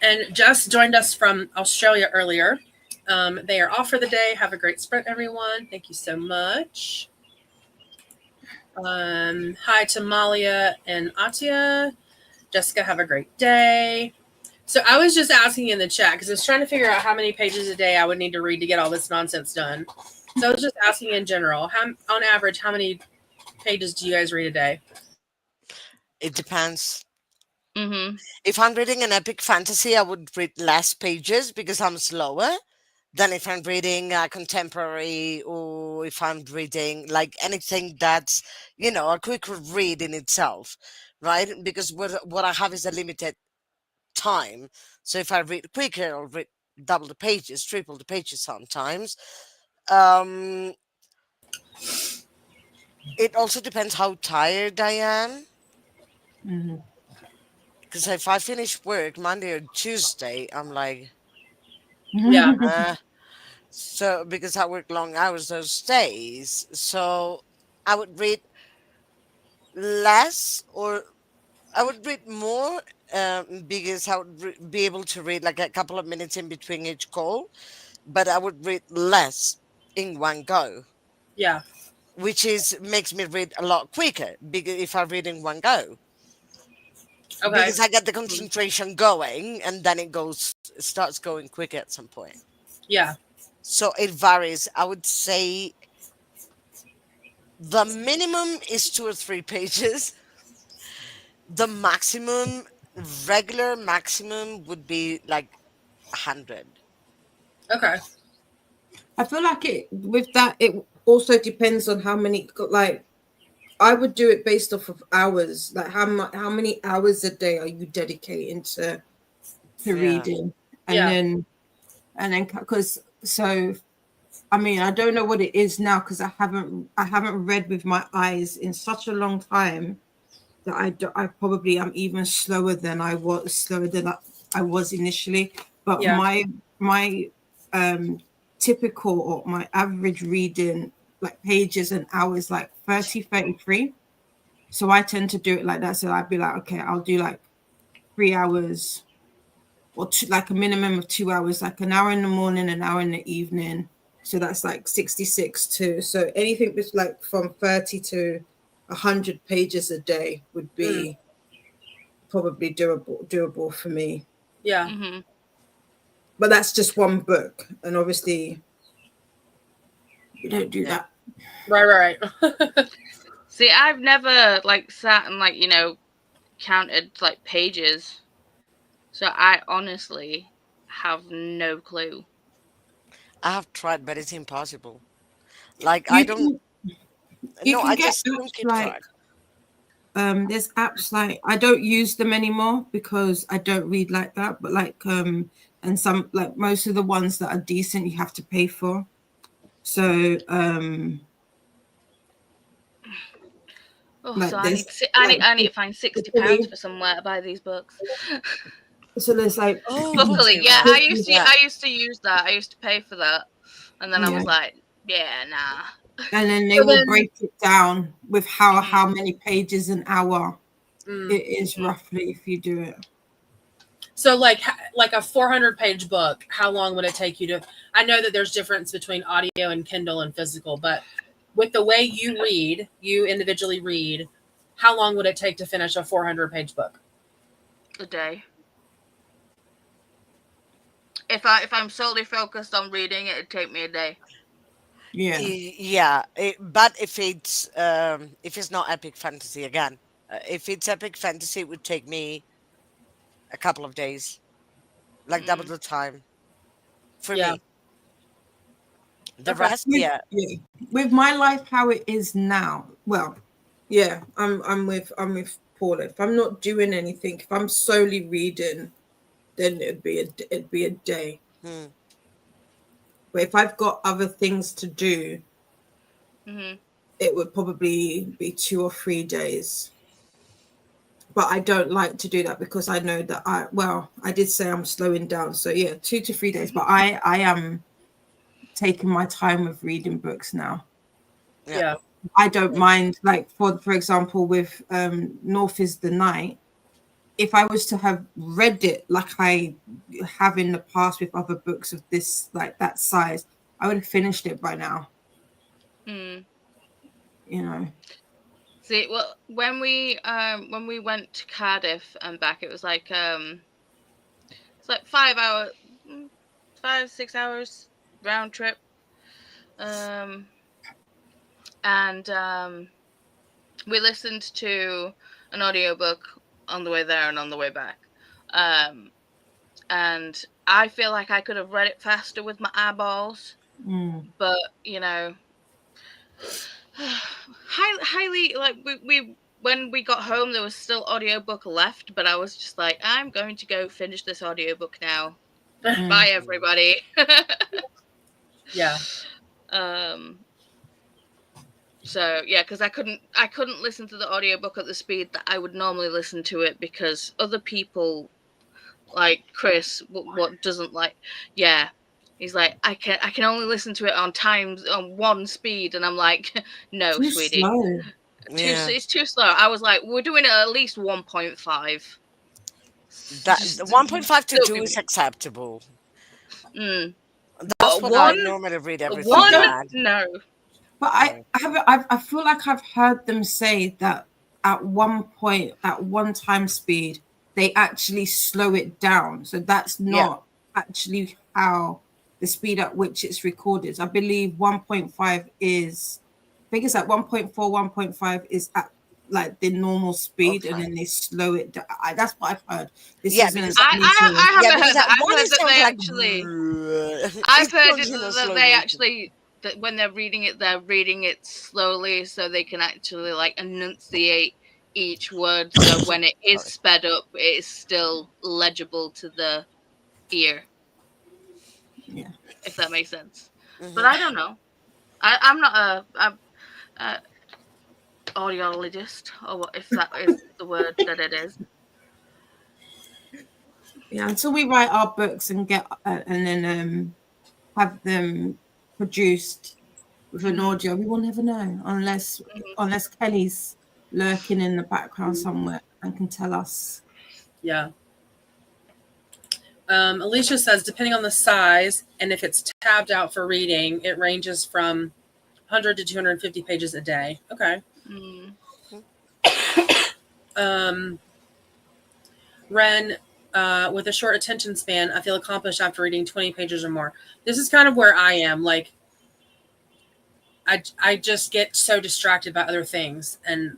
And Jess joined us from Australia earlier. They are off for the day. Have a great sprint, everyone. Thank you so much. Hi to Malia and Atia. Jessica, have a great day. So I was just asking in the chat because I was trying to figure out how many pages a day I would need to read to get all this nonsense done. So I was just asking in general, on average, how many pages do you guys read a day? It depends. Mm-hmm. If I'm reading an epic fantasy, I would read less pages because I'm slower. than if I'm reading contemporary, or if I'm reading like anything that's, a quick read in itself, right? Because what I have is a limited time. So if I read quicker, I'll read double the pages, triple the pages sometimes. Um, it also depends how tired I am. Mhm. Because if I finish work Monday or Tuesday, I'm like, Yeah. uh, so because I work long hours those days, so I would read less, or I would read more, because I would be able to read like a couple of minutes in between each call, but I would read less in one go, Yeah. which is makes me read a lot quicker because if I read in one go, Okay. because I get the concentration going, and then starts going quicker at some point. Yeah. So it varies. I would say the minimum is 2 or 3 pages. The maximum, regular maximum, would be like 100. Okay. I feel like it with that it also depends on how many, like, I would do it based off of hours, like how many hours a day are you dedicating to Yeah. reading, and Yeah. then because so I mean I don't know what it is now because I haven't read with my eyes in such a long time that I probably am even slower than I was initially, but Yeah. my typical or my average reading like pages and hours like 33. So I tend to do it like that. So I'd be like, okay, I'll do like 3 hours or like a minimum of 2 hours, like an hour in the morning, an hour in the evening. So that's like 66 to, so anything that's like from 30 to 100 pages a day would Mm. be probably doable for me. Yeah. Hmm. But that's just one book. And obviously you don't do Yeah. that. Right. See, I've never like sat and like counted like pages, so I honestly have no clue. I have tried, but it's impossible. Like I You don't. can you No, can I get just don't apps keep like track. there's apps like I don't use them anymore because I don't read like that, but like and some like most of the ones that are decent you have to pay for. So Oh, like so I there's need to I need to find £60 Italy. for somewhere to buy these books. So there's like Oh, Bookly, Bookly, yeah, right? Yeah. I used to use that. I used to pay for that, and then I yeah, was like, yeah, nah. and then they So will then, break it down with how Mhm, many pages an hour mm. it is mhm. roughly if you do it. So like a 400-page book, how long would it take you to? I know that there's difference between audio and Kindle and physical, but with the way you individually read, how long would it take to finish a 400-page book? A day. If I'm solely focused on reading, it'd take me a day. Yeah. Yeah, but if it's not epic fantasy again, if it's epic fantasy, it would take me a couple of days, like double Mm. the time for Yeah. me. The Okay. rest, yeah, With my life how it is now, well, yeah, I'm with Paula. If I'm not doing anything, if I'm solely reading, then it'd be a day. hmm, But if I've got other things to do, Mhm. it would probably be 2 or 3 days. But I don't like to do that because I know that I did say I'm slowing down. So yeah, 2 to 3 days. But I am taking my time with reading books now. yeah, Yeah. I don't mind, like for example, with North is the Night. If I was to have read it like I have in the past with other books of this like that size, I would have finished it by now. Mm. You know. See, well, when we went to Cardiff and back, it was like it's like 5 hour, 5 6 hours round trip. And we listened to an audiobook on the way there and on the way back. and I feel like I could have read it faster with my eyeballs, but you know, highly like we when we got home there was still audiobook left, but I was just like, I'm going to go finish this audiobook now. Bye everybody. Yeah. So yeah, because I couldn't listen to the audiobook at the speed that I would normally listen to it, because other people like Chris, what doesn't like, yeah, he's like, I can only listen to it on one speed, and I'm like, no, Too sweetie, slow. it's too slow. I was like, we're doing it at least 1.5. That 1.5 to 2 is acceptable. That's what I normally read everything at. No. But I feel like I've heard them say that at one point, at one time speed, they actually slow it down. So that's not actually how the speed at which it's recorded. I believe 1.5 is, I think it's at 1.4, 1.5 is at like the normal speed, and then they slow it down. That's what I've heard. This isn't I haven't heard that. I've heard that they actually. I've heard that they actually, that when they're reading it slowly, so they can actually like enunciate each word. So when it is sped up, it is still legible to the ear. Yeah, if that makes sense. But I don't know. I'm not a audiologist, or what, if that is the word that it is. Yeah, until we write our books and get and then have them produced with an audio, we will never know unless Kelly's lurking in the background somewhere and can tell us. Yeah. Alicia says, depending on the size and if it's tabbed out for reading, it ranges from 100 to 250 pages a day. Okay. Ren, with a short attention span, I feel accomplished after reading 20 pages or more. This is kind of where I am. Like, I just get so distracted by other things, and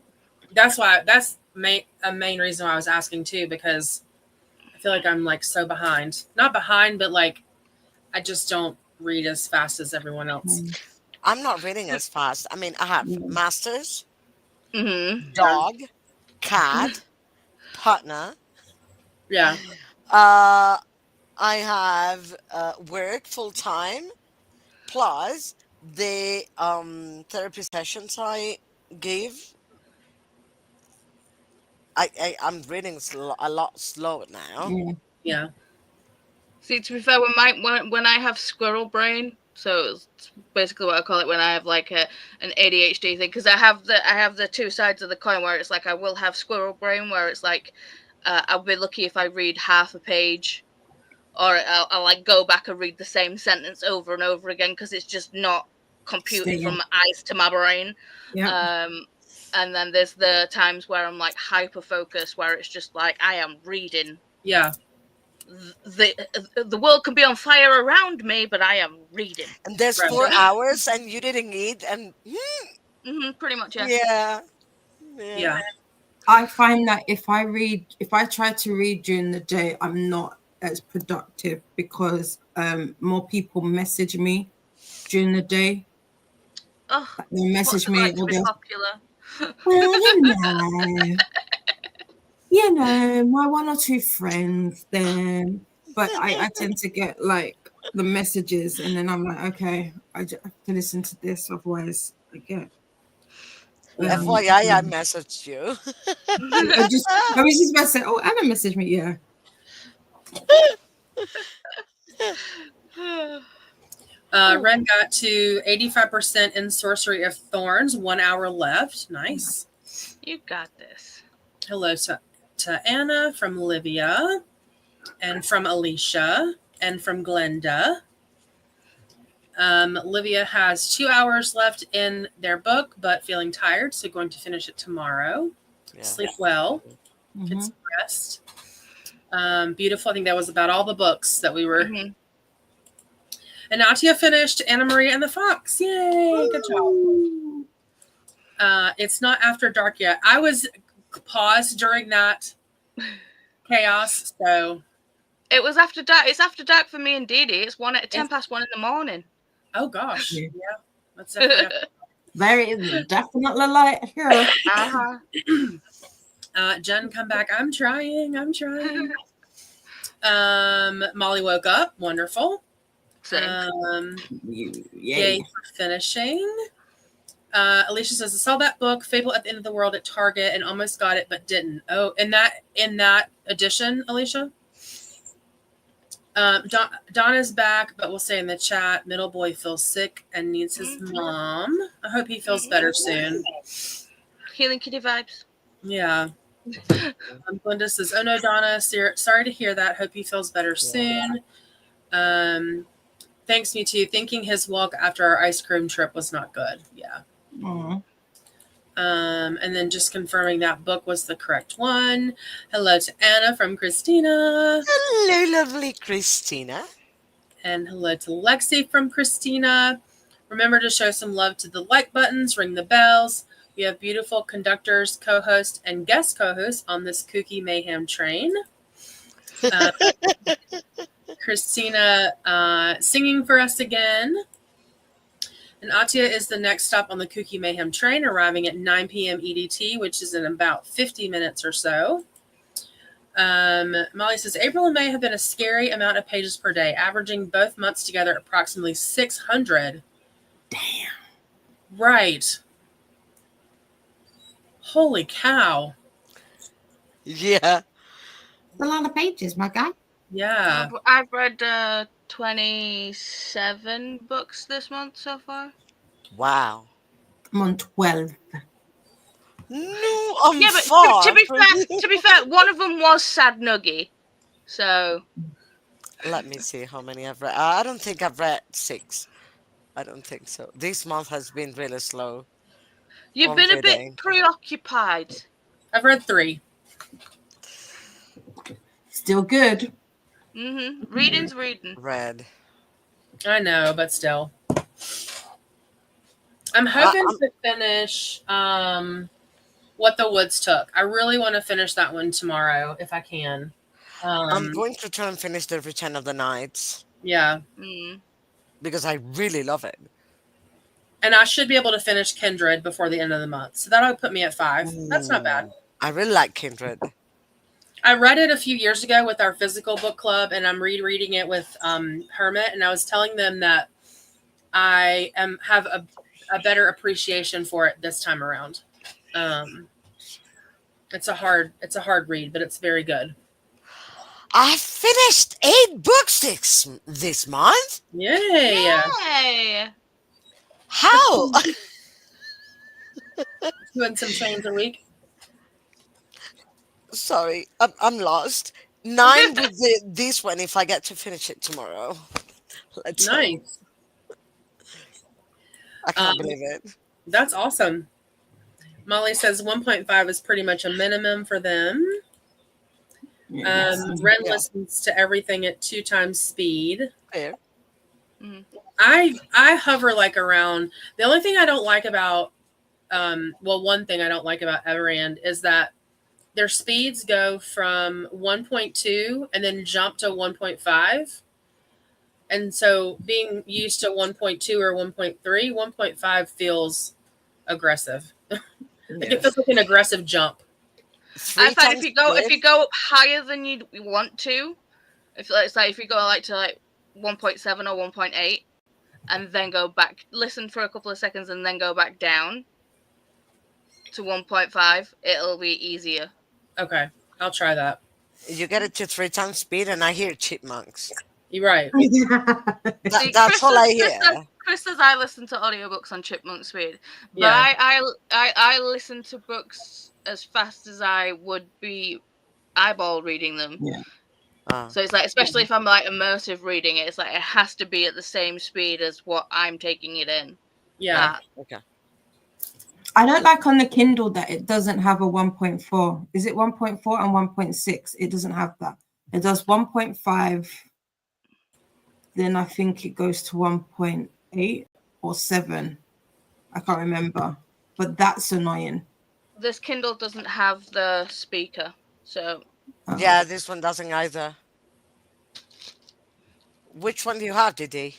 that's a main reason why I was asking too, because I feel like I'm like so behind. Not behind, but like I just don't read as fast as everyone else. I'm not reading as fast. I mean, I have masters, dog, cat, partner. Yeah. I have work full time, plus the therapy sessions I give. I'm reading a lot slower now. Yeah. See, to be fair, when I have squirrel brain, so it's basically what I call it when I have like an ADHD thing, because I have the two sides of the coin, where it's like I will have squirrel brain, where it's like I'll be lucky if I read half a page, or I'll like go back and read the same sentence over and over again, because it's just not computing from my eyes to my brain. And then there's the times where I'm like hyper focused, where it's just like I am reading. Yeah. The world can be on fire around me, but I am reading. And there's 4 hours, and you didn't eat, and pretty much, yeah. I find that if I try to read during the day, I'm not as productive, because more people message me during the day. Oh, they message me. Like to be popular. Well, you know, my one or two friends then, but I tend to get like the messages, and then I'm like, okay, I have to listen to this, otherwise I get. FYI, I messaged you. I was just about to say, oh, Anna messaged me, yeah. Ren got to 85% in Sorcery of Thorns, 1 hour left. Nice. You got this. Hello to Anna from Livia, and from Alicia, and from Glenda. Livia has 2 hours left in their book, but feeling tired, so going to finish it tomorrow. Sleep well. Get some rest. Beautiful. I think that was about all the books that we were. And Natia finished Anna Maria and the Fox. Yay! Good job. It's not after dark yet. I was paused during that chaos, so It was after dark. It's after dark for me and Dee Dee. It's 1:10 in the morning. Oh gosh. Yeah. Yeah. That's definitely There is definitely light here. Jen, come back. I'm trying. Molly woke up. Wonderful. Yay Yay. for finishing. Alicia says, I saw that book, Fable at the End of the World, at Target and almost got it, but didn't. Oh, in that edition, Alicia? Donna's back, but we'll say in the chat, middle boy feels sick and needs his mom. I hope he feels better soon. Healing kitty vibes. Yeah. Glenda says, oh no, Donna, sorry to hear that. Hope he feels better soon. Thanks, me too. Thinking his walk after our ice cream trip was not good. Yeah. Aww. And then just confirming that book was the correct one. Hello to Anna from Christina. Hello, lovely Christina. And hello to Lexi from Christina. Remember to show some love to the like buttons, ring the bells. We have beautiful conductors, co-hosts, and guest co-hosts on this KuKi MAYhem train. Christina singing for us again. And Atia is the next stop on the KuKi MAYhem train, arriving at 9 p.m. EDT, which is in about 50 minutes or so. Molly says, April and May have been a scary amount of pages per day, averaging both months together approximately 600. Damn. Right. Holy cow. Yeah. A lot of pages, my guy. Yeah. I've read 27 books this month so far. Wow. I'm on 12. No, I'm Yeah, but far. to be fair, one of them was Sad Nuggy. So Let me see how many I've read. I don't think I've read 6. I don't think so. This month has been really slow. you've been a bit preoccupied. I've read 3. Still good. Reading's reading. Read. I know, but still. I'm hoping to finish What the Woods Took. I really want to finish that one tomorrow if I can. I'm going to try and finish The Return of the Knights Yeah. because I really love it. And I should be able to finish Kindred before the end of the month. So that'll put me at 5. That's not bad. I really like Kindred. I read it a few years ago with our physical book club, and I'm rereading it with Hermit, and I was telling them that I have a better appreciation for it this time around. It's a hard read, but it's very good. I finished 8 books this month. Yay! Yay! How? Doing some trains a week. Sorry, I'm lost. 9 with this one if I get to finish it tomorrow. Let's hope. Nice. I can't believe it. That's awesome. Molly says 1.5 is pretty much a minimum for them. Ren listens to everything at 2 times speed. Fair. I hover like around. The only thing I don't like about, one thing I don't like about Everand is that their speeds go from 1.2 and then jump to 1.5. And so being used to 1.2 or 1.3, 1.5 feels aggressive. Like it feels like an aggressive jump. I find if you go up higher than you want to, if you go to 1.7 or 1.8, and then go back, listen for a couple of seconds, and then go back down to 1.5, it'll be easier. Okay, I'll try that. You get it to 3 times speed, and I hear chipmunks. You're right. That's all I hear. Chris says I listen to audiobooks on chipmunk speed, but Yeah. I listen to books as fast as I would be eyeball reading them. Yeah. So it's like, especially if I'm like immersive reading it, it's like it has to be at the same speed as what I'm taking it in. Yeah. Okay. I don't like on the Kindle that it doesn't have a 1.4. Is it 1.4 and 1.6? It doesn't have that. It does 1.5. Then I think it goes to 1.8 or 7. I can't remember. But that's annoying. This Kindle doesn't have the speaker, so Yeah, this one doesn't either. Which one do you have, Didi?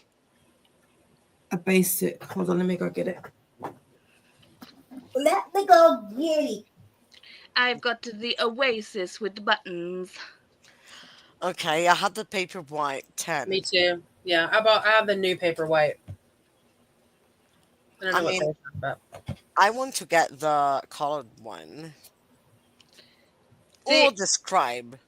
A basic. Hold on, let me go get it. Let me go get it. I've got the Oasis with the buttons. Okay, I had the Paperwhite 10. Me too. Yeah, I have the new Paperwhite. I don't know I what mean, paper, but I want to get the colored one. See- Or the Scribe.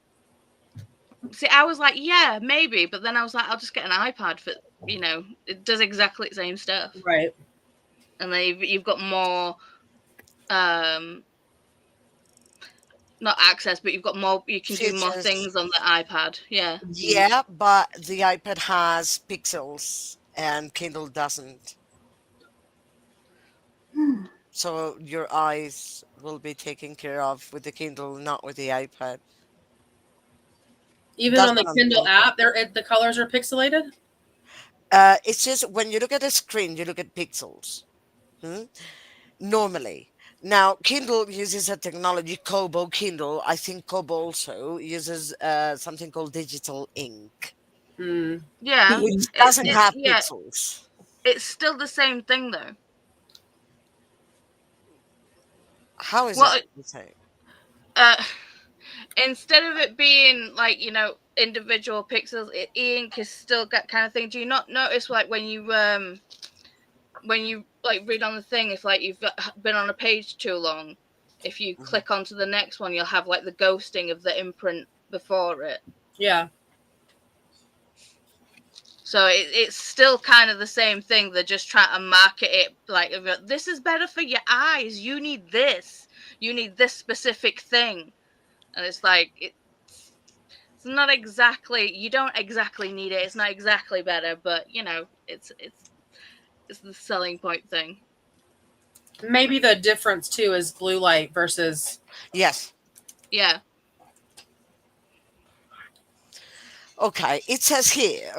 See, I was like, yeah, maybe, but then I was like, I'll just get an iPad for, it does exactly the same stuff, right. and then you've got more, not access, but you've got more. You can do more Features. things on the iPad. Yeah. Yeah, but the iPad has pixels and Kindle doesn't. So your eyes will be taken care of with the Kindle, not with the iPad. Even That's on the what I'm Kindle thinking. app, the colors are pixelated. It's just when you look at a screen, you look at pixels. Hmm? Normally. Now, Kindle uses a technology, Kobo Kindle. I think Kobo also uses something called digital ink, Hmm. Yeah. which Mm. doesn't have Yeah. pixels. It's still the same thing though. How is Well, it the same? instead of it being like individual pixels, e-ink is still that kind of thing. Do you not notice like when you like read on the thing, if like you've been on a page too long, if you Mhm. click onto the next one, you'll have like the ghosting of the imprint before it. Yeah. So it's still kind of the same thing. They're just trying to market it like, this is better for your eyes. You need this. You need this specific thing. And it's like, it's not exactly, you don't exactly need it. It's not exactly better, but it's the selling point thing. Maybe the difference too is blue light versus. Yes. Yeah. Okay. It says here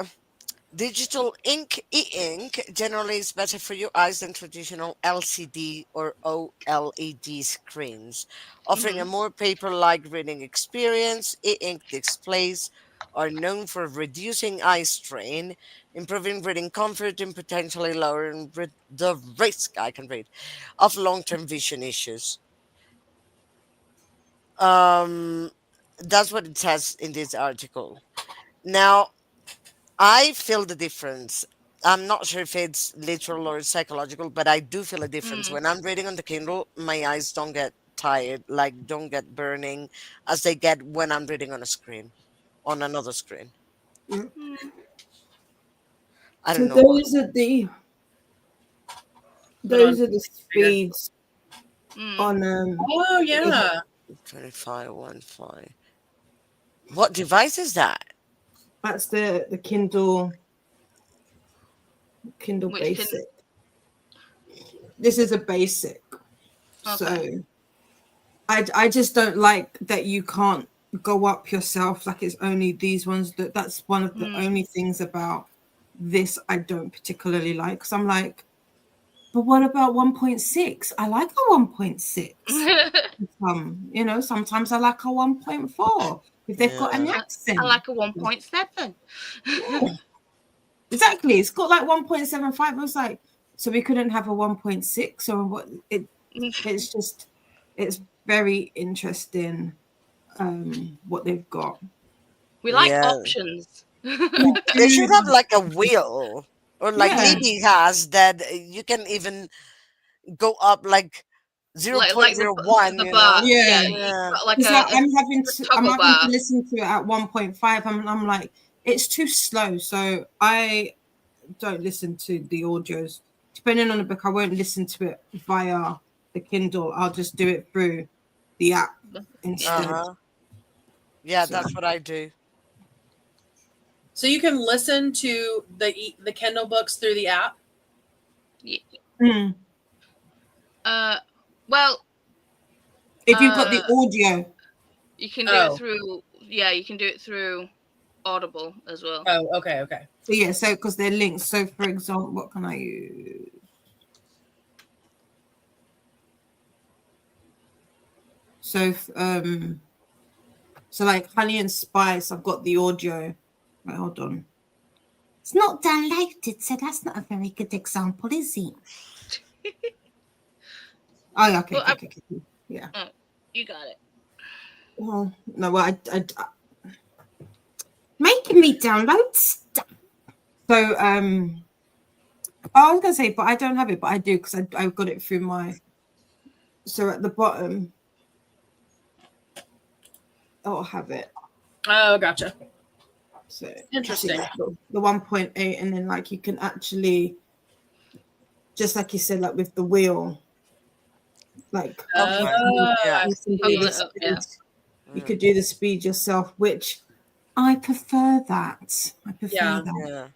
digital ink, e-ink, generally is better for your eyes than traditional LCD or OLED screens, offering a more paper-like reading experience. E-ink displays are known for reducing eye strain, improving reading comfort, and potentially lowering the risk, I can read, of long-term vision issues. Um, that's what it says in this article. Now, I feel the difference. I'm not sure if it's literal or psychological, but I do feel a difference. When I'm reading on the Kindle, my eyes don't get tired, like don't get burning as they get when I'm reading on a screen, on another screen. I So don't know why. Put on. those are the speeds on Oh yeah. 2515. What device is that? that's the Kindle Which can, Basic. This is a basic. okay. So I just don't like that you can't go up yourself, like it's only these ones. That's one of the only things about this I don't particularly like, because I'm like, but what about 1.6? I like a 1.6. Sometimes I like a 1.4 if they've got an Yeah. accent. I like a 1.7. Exactly. It's got like 1.75. I was like, so we couldn't have a 1.6 or what? It's very interesting what they've got. We like Yeah. options. They should have like a wheel, or like Yeah. Libby has, that you can even go up like like 0.01, the you bar. know? Yeah, Yeah. you've Yeah. got like It's like I'm having toggle to bar. listen to it at 1.5. I'm like, it's too slow. So I don't listen to the audios. Depending on the book, I won't listen to it via the Kindle. I'll just do it through the app instead. Uh-huh. Yeah, So- that's what I do. So you can listen to the Kindle books through the app. Mm. Well, If you've got the audio. you can do it through. Yeah, you can do it through Audible as well. Oh, okay. So yeah, so because they're linked. So for example, what can I use? So so like Honey and Spice, I've got the audio. Wait, hold on. It's not downloaded, so that's not a very good example, is it? Oh, yeah, okay, Well, okay. Yeah. Oh, you got it. Well, no, well, I making me download stuff. So, I was gonna say, but I don't have it, but I do because I got it through my. So at the bottom, I'll have it. Oh, gotcha. So Interesting. The 1.8, and then like you can actually, just like you said, like with the wheel, like Yeah. you can do Bubble the it up, speed. yeah. You could do the speed yourself, which I prefer that. I prefer Yeah. that. Yeah.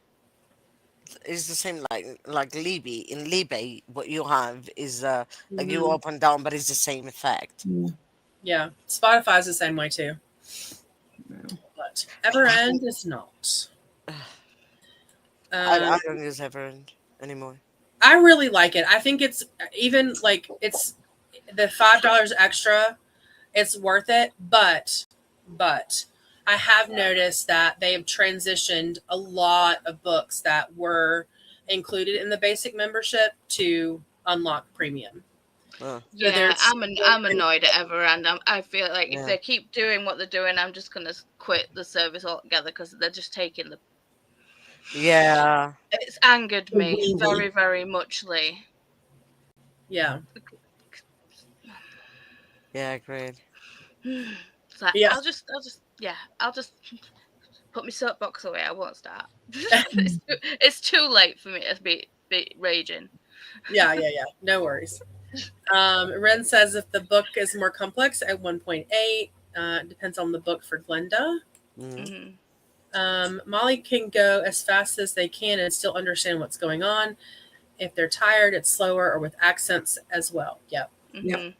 It's the same like Libby. In Libby, what you have is like you Mhm. up and down, but it's the same effect. Yeah. Spotify's the same way too. But Everend is not. I don't use Everend anymore. I really like it. I think it's even like it's the $5 extra. It's worth it, but I have noticed that they have transitioned a lot of books that were included in the basic membership to unlock premium. Yeah, there's- I'm annoyed at Everend. I feel like Yeah. if they keep doing what they're doing, I'm just gonna quit the service altogether because they're just taking the. Yeah. It's angered me very, very muchly. Yeah. Yeah, agreed. It's like, Yeah. I'll just put my soapbox away. I won't start. it's too late for me to be raging. Yeah. No worries. Ren says if the book is more complex at 1.8, depends on the book for Glenda. Molly can go as fast as they can and still understand what's going on. If they're tired, it's slower or with accents as well. Yep. Yep.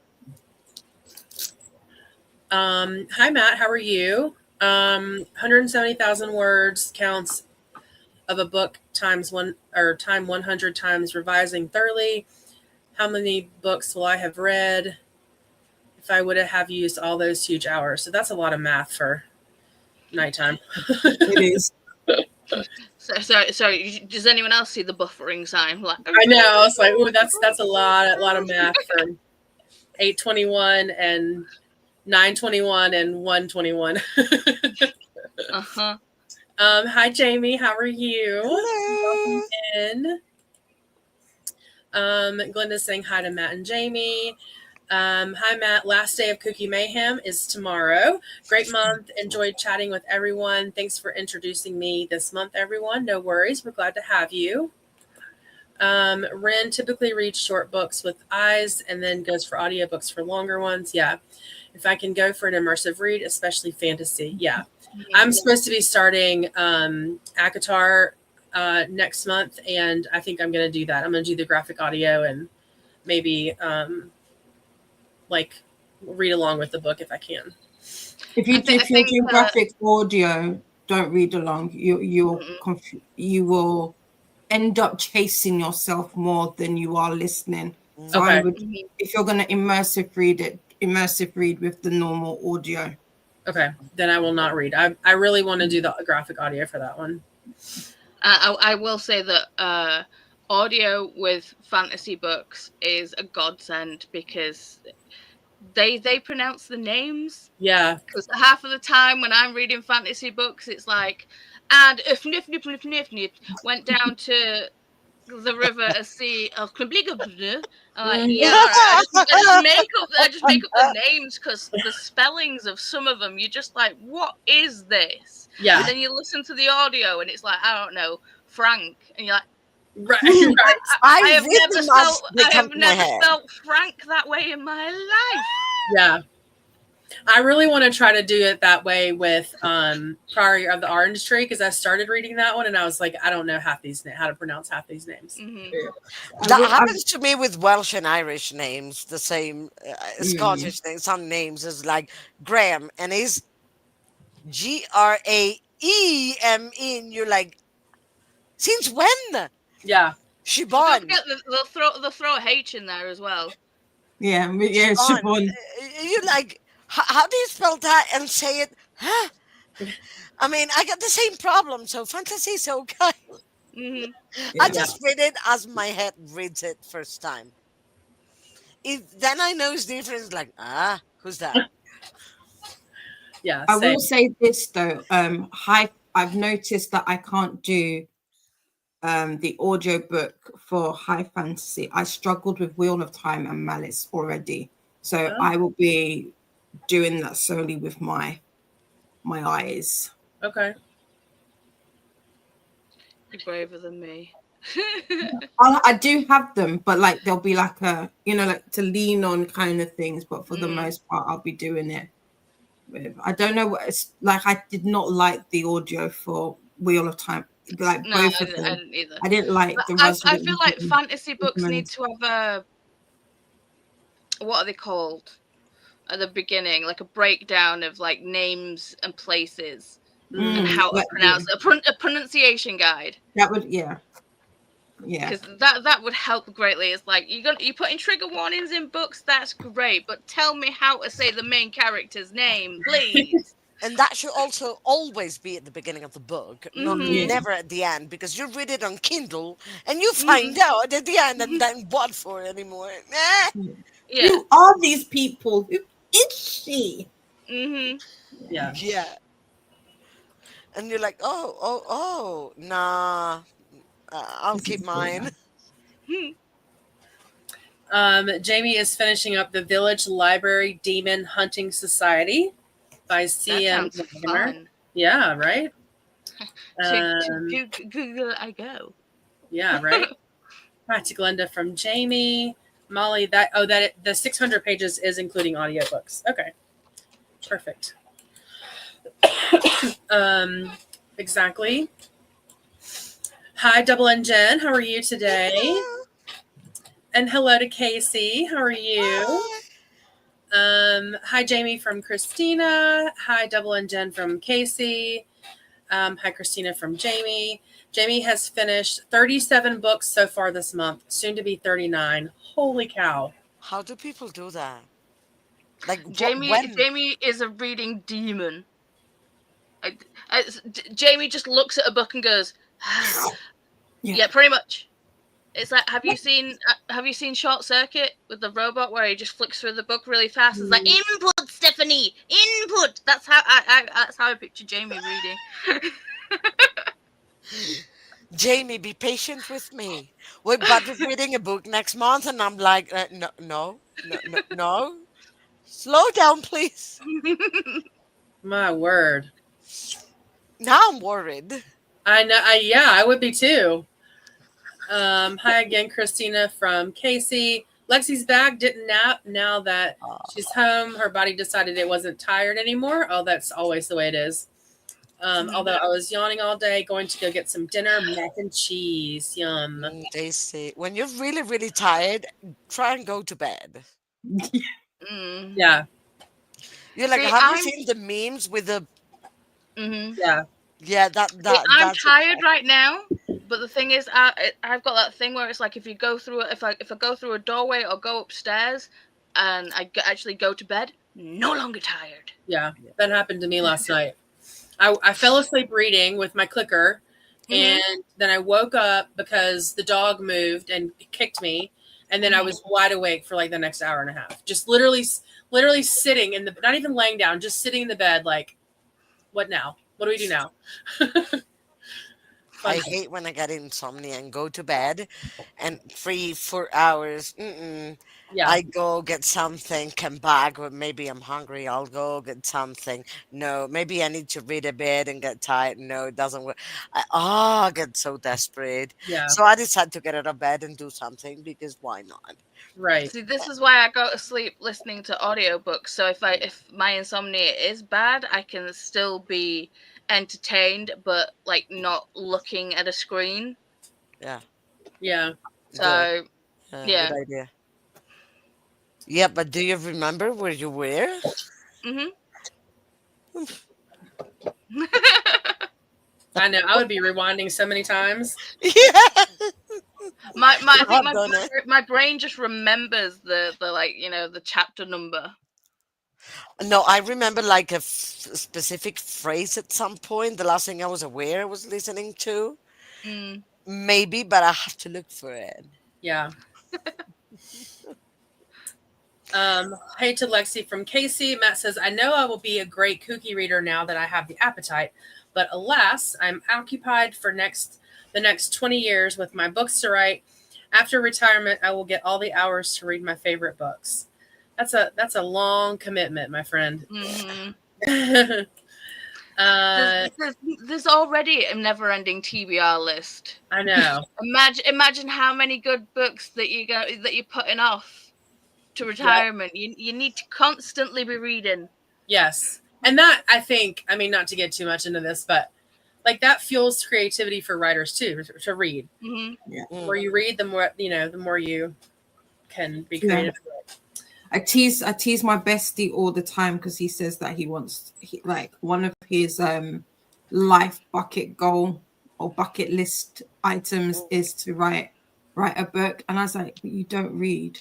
Hi, Matt. How are you? 170,000 words counts of a book times 100 times revising thoroughly. How many books will I have read if I would have used all those huge hours? So that's a lot of math for nighttime. It is. Sorry. Does anyone else see the buffering sign? Like, I know. It's like, ooh, that's a lot of math for 821 and 921 and 121. Hi, Jamie. How are you? Hello. Welcome in. Glenda's saying hi to Matt and Jamie. Hi, Matt. Last day of KuKi MAYhem is tomorrow. Great month. Enjoyed chatting with everyone. Thanks for introducing me this month, everyone. No worries. We're glad to have you. Ren typically reads short books with eyes and then goes for audiobooks for longer ones. Yeah. If I can go for an immersive read, especially fantasy. Yeah. I'm supposed to be starting ACOTAR next month, and I think I'm going to do that. I'm going to do the graphic audio and maybe like read along with the book if I can. If you do graphic audio, don't read along. You will end up chasing yourself more than you are listening. So Okay. I would, if you're going to immersive read with the normal audio. Okay, then I will not read. I really want to do the graphic audio for that one. I will say that audio with fantasy books is a godsend because they pronounce the names. Yeah. Because half of the time when I'm reading fantasy books, it's like, and if Nif went down to the river a sea of I'm like, yeah, I just make up the names because the spellings of some of them, you're just like, what is this? Yeah. And then you listen to the audio and it's like, I don't know, Frank, and you're like, right. I have never spelled Frank that way in my life. Yeah. I really want to try to do it that way with Priory of the Orange Tree because I started reading that one and I was like, I don't know how to pronounce half these names. That happens to me with Welsh and Irish names. The same Scottish names. Some names is like Graham, and it's Graeme, and you're like, since when? Yeah. Siobhan. They'll throw a H in there as well. Yeah, Siobhan. You're like, how do you spell that and say it? I mean, I got the same problem. So fantasy is okay. Mhm. I Yeah. just read it as my head reads it first time. Then I know it's different. Like, who's that? Yeah, I same. will say this though, I've noticed that I can't do the audiobook for high fantasy. I struggled with Wheel of Time and Malice already. So Oh, I will be doing that solely with my eyes. okay. You're braver than me. I do have them, but like there'll be like a, like to lean on kind of things. But for the most part, I'll be doing it with. I don't know what it's like. I did not like the audio for Wheel of Time, like No, both of I them. didn't either. I didn't like But the I Resident feel like fantasy books need Evil. to have what are they called at the beginning, like a breakdown of like names and places and how to pronounce it, a pronunciation guide. That would, yeah. Because that would help greatly. It's like you're putting trigger warnings in books. That's great, but tell me how to say the main character's name, please. And that should also always be at the beginning of the book, not Mhm. never at the end, because you read it on Kindle and you find out at the end and then what for anymore. Yeah. Who are these people? Who is she? Mhm. Yeah. Yeah. And you're like, oh, nah, I'll This keep is so mine. bad. Jamie is finishing up the Village Library Demon Hunting Society by That C.M. sounds Wagner. fun. Yeah, right? To Google I go. Yeah, right? Practical Glenda from Jamie. Molly, the 600 pages is including audiobooks. Okay. Perfect. Exactly. Hi, Double and Jen. How are you today? And hello to Casey. How are you? Hi, Jamie from Christina. Hi, Double and Jen from Casey. Hi, Christina from Jamie. Jamie has finished 37 books so far this month, soon to be 39. Holy cow. How do people do that? Like, Jamie is a reading demon. Jamie just looks at a book and goes, yeah, pretty much. It's like, have you seen Short Circuit with the robot where he just flicks through the book really fast? It's like, input, Stephanie, input. That's how I picture Jamie reading. Jamie, be patient with me. We're about to reading a book next month, and I'm like, no. Slow down, please. My word. Now I'm worried. I know. I would be too. Hi again, Christina from Casey. Lexi's back, didn't nap. Now that she's home, her body decided it wasn't tired anymore. Oh, that's always the way it is. Although I was yawning all day, going to go get some dinner, mac and cheese. Yum. They say when you're really, really tired, try and go to bed. Yeah. You're like, have you seen the memes with the? Yeah. Yeah, I'm tired right now, but the thing is, I've got that thing where it's like if I go through a doorway or go upstairs, and I actually go to bed, no longer tired. Yeah, that happened to me last night. I fell asleep reading with my clicker, and then I woke up because the dog moved and kicked me, and then I was wide awake for like the next hour and a half, just literally sitting in the, not even laying down, just sitting in the bed, like, what now? What do we do now? I hate when I get insomnia and go to bed, and 3-4 hours. Yeah. I go get something, come back, or maybe I'm hungry. I'll go get something. No, maybe I need to read a bit and get tired. No, it doesn't work. I get so desperate. Yeah. So I decide to get out of bed and do something because why not? Right. See, this is why I go to sleep listening to audiobooks. So if my insomnia is bad, I can still be entertained, but like not looking at a screen. Yeah. Yeah. So yeah. Good idea. Yeah, but do you remember where you were? I know. I would be rewinding so many times. Yeah. My brain just remembers the like, the chapter number. No, I remember like a specific phrase at some point. The last thing I was aware I was listening to. Mm. Maybe, but I have to look for it. Yeah. Hey to Lexi from Casey. Matt says, I know I will be a great KuKi reader now that I have the appetite, but alas, I'm occupied for the next 20 years with my books to write. After retirement, I will get all the hours to read my favorite books. That's a long commitment, my friend. Mhm. uh, There's already a never-ending TBR list. I know. Imagine how many good books that you're putting off to retirement. You need to constantly be reading. Yes. And that, I think, I mean, not to get too much into this, but like that fuels creativity for writers too, to read. Mm-hmm. Yeah. The more you read, the more, the more you can be creative. I tease my bestie all the time because he says that like one of his life bucket goal or bucket list items is to write a book, and I was like, but you don't read.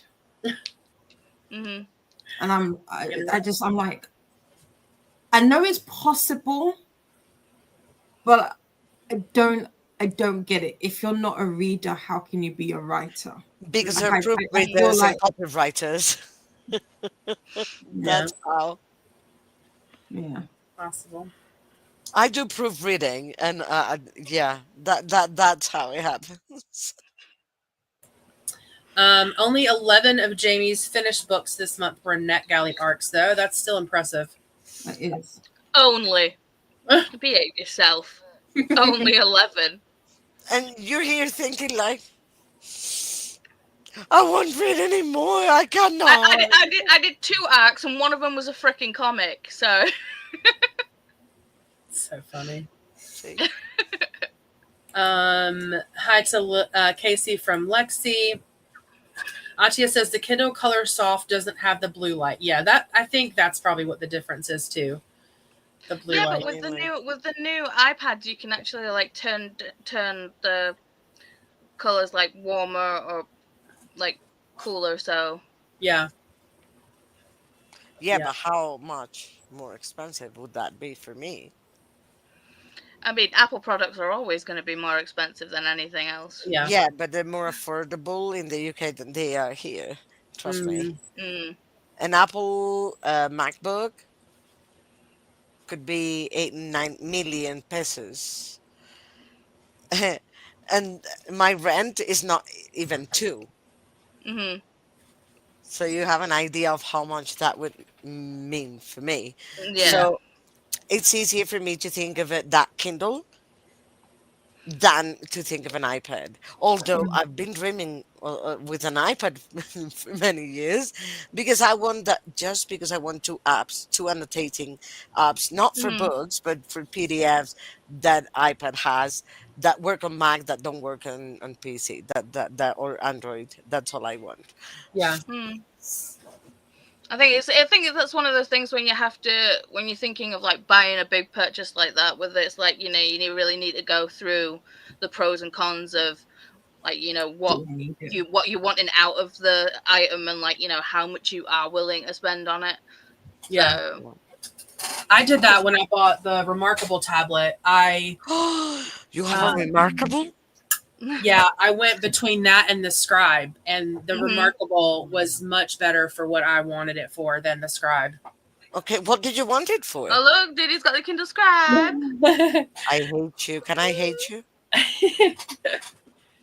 Mm-hmm. And I'm like, I know it's possible, but I don't get it. If you're not a reader, how can you be a writer? Because Like, they're proof readers and copywriters. That's how. Yeah. Possible. I do proofreading, and that's how it happens. Only 11 of Jamie's finished books this month were NetGalley arcs, though. That's still impressive. That is. Only. Behave yourself. Only 11. And you're here thinking like, I won't read anymore. I cannot. I did 2 arcs, and one of them was a freaking comic. So. So funny. Hi to Casey from Lexi. Atia says the Kindle Color Soft doesn't have the blue light. Yeah, I think that's probably what the difference is too. The blue light. But with the new iPads, you can actually like turn the colors like warmer or like cooler. So yeah. Yeah, but how much more expensive would that be for me? I mean, Apple products are always going to be more expensive than anything else. Yeah. Yeah, but they're more affordable in the UK than they are here. Trust me. Mm. An Apple MacBook could be 8-9 million pesos. And my rent is not even 2. Mm-hmm. So you have an idea of how much that would mean for me. Yeah. So it's easier for me to think of it that Kindle than to think of an iPad. Although I've been dreaming with an iPad for many years, because I want that, just because I want 2 annotating apps, not for books, but for PDFs that iPad has that work on Mac that don't work on PC, that or Android. That's all I want. Yeah. I think that's one of those things when you're thinking of like buying a big purchase like that, whether it's like, you really need to go through the pros and cons of like, what you're wanting out of the item and like, how much you are willing to spend on it. Yeah. So, I did that when I bought the Remarkable tablet. You have a Remarkable? Yeah, I went between that and the Scribe, and the Remarkable was much better for what I wanted it for than the Scribe. Okay, what did you want it for? Oh look, Diddy's got the Kindle Scribe. I hate you. Can I hate you?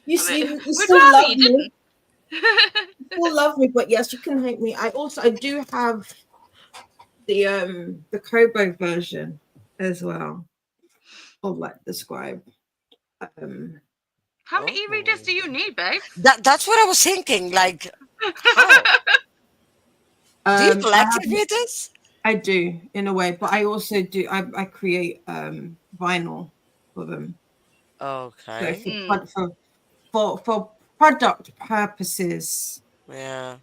You still love me, but yes, you can hate me. I do have the Kobo version as well, of like the Scribe. How many e-readers do you need, babe? That's what I was thinking. Like, how? Do you collect e-readers? I do, in a way, but I also do. I create vinyl for them. Okay. So for product purposes, Yeah.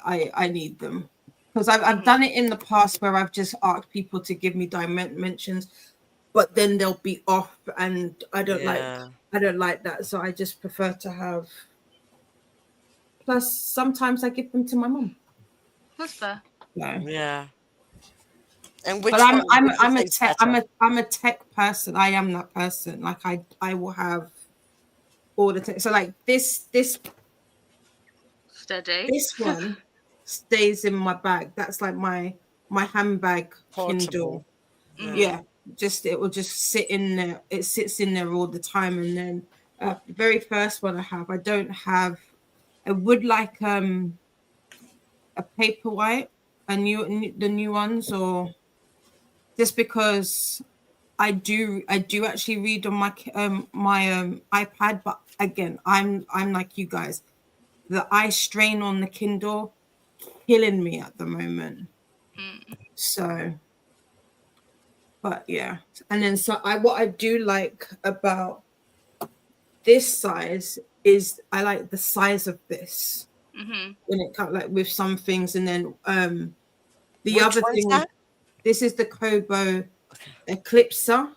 I need them because I've done it in the past where I've just asked people to give me dimensions, but then they'll be off, and I don't like that. So I just prefer to have. Plus, sometimes I give them to my mum. That's fair. Yeah. And which But one would you I'm a think is tech better? I'm a tech person. I am that person. Like I will have all the tech. So like Steady. this one stays in my bag. That's like my handbag Kindle. Portable. Yeah. Yeah, just it will just sit in there. It sits in there all the time. And then the very first one I don't have. I would like a paperwhite, the new ones, or just because I do actually read on my iPad, but again, I'm like you guys. The eye strain on the Kindle killing me at the moment. So, but yeah, and then so what I do like about this size is I like the size of this when it comes like with some things, and then the Which other one's thing. that? This is the Kobo Eclipser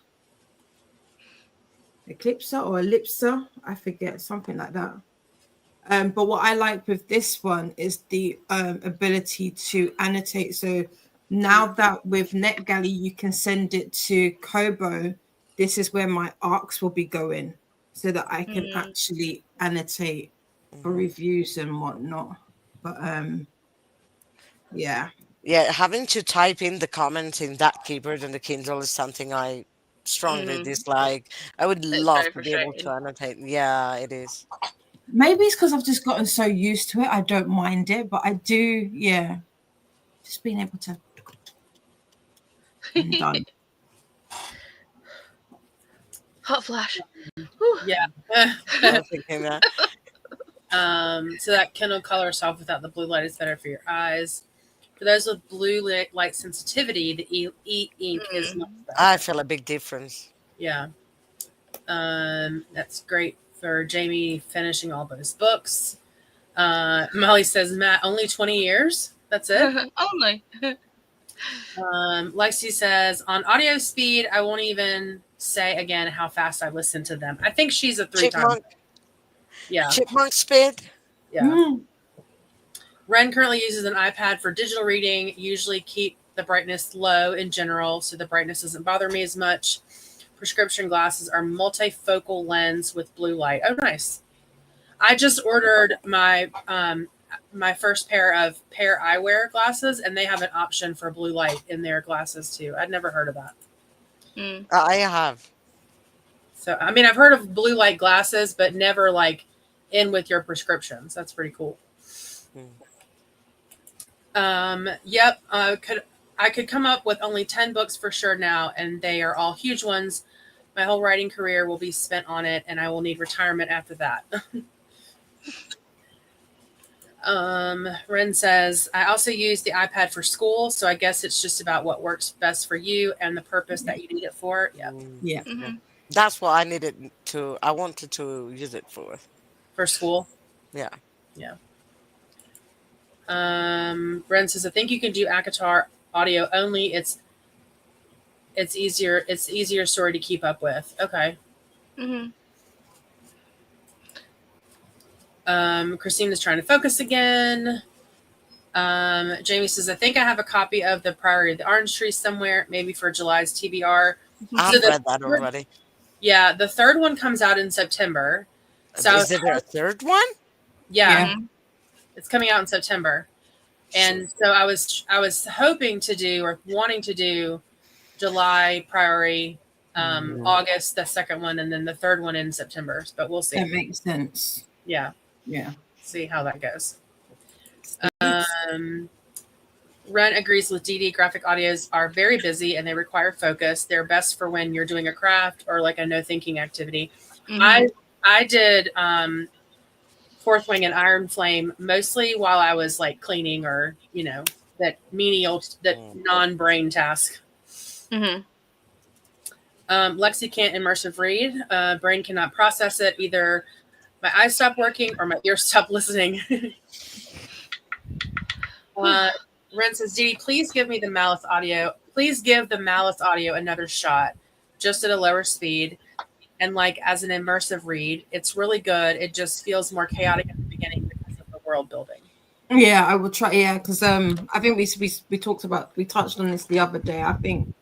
or Ellipser, I forget, something like that. But what I like with this one is the ability to annotate. So now that with NetGalley you can send it to Kobo, this is where my arcs will be going, so that I can actually annotate for reviews and whatnot. But yeah. Yeah, having to type in the comments in that keyboard and the Kindle is something I strongly dislike. I would It's love very to be able to frustrating. annotate. Yeah, it is. Maybe it's because I've just gotten so used to it. I don't mind it, but I do, yeah. Just being able to and done. Hot flash. Yeah. I was thinking that. So that Kindle color soft without the blue light is better for your eyes. For those with blue light sensitivity, the e-ink is much better. I feel a big difference. Yeah. That's great for Jamie finishing all those books. Molly says, Matt, only 20 years? That's it? Only. Lexi says, on audio speed, I won't even say again how fast I listen to them. I think she's a 3-time. Chipmunk. Yeah. Chipmunk speed. Yeah. Ren currently uses an iPad for digital reading, usually keep the brightness low in general, so the brightness doesn't bother me as much. Prescription glasses are multifocal lens with blue light. Oh, nice. I just ordered my my first pair of eyewear glasses, and they have an option for blue light in their glasses too. I'd never heard of that. I have. So, I mean, I've heard of blue light glasses, but never like in with your prescriptions. That's pretty cool. Yep. I could come up with only 10 books for sure now, and they are all huge ones. My whole writing career will be spent on it, and I will need retirement after that. Ren says, I also use the iPad for school, so I guess it's just about what works best for you and the purpose that you need it for. Yeah. Yeah. That's what I needed to. I wanted to use it for. For school. Yeah. Yeah. Ren says, I think you can do ACOTAR audio only. It's easier. It's easier story to keep up with. Okay. Christina's trying to focus again. Jamie says, I think I have a copy of The Priory of the Orange Tree somewhere, maybe for July's TBR. I've read that already. Yeah, the third one comes out in September. So Is there a third one? Yeah. It's coming out in September. And so I was hoping to do or wanting to do July Priory, August, the second one, and then the third one in September. But we'll see. That makes sense. Yeah. Yeah. See how that goes. Ren agrees with Dee. Graphic audios are very busy and they require focus. They're best for when you're doing a craft or like a no thinking activity. I did Fourth Wing and Iron Flame mostly while I was like cleaning or, you know, that menial, that non-brain task. Lexi can't immersive read. Brain cannot process it. Either my eyes stop working or my ears stop listening. Ren says, Dee, please give me the Malice audio. Please give the Malice audio another shot, just at a lower speed. And like as an immersive read, it's really good. It just feels more chaotic at the beginning because of the world building. Yeah, I will try. Yeah, because I think we touched on this the other day. I think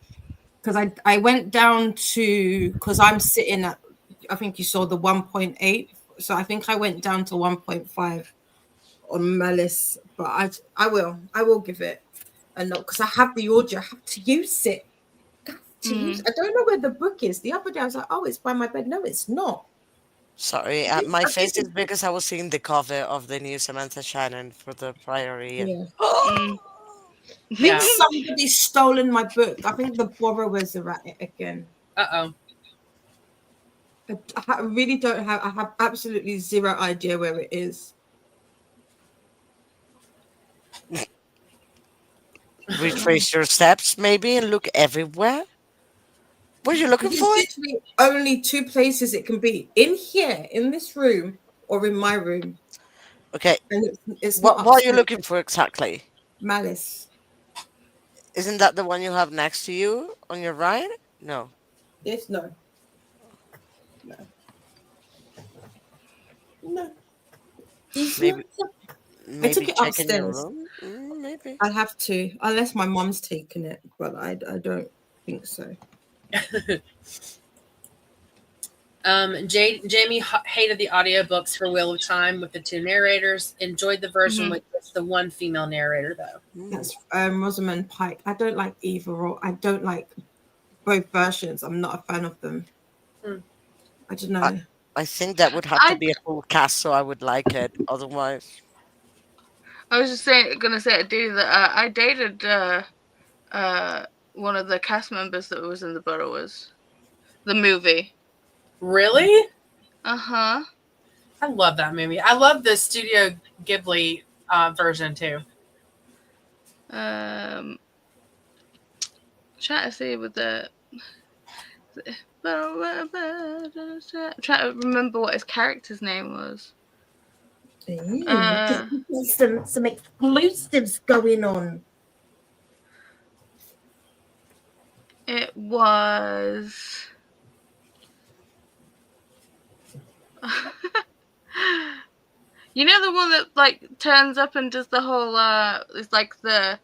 because I went down to because I'm sitting at, I think you saw the 1.8, so I think I went down to 1.5 on Malice, but I will give it a no because I have the audio. I have to use it. I don't know where the book is. The other day I was like, oh, it's by my bed. No, it's not. Sorry, my face is because I was seeing the cover of the new Samantha Shannon for the Priory. And... Yeah. Mm. I think somebody's stolen my book. I think the borrowers are at it again. Uh-oh. I really don't have. I have absolutely zero idea where it is. Retrace your steps, maybe, and look everywhere. What are you looking There's for? literally only two places it can be: in here, in this room, or in my room. Okay. And it's What not are you upstairs. looking for exactly? Malice. Isn't that the one you have next to you on your right? No. Yes, no. Maybe I took it check in your upstairs. room. Maybe. I'll have to, unless my mom's taken it, but I don't think so. Jamie hated the audiobooks for Wheel of Time with the two narrators. Enjoyed the version with just the one female narrator, though. That's Rosamund Pike. I don't like either, or I don't like both versions. I'm not a fan of them. I don't know. I think that would have to be a full cast, so I would like it. Otherwise, I was just gonna say to do that. I dated one of the cast members that was in The Borrowers, the movie. Really? Uh-huh. I love that movie. I love the Studio Ghibli version too. Trying to see with the I'm trying to remember what his character's name was. Some exclusives going on. It was you know, the one that like turns up and does the whole it's like the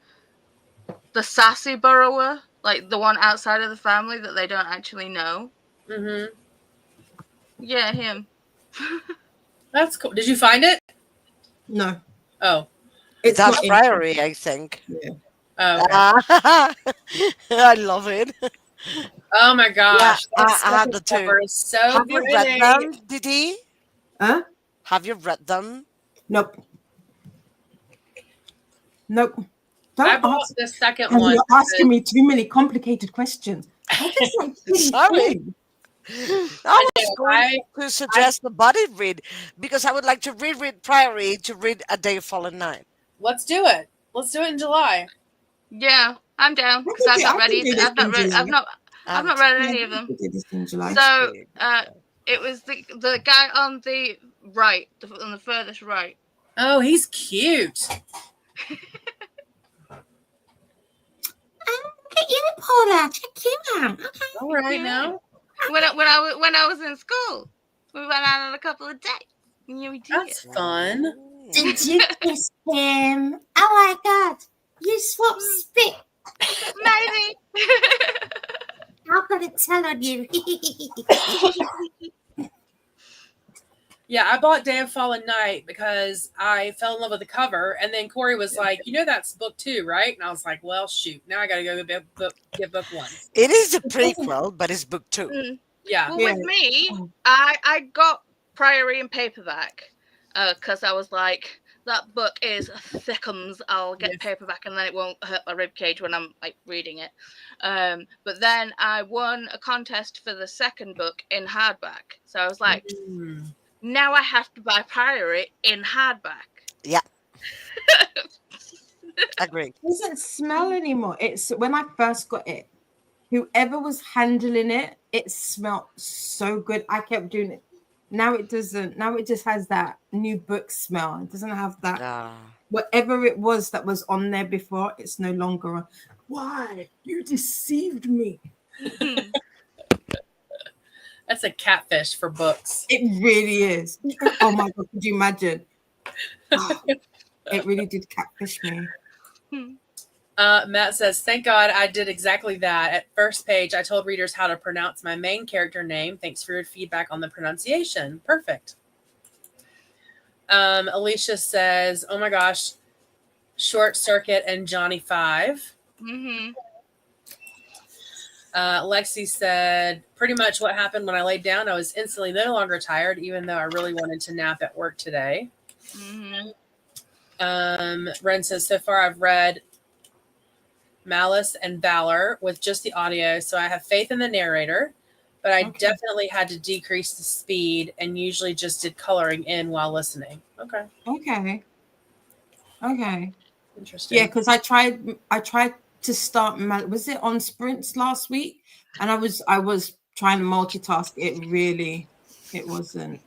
sassy borrower, like the one outside of the family that they don't actually know. Mm-hmm. Yeah, him. That's cool. Did you find it? No. Oh. It's that's not Priory, I think. Yeah. Oh, okay. I love it. Oh my gosh. Yeah, I had the two. Is so Have you read them, Didi? Huh? Have you read them? Nope. Nope. I Don't bought ask. the second And one. you're asking me too many complicated questions. I just like Sorry. I was going I to suggest the body read because I would like to reread Priory to read A Day Fallen Night. Let's do it. Let's do it in July. Yeah, I'm down because I've not read either. I've not read any of them. So it was the guy on the right, on the furthest right. Oh, he's cute. Look at you, Paula. Check you out. Okay. All right now. When I was in school, we went out on a couple of dates. Yeah, we did. That's fun. Did you kiss him? Oh my God. You swapped spit. Maybe. I'm going to tell on you. Yeah, I bought Day of Fallen Night because I fell in love with the cover. And then Corey was like, you know, that's book 2, right? And I was like, well, shoot. Now I got to go get book 1. It is a prequel, but it's book 2. Yeah. Well, with me, I got Priory in paperback because I was like, that book is thickums. I'll get paperback and then it won't hurt my ribcage when I'm like reading it. But then I won a contest for the second book in hardback. So I was like, now I have to buy Priory in hardback. Yeah. Agree. It doesn't smell anymore. It's when I first got it, whoever was handling it, it smelled so good. I kept doing it. Now it doesn't. Now it just has that new book smell. It doesn't have that. Whatever it was that was on there before, it's no longer on. Why? You deceived me. That's a catfish for books. It really is. Oh my God, could you imagine? Oh, it really did catfish me. Matt says, thank God I did exactly that. At first page, I told readers how to pronounce my main character name. Thanks for your feedback on the pronunciation. Perfect. Alicia says, oh my gosh, Short Circuit and Johnny 5. Mm-hmm. Lexi said, pretty much what happened when I laid down. I was instantly no longer tired, even though I really wanted to nap at work today. Mm-hmm. Ren says, so far I've read Malice and Valor with just the audio, so I have faith in the narrator, but I definitely had to decrease the speed and usually just did coloring in while listening. Okay. Interesting. Yeah, because I tried to start. Was it on sprints last week? And I was trying to multitask. It wasn't.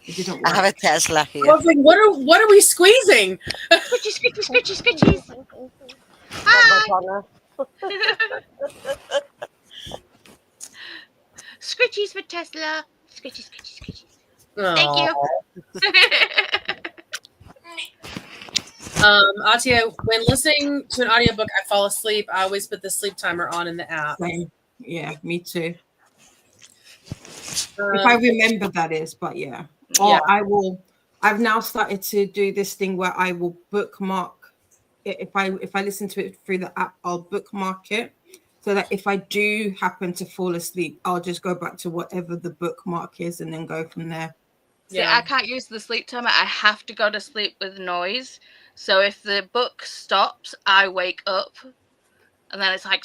It didn't work. I have a Tesla here. I was like, what are we squeezing? Scritchies. Hi. Scritchies for Tesla. Scritchies. Thank you. Atia, when listening to an audiobook, I fall asleep. I always put the sleep timer on in the app. Same. Yeah, me too. If I remember, that is, but yeah. Or I've now started to do this thing where I will bookmark it. If I listen to it through the app, I'll bookmark it so that if I do happen to fall asleep, I'll just go back to whatever the bookmark is and then go from there. See, I can't use the sleep timer. I have to go to sleep with noise. So if the book stops, I wake up, and then it's like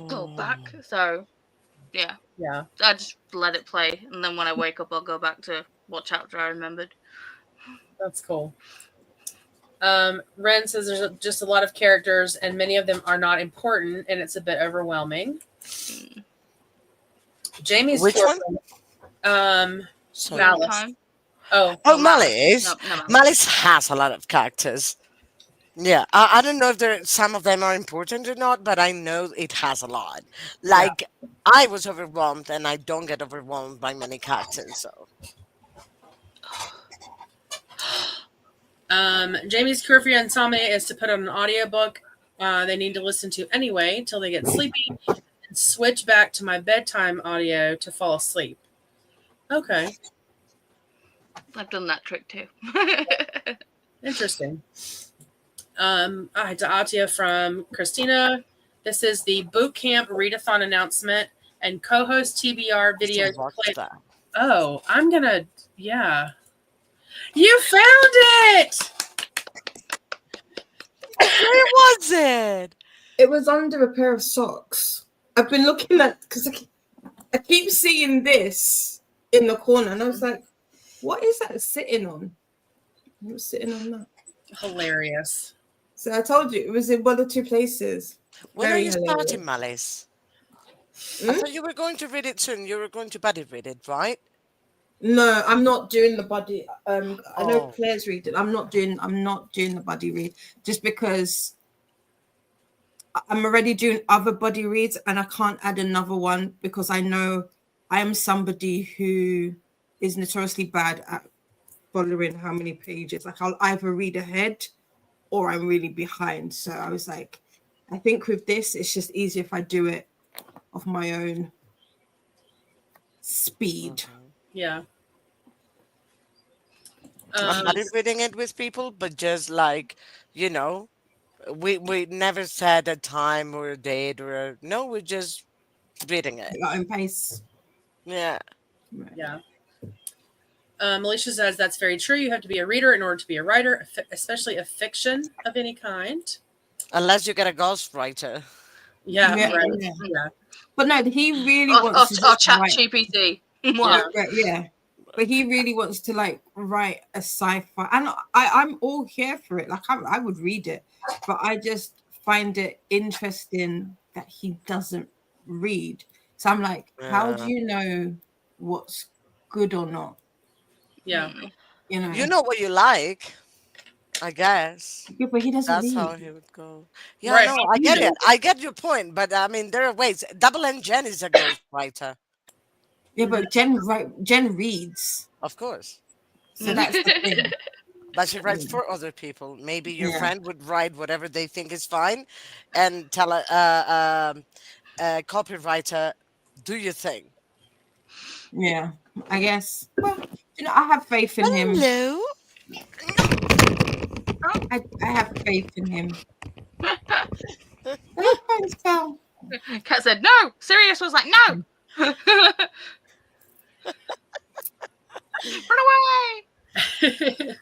go back. So yeah, I just let it play, and then when I wake up, I'll go back to what chapter I remembered. That's cool. Ren says there's just a lot of characters, and many of them are not important, and it's a bit overwhelming. Jamie's which one? Malice. Malice. No. Malice has a lot of characters. Yeah, I don't know if some of them are important or not, but I know it has a lot. Like, I was overwhelmed, and I don't get overwhelmed by many characters. So, Jamie's cure for insomnia is to put on an audiobook they need to listen to anyway till they get sleepy, and switch back to my bedtime audio to fall asleep. Okay. I've done that trick too. Interesting. To Atia from Christina. This is the boot camp readathon announcement and co-host TBR videos. Oh, I'm gonna. Yeah. You found it. Where was it? It was under a pair of socks. I've been looking at because I keep seeing this in the corner, and I was like, "What is that sitting on?" It was sitting on that. Hilarious. So I told you it was in one or two places. When Very are you hilarious. starting, Malice? I thought you were going to read it soon. You were going to buddy read it, right? No, I'm not doing the buddy. I know Claire's reading. I'm not doing the buddy read just because I'm already doing other buddy reads and I can't add another one because I know I am somebody who is notoriously bad at following how many pages. Like I'll either read ahead or I'm really behind. So I was like, I think with this, it's just easier if I do it of my own speed. Yeah. I'm not reading it with people, but just like, you know, we never said a time or a date or no, we're just reading it. At our own pace. Yeah. Yeah. Alicia says that's very true. You have to be a reader in order to be a writer, especially a fiction of any kind. Unless you get a ghostwriter. Yeah, Yeah, right. yeah. Yeah. But no, he really wants to Or chat write. GPT. Yeah. But he really wants to like write a sci-fi, and I'm all here for it. Like I would read it, but I just find it interesting that he doesn't read. So I'm like, how do you know what's good or not? Yeah. You know what you like, I guess. Yeah, but he doesn't That's read. how he would go. Yeah, Right. no, I get it. I get your point, but I mean, there are ways. Double N Jen is a ghostwriter. Yeah, but Jen reads. Of course. So that's the thing. But she writes for other people. Maybe your Yeah. friend would write whatever they think is fine, and tell a copywriter, do your thing. Yeah, I guess. Well, I have faith in him. Hello. I have faith in him. Hello, Pascal. Kat said no. Sirius was like no. Run away.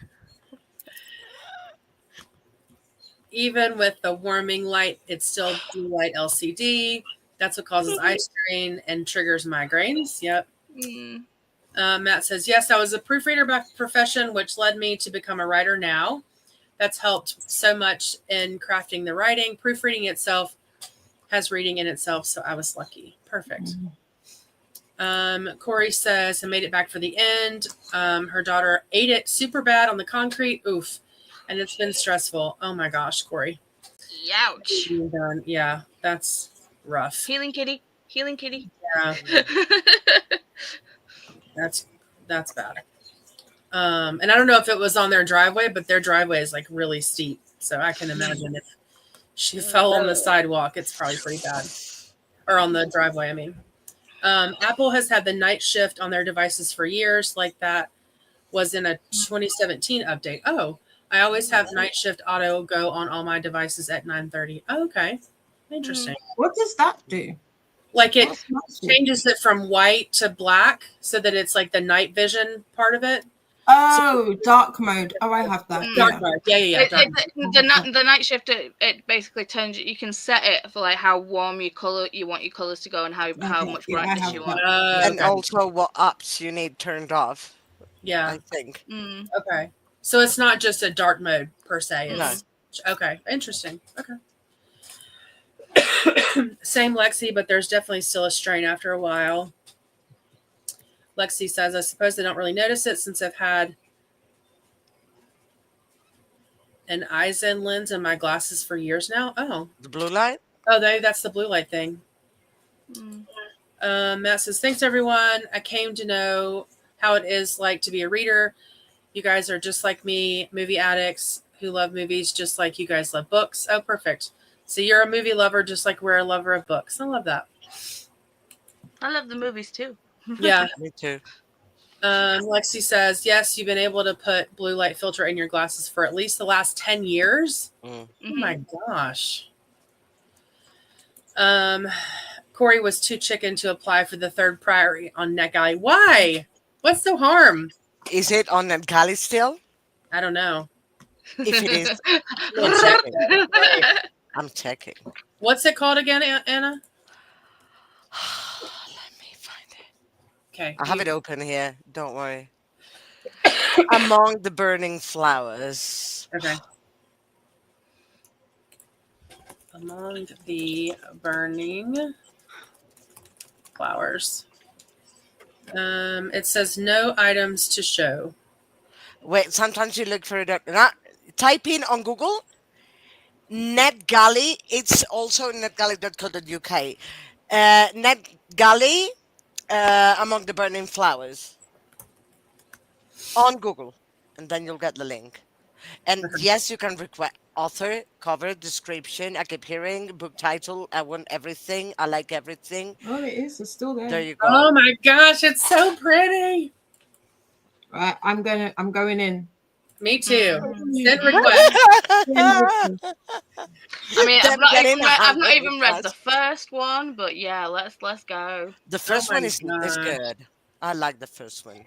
Even with the warming light, it's still blue light LCD. That's what causes eye strain and triggers migraines. Yep. Mm. Matt says, yes, I was a proofreader by profession, which led me to become a writer now. That's helped so much in crafting the writing. Proofreading itself has reading in itself, so I was lucky. Perfect. Corey says, I made it back for the end. Her daughter ate it super bad on the concrete. Oof. And it's been stressful. Oh my gosh, Corey. Ouch. Yeah, that's rough. Healing kitty. Healing kitty. Yeah, that's bad. And I don't know if it was on their driveway, but their driveway is like really steep. So I can imagine if she fell on the sidewalk, it's probably pretty bad. Or on the driveway, I mean. Apple has had the night shift on their devices for years, like that was in a 2017 update. Oh, I always have night shift auto go on all my devices at 9:30. Oh, okay. Interesting. What does that do? Like it What's night shift? changes it from white to black so that it's like the night vision part of it. Oh, dark mode. Oh, I have that. Dark Yeah. mode. Yeah. Dark mode. The night shift, it basically turns. You can set it for like how warm you want your colors to go and how much yeah, I brightness have you that. want. And Okay. also what apps you need turned off, Yeah. I think. Mm. Okay. So it's not just a dark mode per se. No. It's, okay. Interesting. Okay. Same Lexi, but there's definitely still a strain after a while. Lexi says, I suppose they don't really notice it since I've had an Eisen lens in my glasses for years now. Oh. The blue light? Oh, that's the blue light thing. Mm. Matt says, thanks, everyone. I came to know how it is like to be a reader. You guys are just like me, movie addicts who love movies just like you guys love books. Oh, perfect. So you're a movie lover just like we're a lover of books. I love that. I love the movies too. Yeah. Me too. Lexi says, yes, you've been able to put blue light filter in your glasses for at least the last 10 years. Mm. Oh my gosh. Corey was too chicken to apply for the third priority on NetGalley. Why? What's the harm? Is it on NetGalley still? I don't know. If it is, We'll check it. I'm checking. What's it called again, Anna? Let me find it. Okay. I have it open here. Don't worry. Among the Burning Flowers. Okay. Among the burning flowers. It says no items to show. Wait, sometimes you look for it. Type in on Google NetGalley. It's also netgalley.co.uk. NetGalley, Among the Burning Flowers. On Google. And then you'll get the link. And yes, you can request author, cover, description. I keep hearing book title. I want everything. I like everything. Oh, it is. It's still there. There you go. Oh my gosh, it's so pretty. Right, I'm going in. Me too. Mm. Send request. I mean, Them getting I've not 100 even read the requests. first one, but yeah, let's go. The first my one is gosh. good. I like the first one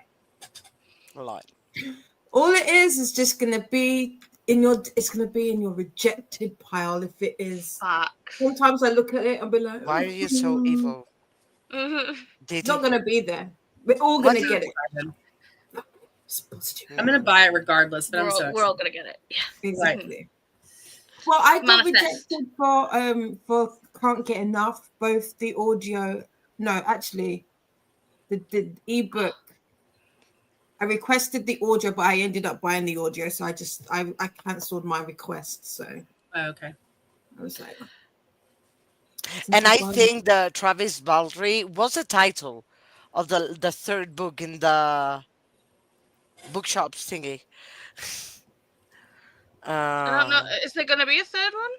a lot. All it is just gonna be in your. It's gonna be in your rejected pile if it is. Fuck. Sometimes I look at it and be like, Why are you so evil? I'm It's not gonna be there. We're all gonna What? get it. It's positive. I'm gonna buy it regardless, but I'm so we're all gonna get it. Yeah. Exactly. Well, I got Manifest. rejected for can't get enough. Both the audio, no, actually, the ebook. I requested the audio, but I ended up buying the audio, so I cancelled my request. So Oh, okay. I was like, And I think the Travis Baldry was the title of the third book in the bookshops thingy. I don't know. Uh, Is there going to be a third one?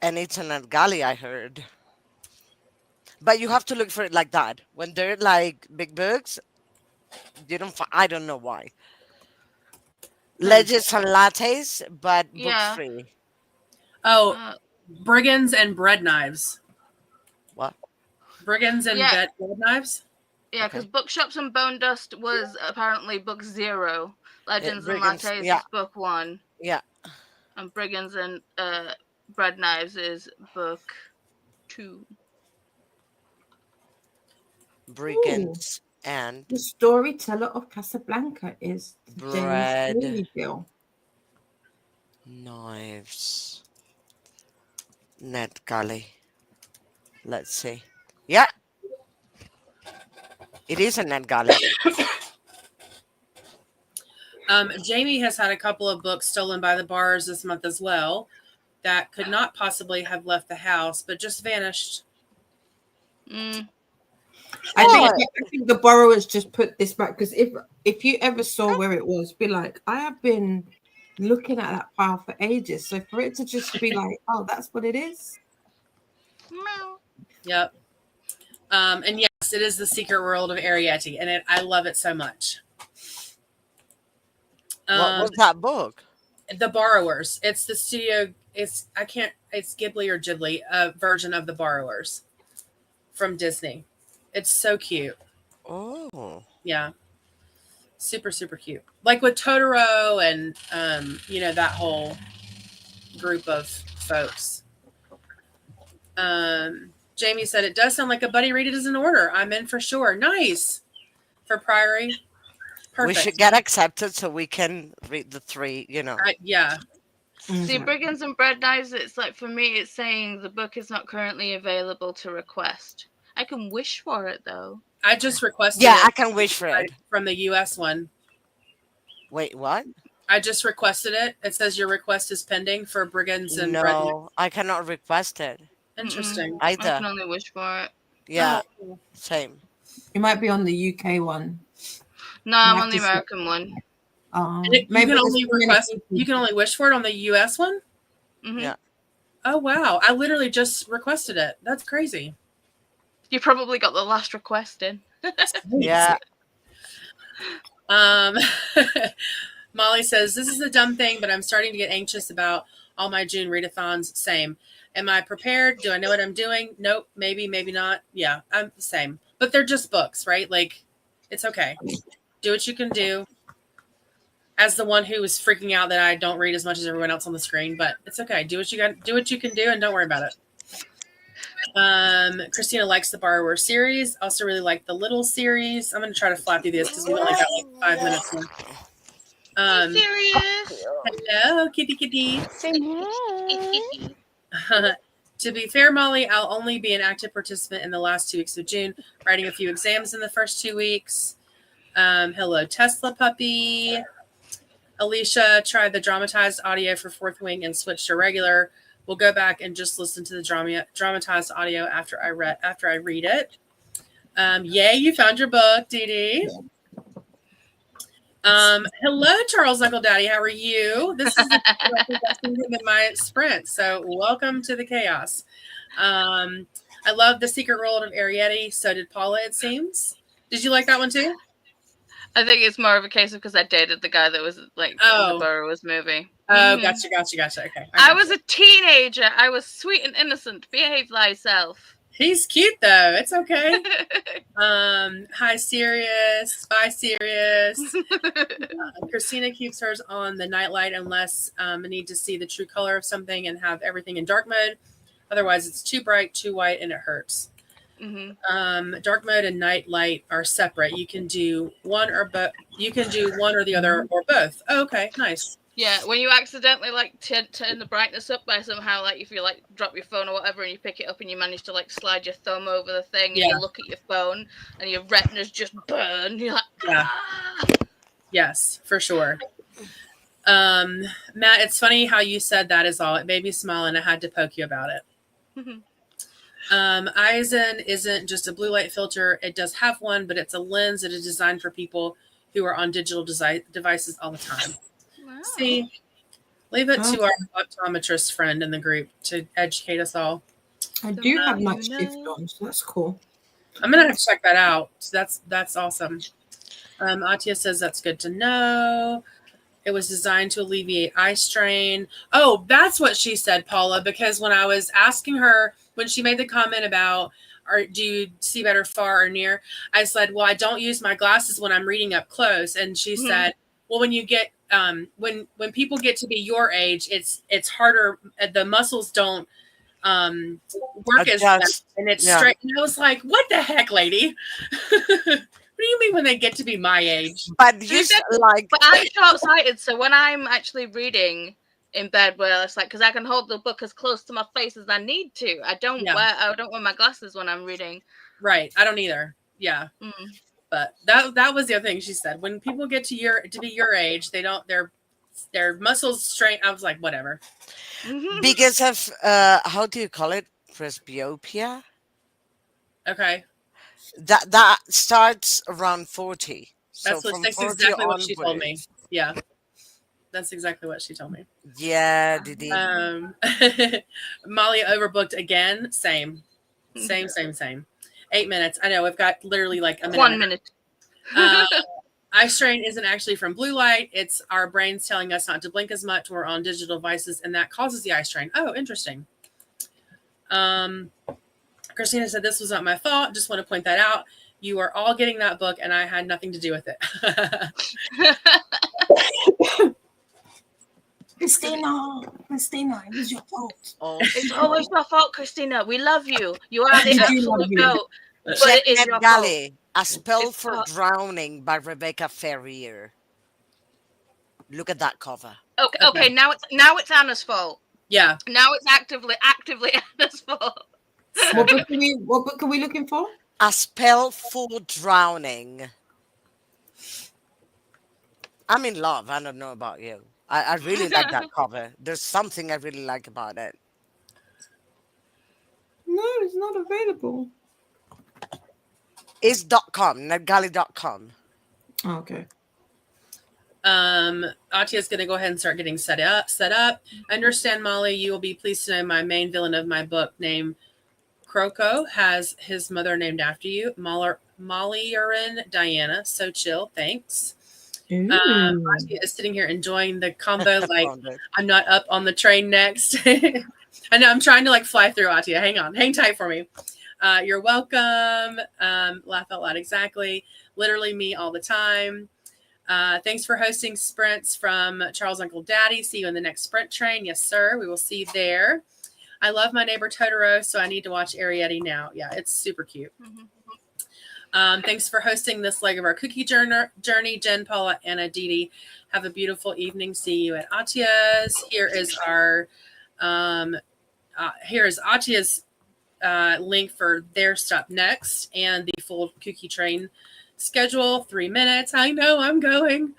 and it's an Galley, I heard. But you have to look for it like that. When they're like big books, you don't. I don't know why. Legends and lattes, but book Yeah. free. Oh, Uh, brigands and bread knives. What? Brigands and Yeah. bread knives. yeah, because Bookshops and Bone Dust was apparently book 0. Legends and Brigands, Lattes yeah. is book 1. Yeah. And Brigands and Bread Knives is book 2. Brigands and The storyteller of Casablanca is bread James Bill. knives. Net Galley. Let's see. Yeah. It is a Net Galley. Jamie has had a couple of books stolen by the bars this month as well that could not possibly have left the house, but just vanished. Mm. I think the borrowers just put this back because if you ever saw where it was, be like, I have been looking at that pile for ages. So for it to just be like, oh, that's what it is. Meow. Yep. And yes, it is The Secret World of Ariete, and I love it so much. What was that book? The Borrowers. It's the studio. It's Ghibli or Ghibli version of The Borrowers from Disney. It's so cute. Oh. Yeah. Super, super cute. Like with Totoro and, that whole group of folks. Jamie said, it does sound like a buddy read it as an order. I'm in for sure. Nice. For Priory. Perfect. We should get accepted so we can read the 3, Yeah. See, Brigands and Bread Knives, it's like, for me, it's saying the book is not currently available to request. I can wish for it, though. I just requested Yeah, it I can wish for it. from the US one. Wait, what? I just requested it. It says your request is pending for Brigands and Bread Knives. No, I cannot request it. Interesting. I Either. can only wish for it. Yeah, Oh. same. You might be on the UK one. No, I'm have on the to see- American one. And you Maybe can there's only too many request. people. You can only wish for it on the US one. Mhm. Yeah. Oh wow! I literally just requested it. That's crazy. You probably got the last request in. Yeah. Molly says this is a dumb thing, but I'm starting to get anxious about all my June readathons. Same. Am I prepared? Do I know what I'm doing? Nope. Maybe, maybe not. Yeah, I'm the same. But they're just books, right? Like, it's okay. Do what you can do. As the one who was freaking out that I don't read as much as everyone else on the screen, but it's okay. Do what you can do, and don't worry about it. Christina likes the Borrower series. Also really like the Little series. I'm going to try to fly through this because we've only got like 5 minutes left. Serious? Hello, kitty kitty. To be fair, Molly, I'll only be an active participant in the last 2 weeks of June, writing a few exams in the first 2 weeks. Hello, Tesla puppy. Alicia tried the dramatized audio for Fourth Wing and switched to regular. We'll go back and just listen to the dramatized audio after I read it. Yay, you found your book, Dee Dee. Hello, Charles Uncle Daddy. How are you? This is him in my sprint. So welcome to the chaos. I love The Secret World of Ariete. So did Paula, it seems. Did you like that one too? I think it's more of a case of because I dated the guy that was like in the Burrows movie. Oh, gotcha. Okay. I was a teenager. I was sweet and innocent. Behave thyself. He's cute though. It's okay. Hi, Sirius. Bye, Sirius. Christina keeps hers on the nightlight unless I need to see the true color of something and have everything in dark mode. Otherwise, it's too bright, too white, and it hurts. Mm-hmm. Dark mode and night light are separate. You can do one or both. You can do one or the other or both. Oh, okay, nice. Yeah, when you accidentally like turn the brightness up by somehow, like if you like drop your phone or whatever and you pick it up and you manage to like slide your thumb over the thing and you look at your phone and your retinas just burn. You're like, ah! Yes, for sure. Matt, it's funny how you said that is all. It made me smile and I had to poke you about it. Eisen isn't just a blue light filter. It does have one, but it's a lens that is designed for people who are on digital devices all the time. Wow. See, Leave it to our Okay. optometrist friend in the group to educate us all. I The do have more night you shift know. on, so that's cool. I'm gonna have to check that out. So that's awesome. Atia says that's good to know. It was designed to alleviate eye strain. Oh, that's what she said, Paula, because when I was asking her, when she made the comment about, do you see better far or near? I said, well, I don't use my glasses when I'm reading up close. And she said, well, when you get, when people get to be your age, it's harder. The muscles don't work as fast, Adjust. and it's Yeah. straight. And I was like, what the heck, lady? What do you mean when they get to be my age? But you like, But I'm short-sighted, so when I'm actually reading in bed, where it's like, because I can hold the book as close to my face as I need to. I don't wear my glasses when I'm reading. Right. I don't either. Yeah. But that was the other thing she said. When people get to be your age, they don't their muscles strain. I was like, whatever. because of how do you call it? Presbyopia. Okay. That starts around 40. So That's from 40 exactly what she told me. onwards. Yeah. That's exactly what she told me. Yeah, Didi. Molly overbooked again. Same. 8 minutes. I know we've got literally like a minute. 1 minute. Eye strain isn't actually from blue light. It's our brains telling us not to blink as much. We're on digital devices, and that causes the eye strain. Oh, interesting. Christina said this was not my fault. Just want to point that out. You are all getting that book, and I had nothing to do with it. Christina, it was your fault. Oh, It's always your fault, Christina. We love you. You are the We do love absolute you. goat. But it is your fault. Galley, A Spell It's for not- Drowning by Rebecca Ferrier. Look at that cover. Okay. Now it's Anna's fault. Yeah. Now it's actively Anna's fault. What book are we looking for? A Spell for Drowning. I'm in love. I don't know about you. I really like that cover. There's something I really like about it. No, it's not available. It's .com, netgalley.com. Oh, okay. Atia's going to go ahead and start getting set up. I understand, Molly, you will be pleased to know my main villain of my book, named Croco, has his mother named after you, Molly-Urin Diana. So chill. Thanks. Atia is sitting here enjoying the combo like I'm not up on the train next. I know I'm trying to like fly through, Atia. Hang tight for me. You're welcome. Laugh out loud. Exactly. Literally me all the time. Thanks for hosting sprints from Charles Uncle Daddy. See you in the next sprint train. Yes, sir. We will see you there. I love My Neighbor Totoro, so I need to watch Arrietty now. Yeah, it's super cute. Thanks for hosting this leg of our cookie journey, Jen, Paula, Anna, Didi. Have a beautiful evening. See you at Atia's. Here is Atia's link for their stop next and the full cookie train schedule. 3 minutes. I know I'm going.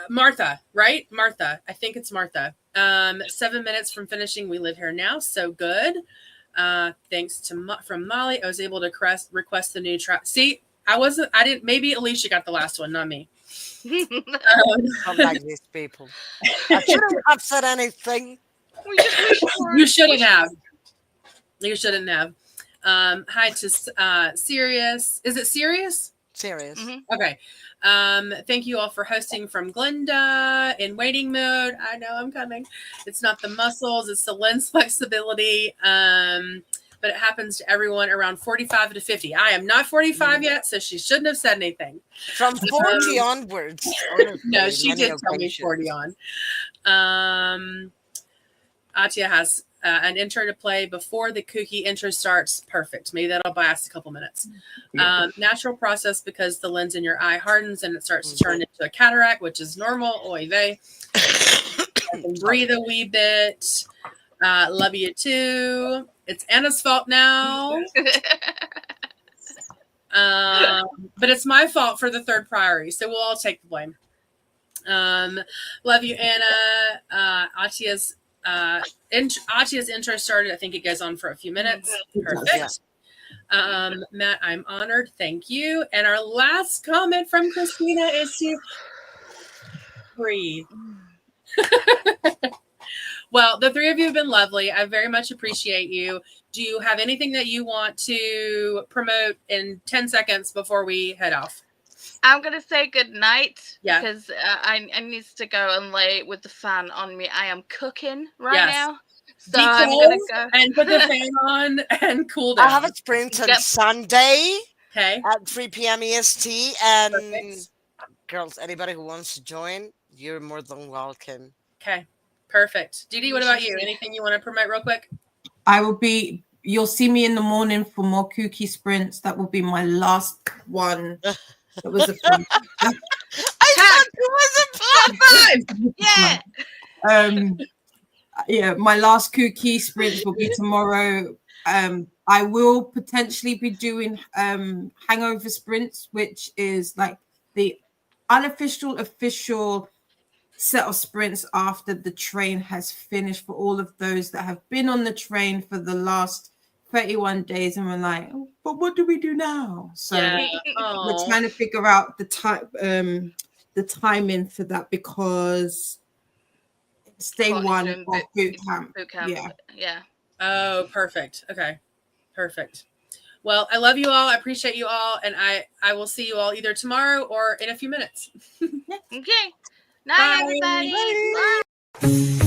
Martha, right? Martha. I think it's Martha. 7 minutes from finishing. We live here now. So good. Thanks to from Molly, I was able to request the new track. See, I didn't. Maybe Alicia got the last one, not me. Not like these people. I shouldn't have said anything. You shouldn't have. You shouldn't have. Hi to Sirius. Is it Sirius? Serious. Okay. Thank you all for hosting from Glenda in waiting mode. I know I'm coming. It's not the muscles, it's the lens flexibility. But it happens to everyone around 45 to 50. I am not 45 yet, so she shouldn't have said anything. From 40 onwards. Honestly, No, she did tell me 40 on. Atia has an intro to play before the KuKi intro starts. Perfect. Maybe that'll last a couple minutes. Natural process because the lens in your eye hardens and it starts to turn into a cataract, which is normal. Oy vey. I can breathe a wee bit. Love you too. It's Anna's fault now. But it's my fault for the third priority, so we'll all take the blame. Love you, Anna. Atia's intro started. I think it goes on for a few minutes. Perfect. Matt, I'm honored. Thank you. And our last comment from Christina is to breathe. Well, the three of you have been lovely. I very much appreciate you. Do you have anything that you want to promote in 10 seconds before we head off? I'm gonna say good night Yeah. because I need to go and lay with the fan on me. I am cooking right Yes. now, so I'm gonna go and put the fan on and cool down. I have a sprint on Yep. Sunday Okay. at 3 p.m. EST. And Perfect. girls, anybody who wants to join, you're more than welcome. Okay. Perfect. Didi, what about you? Anything you want to promote real quick? You'll see me in the morning for more KuKi sprints. That will be my last one. That was a fun. I thought it was Yeah. Yeah, my last KuKi sprints will be tomorrow. I will potentially be doing hangover sprints, which is like the official set of sprints after the train has finished for all of those that have been on the train for the last 31 days, and we're like, oh, but what do we do now? So we're trying to figure out the timing for that, because it's day Well, one doing of boot camp. boot camp. Yeah. Oh, perfect. Okay. Perfect. Well, I love you all. I appreciate you all. And I will see you all either tomorrow or in a few minutes. Okay. Night, everybody. Bye. Bye.